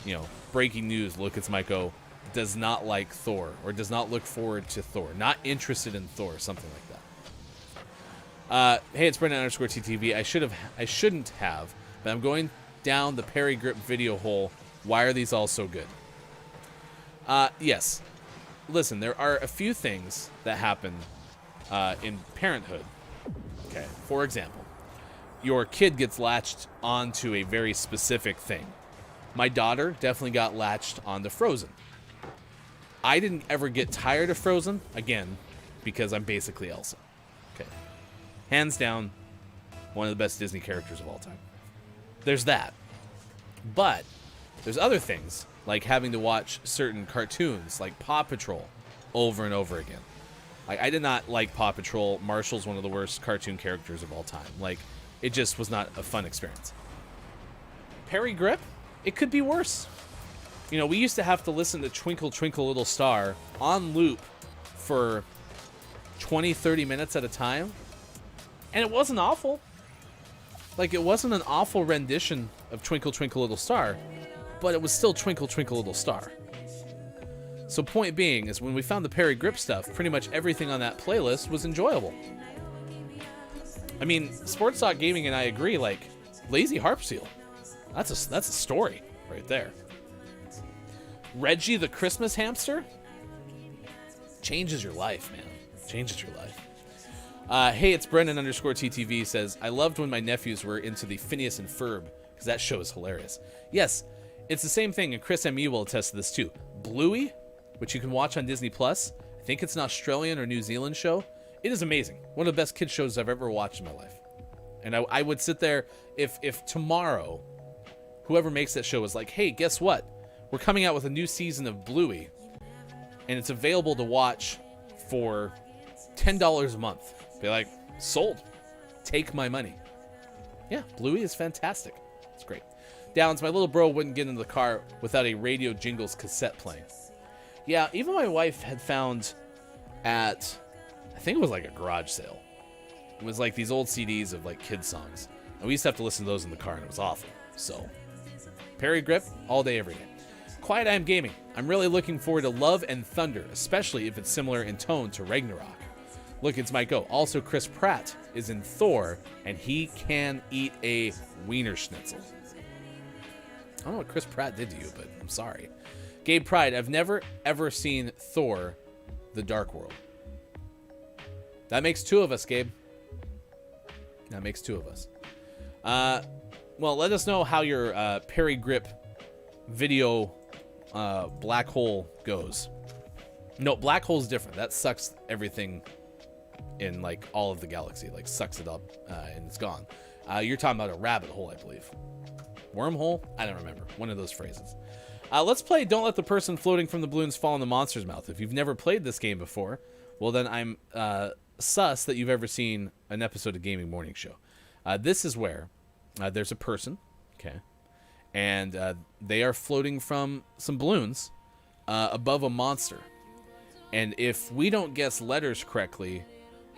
You know, breaking news, Look It's Mike O does not like Thor or does not look forward to Thor. Not interested in Thor, something like that. Hey, it's Brendan_TTV. I shouldn't have, but I'm going down the Perry Grip video hole. Why are these all so good? Yes. Listen, there are a few things that happen in parenthood. Okay. For example, your kid gets latched onto a very specific thing. My daughter definitely got latched onto Frozen. I didn't ever get tired of Frozen, again, because I'm basically Elsa. Okay. Hands down, one of the best Disney characters of all time. There's that. But there's other things, like having to watch certain cartoons, like Paw Patrol, over and over again. Like, I did not like Paw Patrol. Marshall's one of the worst cartoon characters of all time. Like, it just was not a fun experience. Perry Grip? It could be worse. You know, we used to have to listen to Twinkle Twinkle Little Star on loop for 20, 30 minutes at a time. And it wasn't awful. Like, it wasn't an awful rendition of Twinkle Twinkle Little Star, but it was still Twinkle Twinkle Little Star. So point being is when we found the Perry Grip stuff, pretty much everything on that playlist was enjoyable. I mean, Sports Talk Gaming and I agree, like, Lazy Harp Seal. That's a story right there. Reggie the Christmas Hamster changes your life, man. Changes your life. Hey, it's Brendan_TTV says, I loved when my nephews were into the Phineas and Ferb, because that show is hilarious. Yes, it's the same thing, and Chris M.E. will attest to this too. Bluey, which you can watch on Disney+, I think it's an Australian or New Zealand show. It is amazing. One of the best kids shows I've ever watched in my life. And I would sit there, if tomorrow, whoever makes that show was like, hey, guess what? We're coming out with a new season of Bluey, and it's available to watch for $10 a month. Be like, sold. Take my money. Yeah, Bluey is fantastic. It's great. Downs, my little bro wouldn't get into the car without a Radio Jingles cassette playing. Yeah, even my wife had found at, I think it was like a garage sale. It was like these old CDs of like kids songs. And we used to have to listen to those in the car, and it was awful. So, Perry Grip, all day, every day. Quiet I Am Gaming. I'm really looking forward to Love and Thunder, especially if it's similar in tone to Ragnarok. Look, it's Mike O. Also, Chris Pratt is in Thor, and he can eat a wiener schnitzel. I don't know what Chris Pratt did to you, but I'm sorry. Gabe Pride, I've never, ever seen Thor, The Dark World. That makes 2 of us, Gabe. That makes 2 of us. Well, let us know how your Perry Grip video black hole goes. No, black hole's different. That sucks everything in, like, all of the galaxy. Like, sucks it up, and it's gone. You're talking about a rabbit hole, I believe. Wormhole? I don't remember. One of those phrases. Let's play Don't Let the Person Floating from the Balloons Fall in the Monster's Mouth. If you've never played this game before, well, then I'm sus that you've ever seen an episode of Gaming Morning Show. This is where there's a person, okay, and they are floating from some balloons above a monster. And if we don't guess letters correctly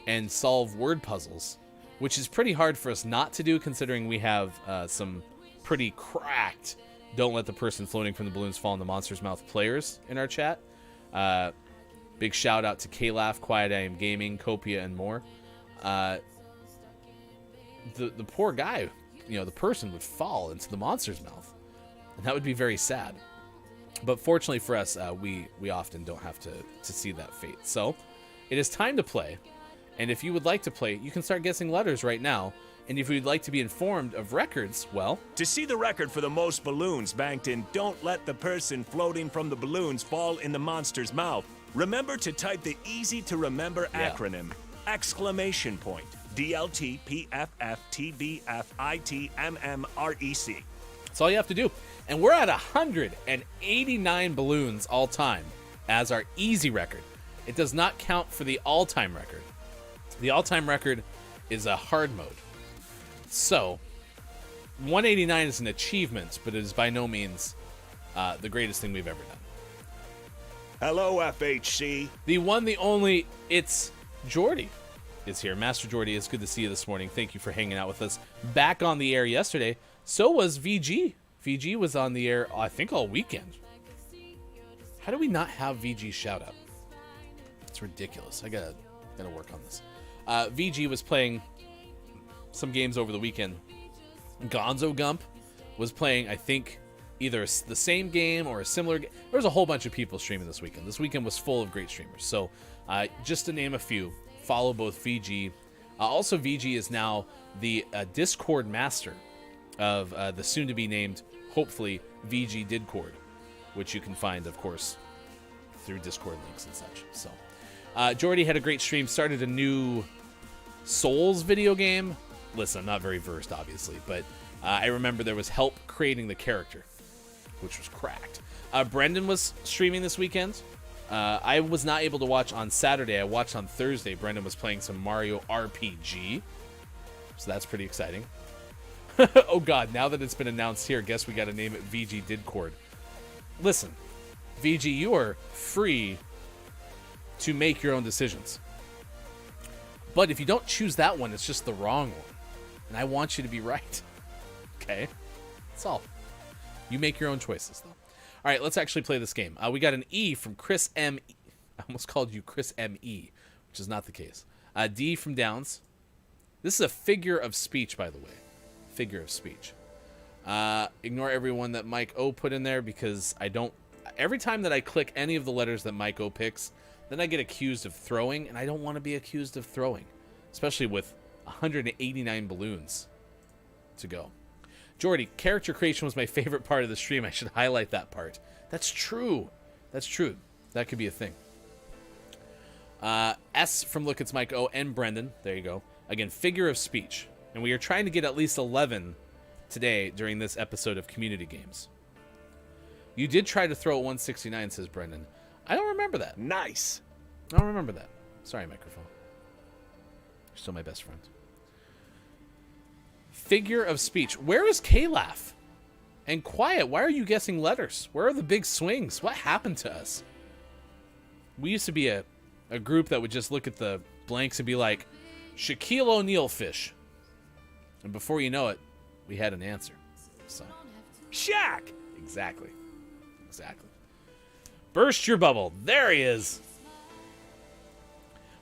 and solve word puzzles, which is pretty hard for us not to do considering we have some pretty cracked Don't Let the Person Floating from the Balloons Fall in the Monster's Mouth players in our chat. Big shout out to K-Laugh, Quiet I Am Gaming, Copia, and more. The poor guy, the person would fall into the monster's mouth. And that would be very sad. But fortunately for us, we often don't have to see that fate. So it is time to play. And if you would like to play, you can start guessing letters right now. And if you'd like to be informed of records, well... To see the record for the most balloons banked in Don't Let the Person Floating from the Balloons Fall in the Monster's Mouth, remember to type the easy-to-remember acronym, exclamation point, DLTPFFTBFITMMREC. That's all you have to do. And we're at 189 balloons all time as our easy record. It does not count for the all-time record. The all-time record is a hard mode. So, 189 is an achievement, but it is by no means the greatest thing we've ever done. Hello, FHC. The one, the only, it's Jordy is here. Master Jordy, it's good to see you this morning. Thank you for hanging out with us. Back on the air yesterday. So was VG. VG was on the air, I think, all weekend. How do we not have VG shout out? It's ridiculous. I gotta work on this. VG was playing some games over the weekend. Gonzo Gump was playing, I think, either the same game or a similar game. There was a whole bunch of people streaming this weekend. This weekend was full of great streamers. So just to name a few, follow both VG. Also, VG is now the Discord master of the soon-to-be named, hopefully, VG Didcord, which you can find, of course, through Discord links and such. So, Jordy had a great stream, started a new Souls video game. Listen, I'm not very versed, obviously, but I remember there was help creating the character, which was cracked. Brendan was streaming this weekend. I was not able to watch on Saturday. I watched on Thursday. Brendan was playing some Mario RPG, so that's pretty exciting. Oh god, now that it's been announced here, guess we gotta name it VG Didcord. Listen, VG, you are free to make your own decisions. But if you don't choose that one, it's just the wrong one. And I want you to be right. Okay? That's all. You make your own choices, though. All right, let's actually play this game. We got an E from Chris M. I almost called you Chris M.E., which is not the case. D from Downs. This is a figure of speech, by the way. Figure of speech. Ignore everyone that Mike O put in there because I don't... Every time that I click any of the letters that Mike O picks, then I get accused of throwing, and I don't want to be accused of throwing. Especially with 189 balloons to go. Jordy, character creation was my favorite part of the stream. I should highlight that part. That's true. That's true. That could be a thing. S from Look It's Mike O and Brendan. There you go. Again, figure of speech. And we are trying to get at least 11 today during this episode of Community Games. You did try to throw at 169, says Brendan. I don't remember that. Nice. I don't remember that. Sorry, microphone. You're still my best friend. Figure of speech. Where is K-Laugh? And Quiet, why are you guessing letters? Where are the big swings? What happened to us? We used to be a group that would just look at the blanks and be like, Shaquille O'Neal fish. And before you know it, we had an answer. So, Shaq! Exactly. Exactly. Burst your bubble. There he is.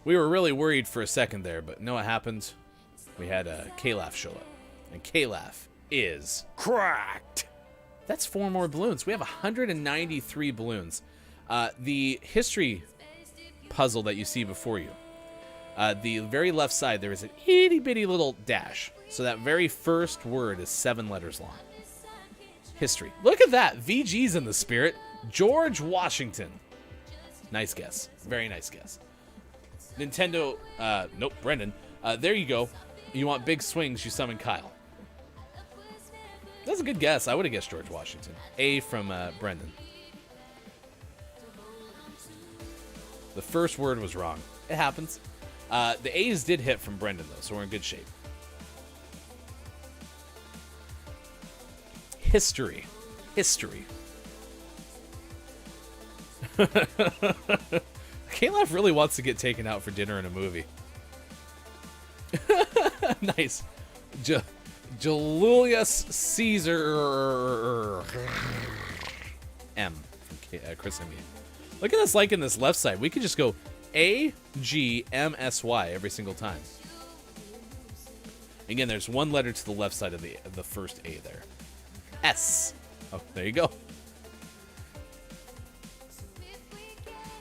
We were really worried for a second there, but know what happened? We had K-Laugh show up. And K-Laugh is cracked. That's 4 more balloons. We have 193 balloons. The history puzzle that you see before you, the very left side, there is an itty-bitty little dash. So that very first word is 7 letters long. History. Look at that. VG's in the spirit. George Washington. Nice guess. Very nice guess. Nintendo. Nope, Brendan. There you go. You want big swings, you summon Kyle. That's a good guess. I would have guessed George Washington. A from Brendan. The first word was wrong. It happens. The A's did hit from Brendan, though, so we're in good shape. History. Caleb really wants to get taken out for dinner in a movie. Nice. Julius Caesar M from Chris M. Look at us liking this left side. We could just go AGMSY every single time. Again, there's one letter to the left side of the first A there. S. Oh, there you go.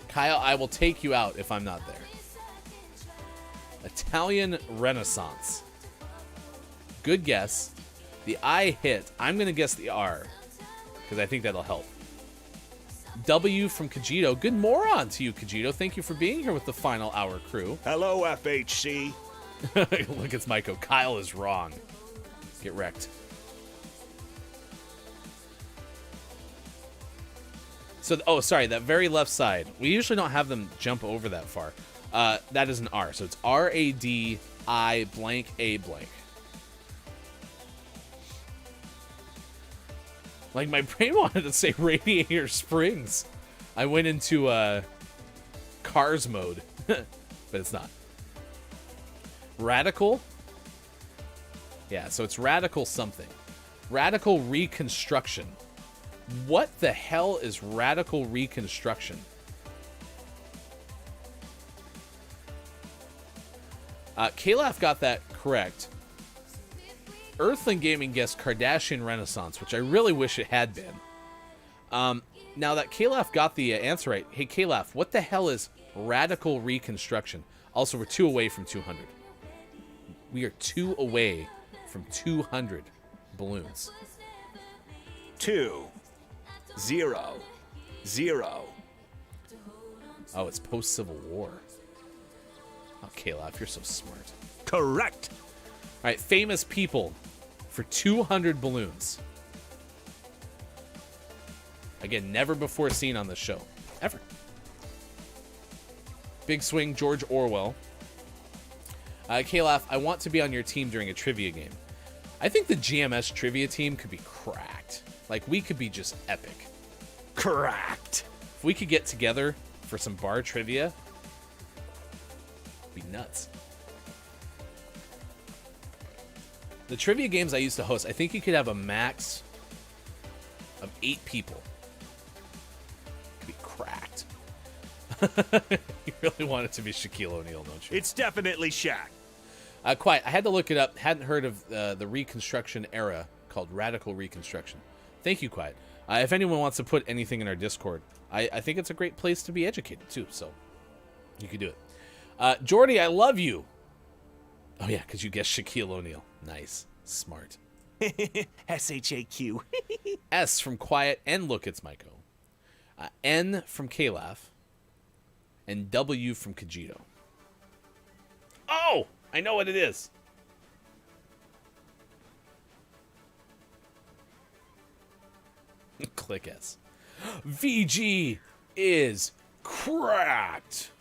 Kyle, I will take you out if I'm not there. Italian Renaissance. Good guess. The I hit. I'm going to guess the R because I think that'll help. W from Kajito. Good moron to you, Kajito. Thank you for being here with the final hour crew. Hello, FHC. Look, it's Maiko. Kyle is wrong. Get wrecked. So, oh, sorry, that very left side. We usually don't have them jump over that far. That is an R. So it's R-A-D-I blank A blank. Like, my brain wanted to say Radiator Springs. I went into Cars mode, but it's not. Radical? Yeah, so it's radical something. Radical reconstruction. What the hell is radical reconstruction? Kalaf got that correct. Earthling Gaming guessed Kardashian Renaissance, which I really wish it had been. Now that Kalaf got the answer right, hey Kalaf, what the hell is radical reconstruction? Also, we're 2 away from 200. We are 2 away from 200 balloons. 2 0 0. Oh, it's post-Civil War. Oh, Kalaf, you're so smart. Correct. All right, famous people for 200 balloons. Again, never before seen on this show. Ever. Big swing, George Orwell. Kalaf, I want to be on your team during a trivia game. I think the GMS trivia team could be cracked. Like, we could be just epic. Correct. If we could get together for some bar trivia, it'd be nuts. The trivia games I used to host, I think you could have a max of 8 people. Could be cracked. You really want it to be Shaquille O'Neal, don't you? It's definitely Shaq. Quiet. I had to look it up. Hadn't heard of the Reconstruction era called Radical Reconstruction. Thank you, Quiet. If anyone wants to put anything in our Discord, I think it's a great place to be educated, too. So you could do it. Jordy, I love you. Oh, yeah, because you guessed Shaquille O'Neal. Nice. Smart. SHAQ. S from Quiet and Look, it's Maiko. N from Kalaf. And W from Kajito. Oh! I know what it is. Click S. VG is cracked.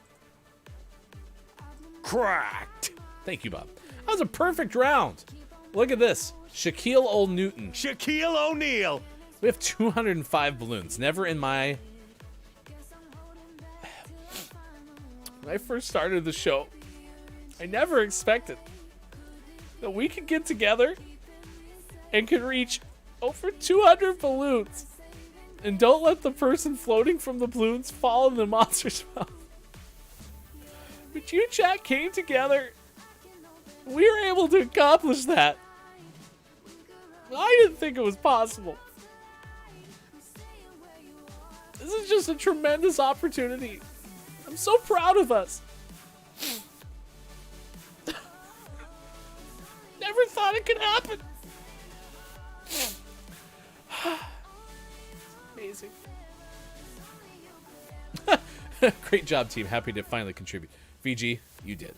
Cracked. Thank you, Bob. That was a perfect round. Look at this. Shaquille O'Newton. Shaquille O'Neal. We have 205 balloons. Never in my... When I first started the show, I never expected that we could get together and could reach over 200 balloons. And don't let the person floating from the balloons fall in the monster's mouth. But you, chat, came together. We were able to accomplish that. I didn't think it was possible. This is just a tremendous opportunity. I'm so proud of us. Never thought it could happen. Amazing. Great job, team. Happy to finally contribute. VG, you did.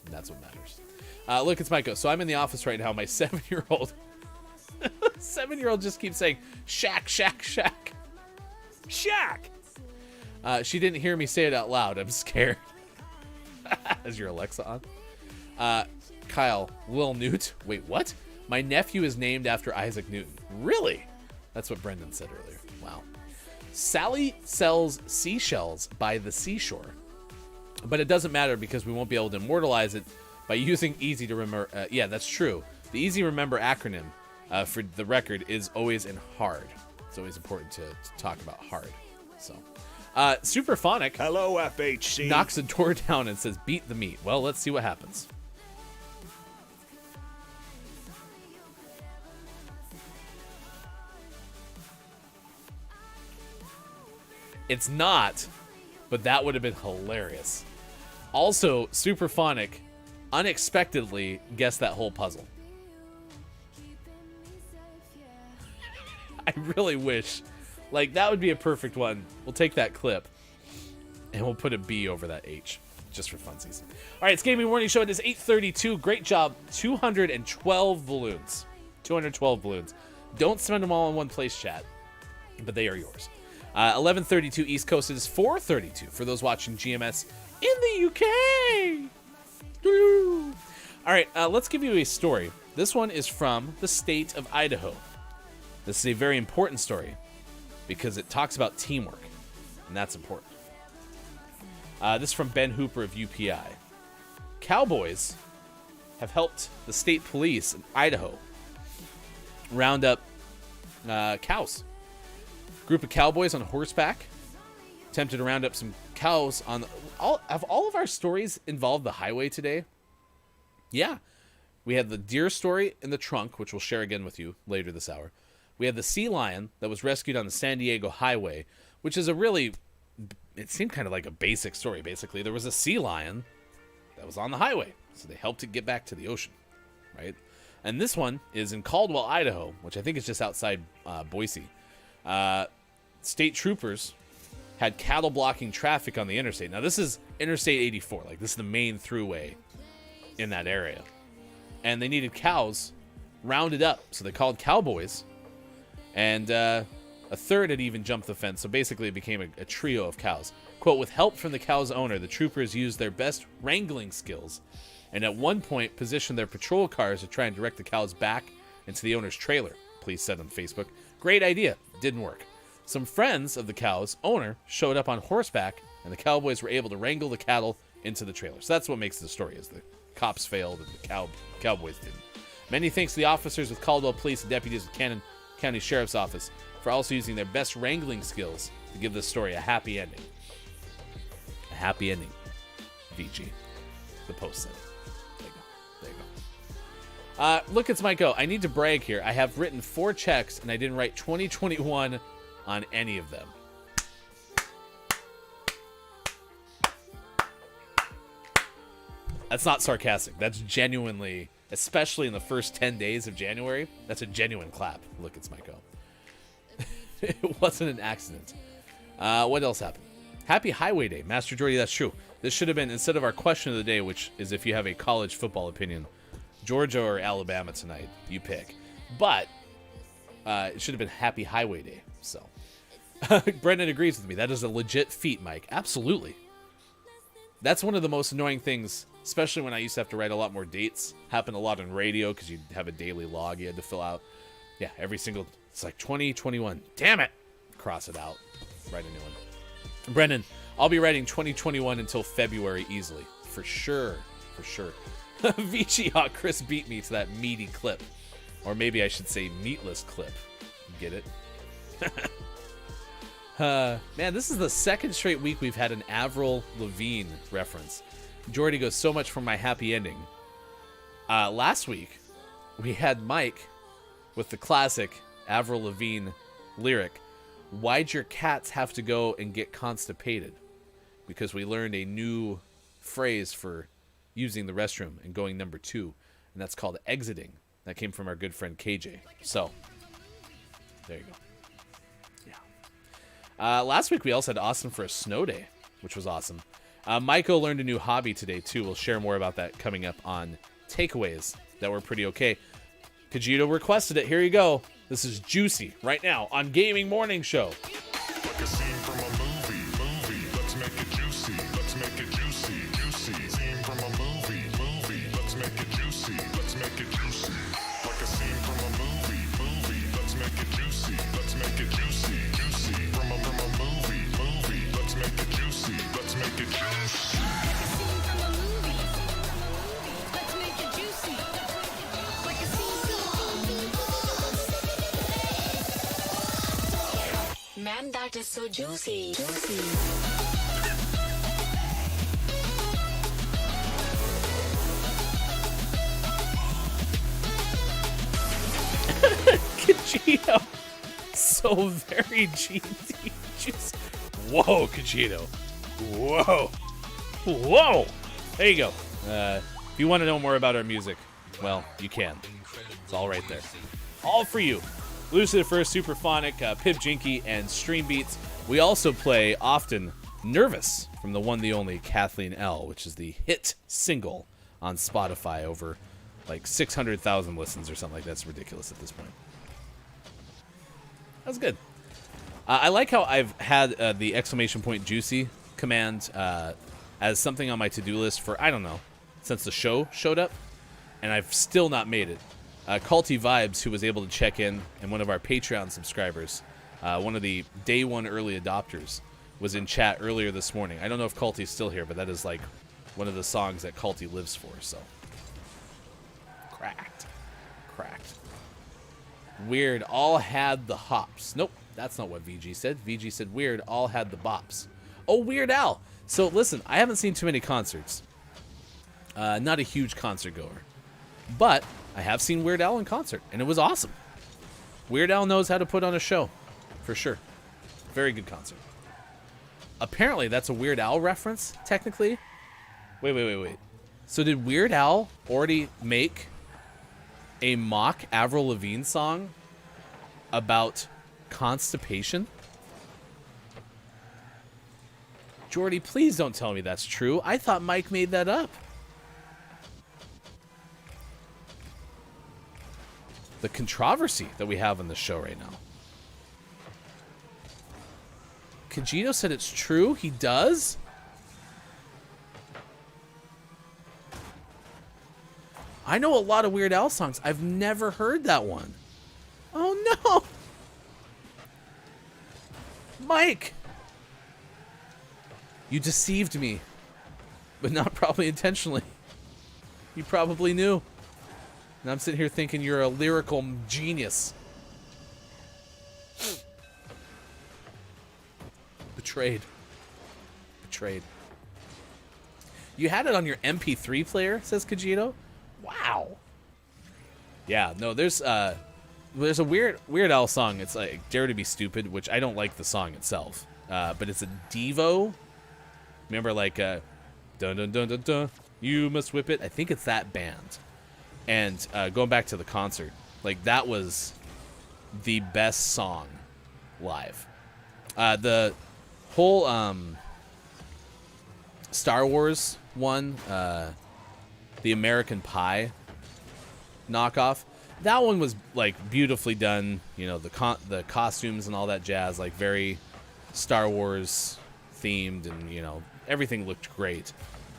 And that's what matters. Look, it's Maiko. So I'm in the office right now. My 7-year-old 7-year-old just keeps saying, Shaq, Shaq, Shaq. Shaq! She didn't hear me say it out loud. I'm scared. Is your Alexa on? Kyle, Lil Newt. Wait, what? My nephew is named after Isaac Newton. Really? That's what Brendan said earlier. Wow. Sally sells seashells by the seashore. But it doesn't matter because we won't be able to immortalize it by using easy to remember. Yeah, that's true. The easy remember acronym, for the record, is always in hard. It's always important to talk about hard. So, Superphonic. Hello, FHC. Knocks the door down and says, beat the meat. Well, let's see what happens. It's not, but that would have been hilarious. Also, Superphonic unexpectedly guessed that whole puzzle. I really wish. Like, that would be a perfect one. We'll take that clip and we'll put a B over that H just for funsies. All right, it's Gaming Morning Show. It is 8:32. Great job. 212 balloons. 212 balloons. Don't spend them all in one place, chat, but they are yours. 11:32 East Coast. It is 4:32 for those watching GMS in the UK. Woo. All right, let's give you a story. This one is from the state of Idaho. This is a very important story because it talks about teamwork, and that's important. This is from Ben Hooper of UPI. Cowboys have helped the state police in Idaho round up cows. Group of cowboys on horseback attempted to round up some cows on the, all of our stories involved the highway today. Yeah. We had the deer story in the trunk, which we'll share again with you later this hour. We had the sea lion that was rescued on the San Diego highway, which is a really, it seemed kind of like a basic story. Basically, there was a sea lion that was on the highway, so they helped it get back to the ocean, right? And this one is in Caldwell, Idaho, which I think is just outside Boise. State troopers had cattle blocking traffic on the interstate. Now, this is Interstate 84. Like, this is the main throughway in that area. And they needed cows rounded up, so they called cowboys. And a third had even jumped the fence, so basically it became a trio of cows. Quote, with help from the cow's owner, the troopers used their best wrangling skills and at one point positioned their patrol cars to try and direct the cows back into the owner's trailer, police said on Facebook. Great idea. Didn't work. Some friends of the cow's owner showed up on horseback, and the cowboys were able to wrangle the cattle into the trailer. So that's what makes the story, is the cops failed and the cowboys didn't. Many thanks to the officers with Caldwell Police and deputies with Cannon County Sheriff's Office for also using their best wrangling skills to give this story a happy ending. A happy ending, VG. The Post said. There you go. Look, it's my go. I need to brag here. I have written 4 checks, and I didn't write 2021 on any of them. That's not sarcastic. That's genuinely, especially in the first 10 days of January, that's a genuine clap. Look, it's my go. It wasn't an accident. What else happened? Happy Highway Day. Master Jordy, that's true. This should have been, instead of our question of the day, which is if you have a college football opinion, Georgia or Alabama tonight, you pick. But it should have been Happy Highway Day. So Brendan agrees with me. That is a legit feat, Mike. Absolutely. That's one of the most annoying things, especially when I used to have to write a lot more dates. Happened a lot on radio because you'd have a daily log you had to fill out. Yeah, every single, it's like 2021. Damn it. Cross it out. Write a new one. Brendan, I'll be writing 2021 until February easily. For sure. For sure. Vici Hawk, Chris beat me to that meaty clip. Or maybe I should say meatless clip. Get it? Man, this is the second straight week we've had an Avril Lavigne reference. Jordy goes, so much for my happy ending. Last week, we had Mike with the classic Avril Lavigne lyric, why'd your cats have to go and get constipated? Because we learned a new phrase for using the restroom and going number 2, and that's called exiting. That came from our good friend KJ. So, there you go. Yeah. Last week we also had Austin for a snow day, which was awesome. Maiko learned a new hobby today too. We'll share more about that coming up on takeaways that were pretty okay. Kajito requested it. Here you go. This is Juicy right now on Gaming Morning Show. Like a scene from a movie. Let's make it juicy. Let's make it juicy. Scene from a movie. Let's make it juicy. Let's make it juicy. Like a scene from a movie. Let's make it juicy. Let's make it juicy. From a movie. Let's make it juicy. Let's make it juicy. Man, that is so juicy. Kajito. So very GD. Just, whoa, Kajito. Whoa. There you go. If you want to know more about our music, well, you can. It's all right there. All for you. Lucifer, Superphonic, Pip Jinky, and Stream Beats. We also play often Nervous from the one, the only Kathleen L., which is the hit single on Spotify, over like 600,000 listens or something like that. That's ridiculous at this point. That's good. I like how I've had the exclamation point juicy command as something on my to-do list for, I don't know, since the show showed up, and I've still not made it. Culty Vibes, who was able to check in, and one of our Patreon subscribers, one of the day one early adopters, was in chat earlier this morning. I don't know if Culty's still here, but that is like one of the songs that Culty lives for, so. Cracked. Weird, all had the hops. Nope, that's not what VG said. VG said Weird, all had the bops. Oh, Weird Al. So listen, I haven't seen too many concerts. Not a huge concert goer. But I have seen Weird Al in concert, and it was awesome. Weird Al knows how to put on a show, for sure. Very good concert. Apparently, that's a Weird Al reference, technically. Wait. So did Weird Al already make a mock Avril Lavigne song about constipation? Jordy, please don't tell me that's true. I thought Mike made that up. The controversy that we have on the show right now. Kajito said it's true. He does? I know a lot of Weird Al songs. I've never heard that one. Oh, no. Mike. You deceived me. But not probably intentionally. You probably knew. And I'm sitting here thinking you're a lyrical genius. Betrayed. You had it on your MP3 player, says Kajito? Wow. Yeah, no, there's a Weird Al song. It's like Dare to Be Stupid, which I don't like the song itself. But it's a Devo. Remember, like, dun dun dun dun dun, you must whip it. I think it's that band. And going back to the concert, like, that was the best song live. The whole Star Wars one, the American Pie knockoff, that one was, like, beautifully done. You know, the costumes and all that jazz, like, very Star Wars themed, and, you know, everything looked great.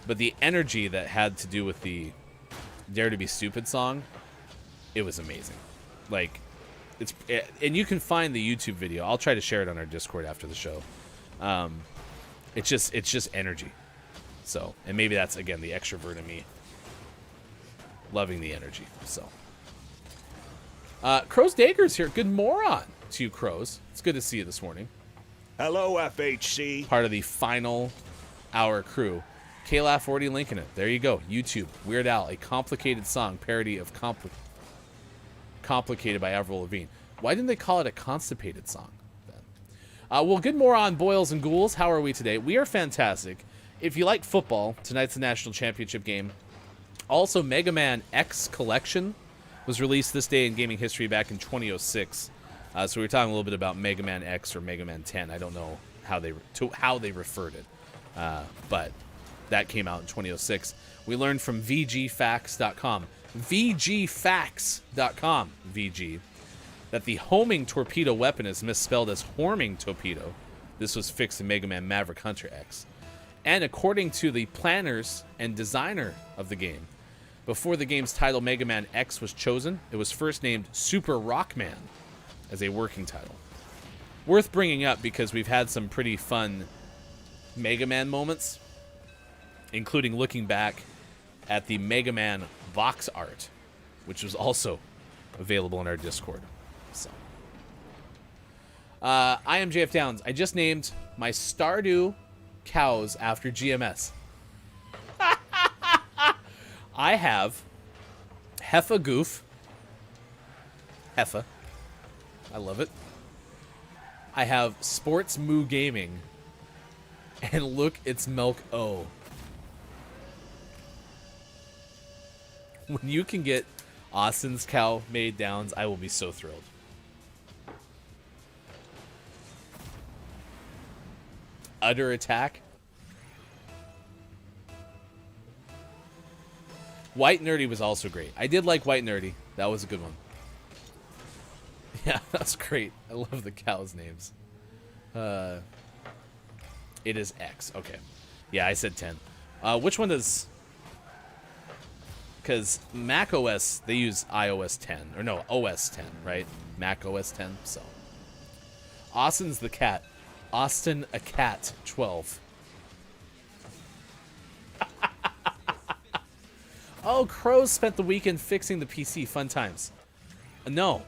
But the energy that had to do with the Dare to Be Stupid song, it was amazing. Like, and you can find the YouTube video. I'll try to share it on our Discord after the show. It's just energy. So, and maybe that's, again, the extrovert in me loving the energy. So, Crow's Dagger's here. Good moron to you, Crows. It's good to see you this morning. Hello, FHC. Part of the final hour crew. K-Laugh already linking it. There you go. YouTube. Weird Al, a complicated song parody of Complicated by Avril Lavigne. Why didn't they call it a constipated song then? Well, good moron, boils and ghouls. How are we today? We are fantastic. If you like football, tonight's the national championship game. Also, Mega Man X Collection was released this day in gaming history back in 2006. So we were talking a little bit about Mega Man X or Mega Man 10. I don't know how they referred it, but that came out in 2006. We learned from VGFacts.com. VGFacts.com, VG, that the homing torpedo weapon is misspelled as horming torpedo. This was fixed in Mega Man Maverick Hunter X. And according to the planners and designer of the game, before the game's title Mega Man X was chosen, it was first named Super Rockman as a working title. Worth bringing up because we've had some pretty fun Mega Man moments, including looking back at the Mega Man box art, which was also available in our Discord. So, I am JF Downs. I just named my Stardew cows after GMS. I have Heffa Goof. Heffa. I love it. I have Sports Moo Gaming. And look, it's Milk O. When you can get Austin's cow made Downs, I will be so thrilled. Utter Attack. White Nerdy was also great. I did like White Nerdy. That was a good one. Yeah, that's great. I love the cows' names. It is X. Okay. Yeah, I said 10. Which one does... Because Mac OS, they use iOS 10. Or no, OS 10, right? Mac OS 10, so. Austin's the cat. Austin a cat 12. Oh, Crows spent the weekend fixing the PC. Fun times. No.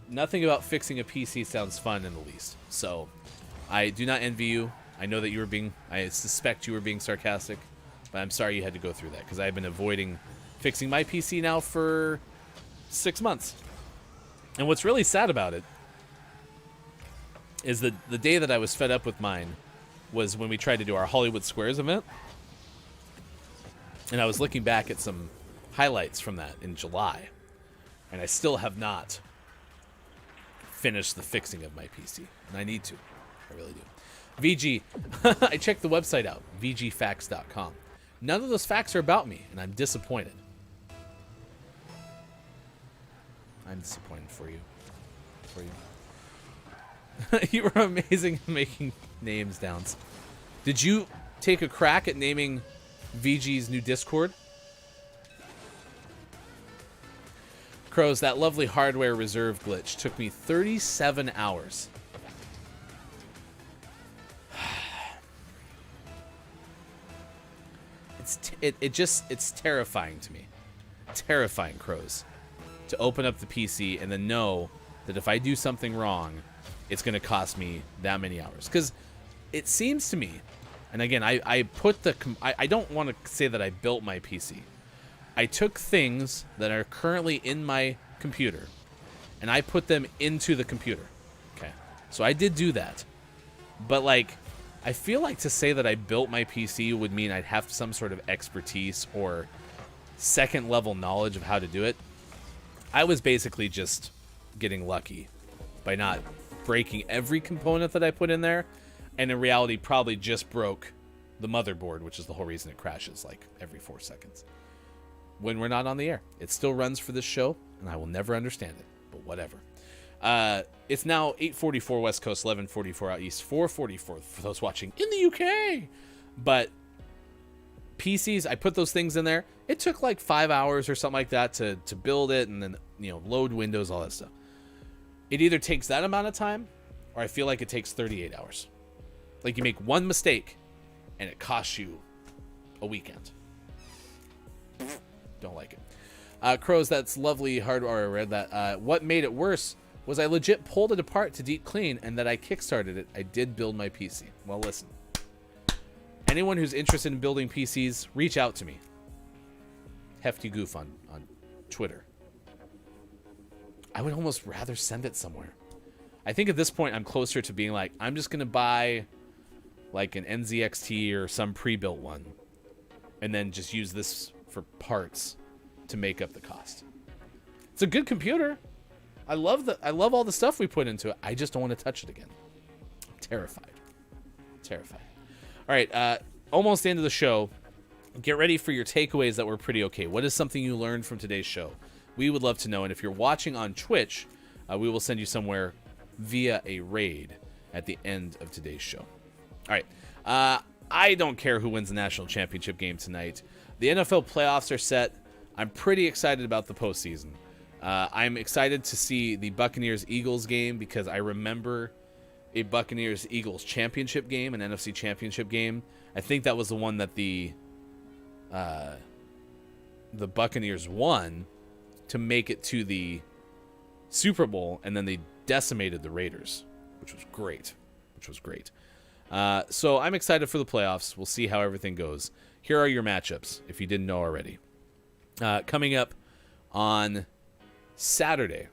Nothing about fixing a PC sounds fun in the least. So, I do not envy you. I know that you were being... I suspect you were being sarcastic. But I'm sorry you had to go through that. Because I've been avoiding fixing my PC now for 6 months. And what's really sad about it is that the day that I was fed up with mine was when we tried to do our Hollywood Squares event. And I was looking back at some highlights from that in July. And I still have not finished the fixing of my PC. And I need to. I really do. VG. I checked the website out. VGFacts.com. None of those facts are about me. And I'm disappointed. I'm disappointed for you. You were amazing at making names, Downs. Did you take a crack at naming VG's new Discord? Crows, that lovely hardware reserve glitch took me 37 hours. It's terrifying to me. Terrifying, Crows. To open up the PC and then know that if I do something wrong, it's going to cost me that many hours. Because it seems to me, and again, I put the... I don't want to say that I built my PC. I took things that are currently in my computer, and I put them into the computer. Okay. So I did do that. But, like, I feel like to say that I built my PC would mean I'd have some sort of expertise or second-level knowledge of how to do it. I was basically just getting lucky by not breaking every component that I put in there, and in reality probably just broke the motherboard, which is the whole reason it crashes like every 4 seconds when we're not on the air. It still runs for this show, and I will never understand it, but whatever. It's now 8:44 West Coast, 11:44 out east, 4:44 for those watching in the UK. But PCs, I put those things in there. It took like 5 hours or something like that to build it, and then, you know, load Windows, all that stuff. It either takes that amount of time, or I feel like it takes 38 hours. Like, you make one mistake, and it costs you a weekend. Don't like it. Crows, that's lovely hardware. I read that. What made it worse was I legit pulled it apart to deep clean, and that I kickstarted it. I did build my PC. Well, listen. Anyone who's interested in building PCs, reach out to me. Hefty Goof on Twitter. I would almost rather send it somewhere. I think at this point I'm closer to being like, I'm just going to buy like an NZXT or some pre-built one, and then just use this for parts to make up the cost. It's a good computer. I love all the stuff we put into it. I just don't want to touch it again. I'm terrified. All right, almost the end of the show. Get ready for your takeaways that were pretty okay. What is something you learned from today's show? We would love to know. And if you're watching on Twitch, we will send you somewhere via a raid at the end of today's show. All right. I don't care who wins the national championship game tonight. The NFL playoffs are set. I'm pretty excited about the postseason. I'm excited to see the Buccaneers-Eagles game because I remember a Buccaneers-Eagles championship game, an NFC championship game. I think that was the one that the Buccaneers won to make it to the Super Bowl, and then they decimated the Raiders, which was great. So I'm excited for the playoffs. We'll see how everything goes. Here are your matchups, if you didn't know already. Coming up on Saturday,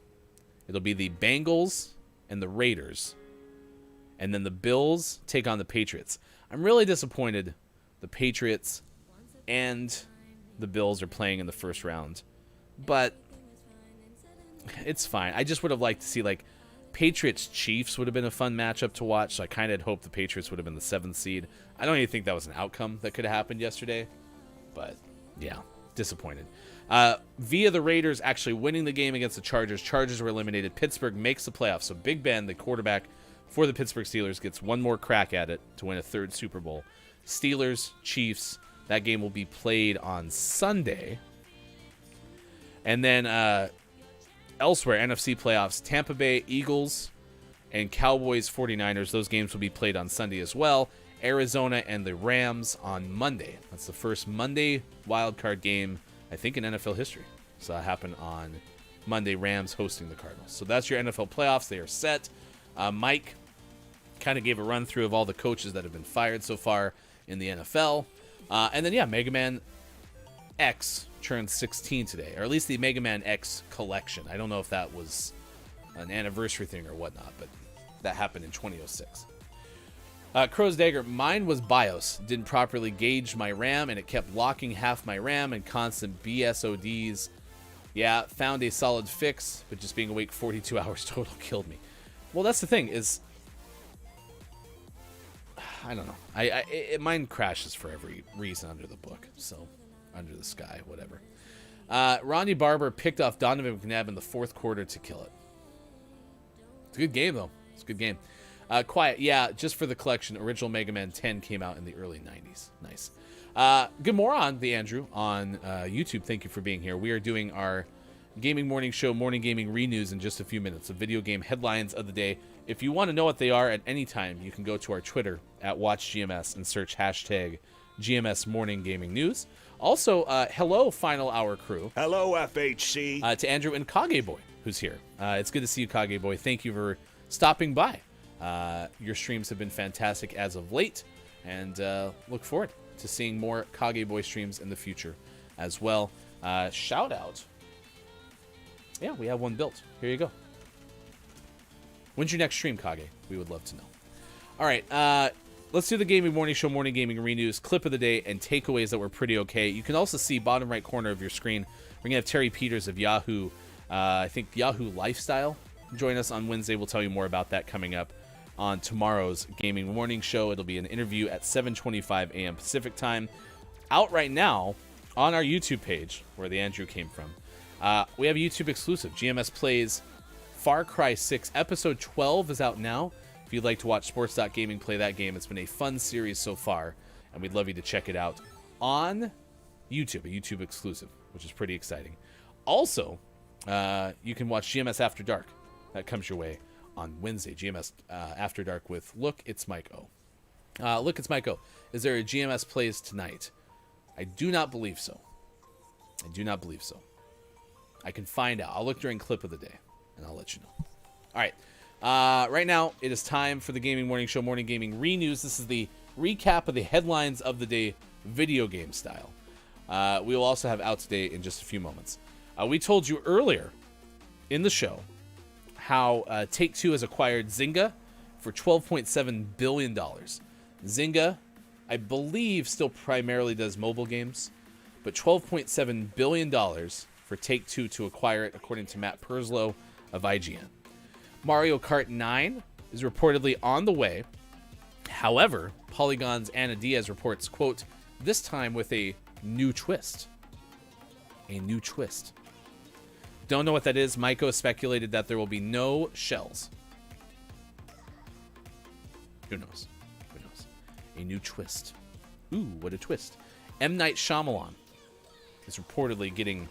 it'll be the Bengals and the Raiders, and then the Bills take on the Patriots. I'm really disappointed the Patriots and the Bills are playing in the first round, but it's fine. I just would have liked to see, like, Patriots-Chiefs would have been a fun matchup to watch, so I kind of had hoped the Patriots would have been the 7th seed. I don't even think that was an outcome that could have happened yesterday, but yeah, disappointed. Via the Raiders actually winning the game against the Chargers. Chargers were eliminated. Pittsburgh makes the playoffs, so Big Ben, the quarterback for the Pittsburgh Steelers, gets one more crack at it to win a 3rd Super Bowl. Steelers, Chiefs, that game will be played on Sunday. And then elsewhere, NFC playoffs, Tampa Bay Eagles and Cowboys 49ers. Those games will be played on Sunday as well. Arizona and the Rams on Monday. That's the first Monday wildcard game, I think, in NFL history. So that happened on Monday, Rams hosting the Cardinals. So that's your NFL playoffs. They are set. Mike kind of gave a run through of all the coaches that have been fired so far in the NFL. And then, yeah, Mega Man X turned 16 today, or at least the Mega Man X collection. I don't know if that was an anniversary thing or whatnot, but that happened in 2006. Crow's Dagger, mine was BIOS. Didn't properly gauge my RAM, and it kept locking half my RAM and constant BSODs. Yeah, found a solid fix, but just being awake 42 hours total killed me. Well, that's the thing, is I don't know. Mine crashes for every reason under the book, so under the sky, whatever. Ronnie Barber picked off Donovan McNabb in the 4th quarter to kill it. It's a good game, though. It's a good game. Quiet, yeah, just for the collection, original Mega Man 10 came out in the early 90s. Nice. Good morning, the Andrew, on YouTube. Thank you for being here. We are doing our Gaming Morning Show, Morning Gaming Re-News in just a few minutes. The video game headlines of the day. If you want to know what they are at any time, you can go to our Twitter at WatchGMS and search hashtag GMSMorningGamingNews. Also, hello, Final Hour crew. Hello, FHC. To Andrew and Kage Boy, who's here. It's good to see you, Kage Boy. Thank you for stopping by. Your streams have been fantastic as of late, and look forward to seeing more Kage Boy streams in the future as well. Shout out. Yeah, we have one built. Here you go. When's your next stream, Kage? We would love to know. All right, let's do the Gaming Morning Show, Morning Gaming Re-News, clip of the day, and takeaways that were pretty okay. You can also see bottom right corner of your screen. We're going to have Terry Peters of Yahoo, I think Yahoo Lifestyle, join us on Wednesday. We'll tell you more about that coming up on tomorrow's Gaming Morning Show. It'll be an interview at 7:25 a.m. Pacific time. Out right now on our YouTube page, where the Andrew came from. We have a YouTube exclusive. GMS plays Far Cry 6. Episode 12 is out now. If you'd like to watch Sports.Gaming play that game, it's been a fun series so far, and we'd love you to check it out on YouTube, a YouTube exclusive, which is pretty exciting. Also, you can watch GMS After Dark. That comes your way on Wednesday. GMS After Dark with Look, It's Mike O. Look, It's Mike O. Is there a GMS plays tonight? I do not believe so. I do not believe so. I can find out. I'll look during clip of the day, and I'll let you know. All right. Right now, it is time for the Gaming Morning Show, Morning Gaming Re-News. This is the recap of the headlines of the day, video game style. We will also have out today in just a few moments. We told you earlier in the show how Take-Two has acquired Zynga for $12.7 billion. Zynga, I believe, still primarily does mobile games, but $12.7 billion for Take-Two to acquire it, according to Matt Purslow of IGN. Mario Kart 9 is reportedly on the way. However, Polygon's Anna Diaz reports, quote, this time with a new twist. A new twist. don't know what that is. Maiko speculated that there will be no shells. Who knows? Who knows? A new twist. Ooh, what a twist. M. Night Shyamalan is reportedly getting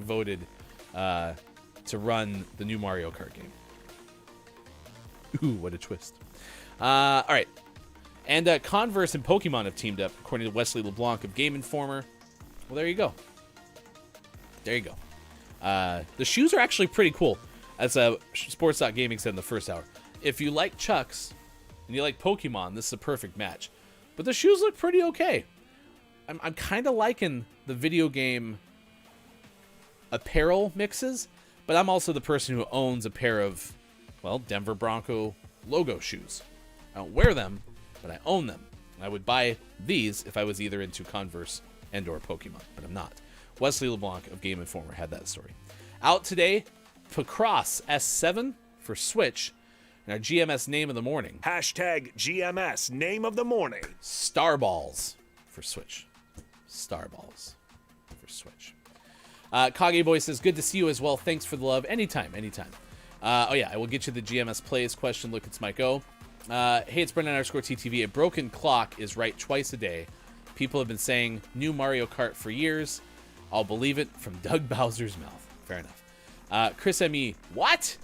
voted to run the new Mario Kart game. Ooh, what a twist. All right. And Converse and Pokemon have teamed up, according to Wesley LeBlanc of Game Informer. Well, there you go. There you go. The shoes are actually pretty cool. As Sports.Gaming said in the first hour. If you like Chucks and you like Pokemon, this is a perfect match. But the shoes look pretty okay. I'm kind of liking the video game apparel mixes, but I'm also the person who owns a pair of, well, Denver Bronco logo shoes. I don't wear them, but I own them. I would buy these if I was either into Converse and or Pokemon, but I'm not. Wesley LeBlanc of Game Informer had that story. Out today, Pacross S7 for Switch, and our GMS name of the morning. Hashtag GMS name of the morning. Starballs for Switch. Starballs for Switch. Kage Boy says, good to see you as well. Thanks for the love. Anytime, anytime. Oh yeah, I will get you the GMS Plays question. Look, it's Mike O. Hey, it's Brennan_TTV. A broken clock is right twice a day. People have been saying new Mario Kart for years. I'll believe it from Doug Bowser's mouth. Fair enough. Chris M.E. What?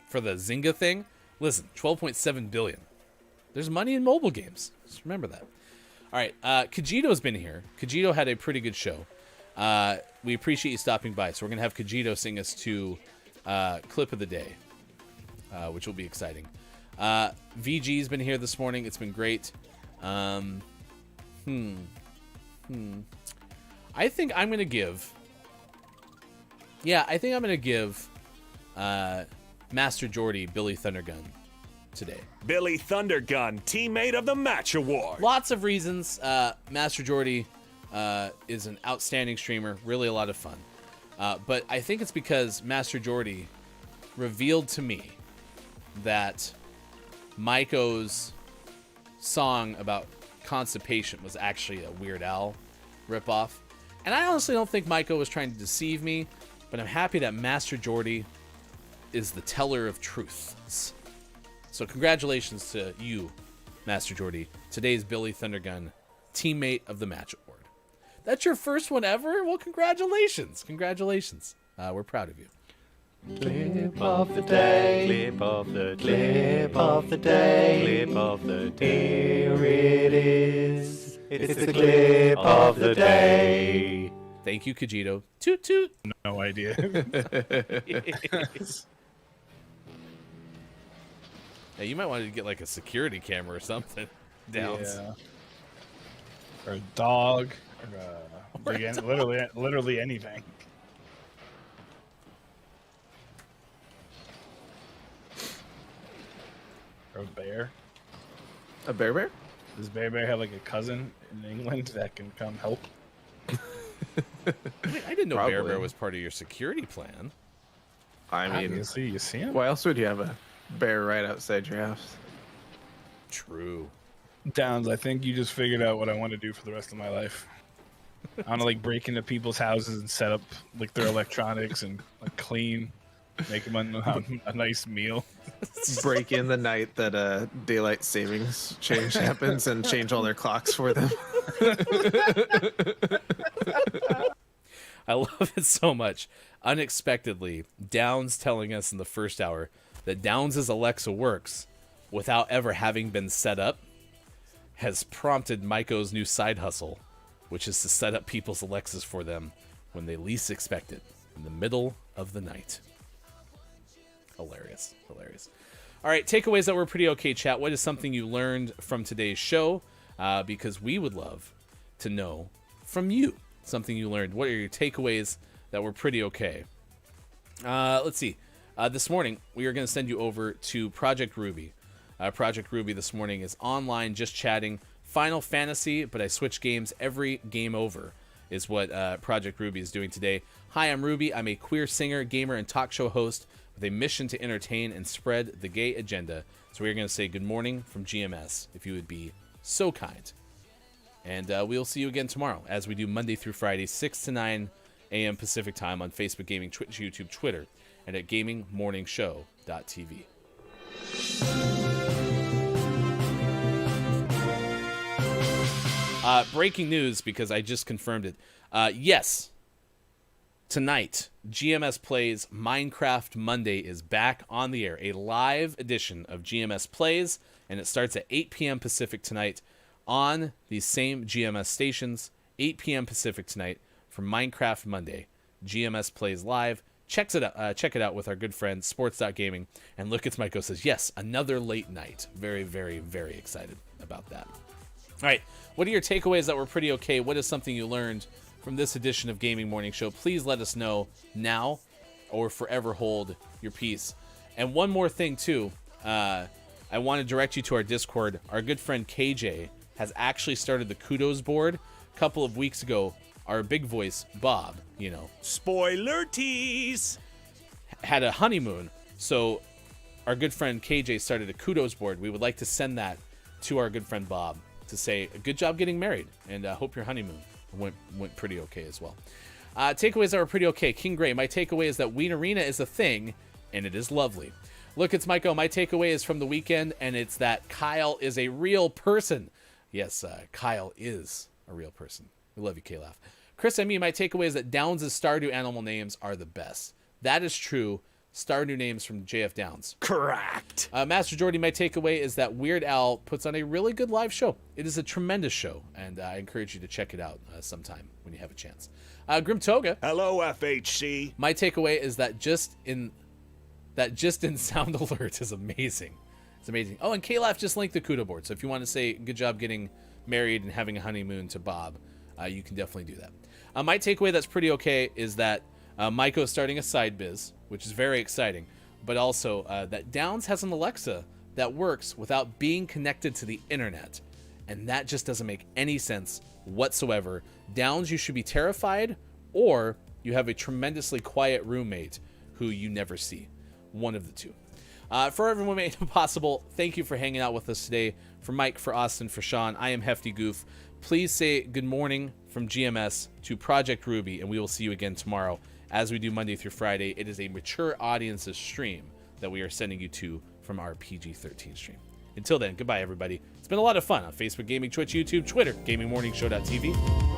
For the Zynga thing? Listen, 12.7 billion. There's money in mobile games. Just remember that. All right, Kajito's been here. Kajito had a pretty good show. We appreciate you stopping by. So we're going to have Kajito sing us to Clip of the Day, which will be exciting. VG's been here this morning. It's been great. I think I'm going to give... Yeah, I think I'm going to give Master Jordy Billy Thundergun today. Billy Thundergun, Teammate of the Match Award. Lots of reasons. Master Jordy is an outstanding streamer. Really a lot of fun. But I think it's because Master Jordy revealed to me that Maiko's song about constipation was actually a Weird Al ripoff. And I honestly don't think Maiko was trying to deceive me, but I'm happy that Master Jordy is the teller of truths. So congratulations to you, Master Jordy. Today's Billy Thundergun Teammate of the Match Award. That's your first one ever? Well, congratulations. Congratulations. We're proud of you. Clip of the day, clip of the clip of the day, clip of the day. Here it is. It's the clip of the day. Thank you, Kajito. Toot toot. No idea. Hey, you might want to get like a security camera or something. Downs. Yeah. Or a dog. Or literally anything. Or a bear. A bear? Does Bear have like a cousin in England that can come help? I didn't know Probably. Bear was part of your security plan. I mean, you see him? why else would you have a bear right outside your house? True. Downs, I think you just figured out what I want to do for the rest of my life. I want to like break into people's houses and set up like their electronics and like clean, make them a nice meal. Break in the night that daylight savings change happens and change all their clocks for them. I love it so much. Unexpectedly, Downs telling us in the first hour that Downs' Alexa works without ever having been set up has prompted Maiko's new side hustle, which is to set up people's Alexas for them when they least expect it, in the middle of the night. Hilarious. Hilarious. All right, takeaways that were pretty okay, chat. What is something you learned from today's show? Because we would love to know from you something you learned. What are your takeaways that were pretty okay? Let's see. This morning, we are going to send you over to Project Ruby. Project Ruby this morning is online, just chatting. Final Fantasy, but I switch games every game over, is what Project Ruby is doing today. Hi, I'm Ruby. I'm a queer singer, gamer, and talk show host with a mission to entertain and spread the gay agenda. So we're going to say good morning from GMS, if you would be so kind And we'll see you again tomorrow as we do Monday through Friday, 6 to 9 a.m. Pacific time on Facebook Gaming, Twitch, YouTube, Twitter, and at GamingMorningShow.tv. Breaking news, because I just confirmed it. Yes, tonight, GMS Plays Minecraft Monday is back on the air. A live edition of GMS Plays, and it starts at 8 p.m. Pacific tonight on these same GMS stations. 8 p.m. Pacific tonight for Minecraft Monday. GMS Plays Live. Check it out with our good friend Sports.Gaming. And Look, It's Michael says, yes, another late night. Very, very, very excited about that. All right, what are your takeaways that were pretty okay? What is something you learned from this edition of Gaming Morning Show? Please let us know now or forever hold your peace. And one more thing, too. I want to direct you to our Discord. Our good friend KJ has actually started the kudos board. A couple of weeks ago, our big voice, Bob, Spoiler tease! had a honeymoon. So our good friend KJ started a kudos board. We would like to send that to our good friend Bob to say, good job getting married, and hope your honeymoon went pretty okay as well. Takeaways that were pretty okay. King Gray, my takeaway is that Ween Arena is a thing, and it is lovely. Look, it's Michael. My takeaway is from the weekend, and it's that Kyle is a real person. Yes, Kyle is a real person. We love you, K-Laugh. Chris, my takeaway is that Downs' Stardew animal names are the best. That is true. Stardew names from JF Downs. Correct. Master Jordy, my takeaway is that Weird Al puts on a really good live show. It is a tremendous show, and I encourage you to check it out sometime when you have a chance. Grim Toga. Hello, FHC. My takeaway is that just in Sound Alert is amazing. It's amazing. Oh, and K-Laugh just linked the Kudo board, so if you want to say good job getting married and having a honeymoon to Bob, you can definitely do that. My takeaway that's pretty okay is that Maiko is starting a side biz, which is very exciting, but also that Downs has an Alexa that works without being connected to the internet, and that just doesn't make any sense whatsoever. Downs, you should be terrified, or you have a tremendously quiet roommate who you never see. One of the two. For everyone who made it possible, thank you for hanging out with us today. For Mike, for Austin, for Shawn, I am Hefty Goof. Please say good morning from GMS to Project Ruby, and we will see you again tomorrow as we do Monday through Friday. It is a mature audience's stream that we are sending you to from our PG-13 stream. Until then, goodbye, everybody. It's been a lot of fun on Facebook Gaming, Twitch, YouTube, Twitter, GamingMorningShow.tv.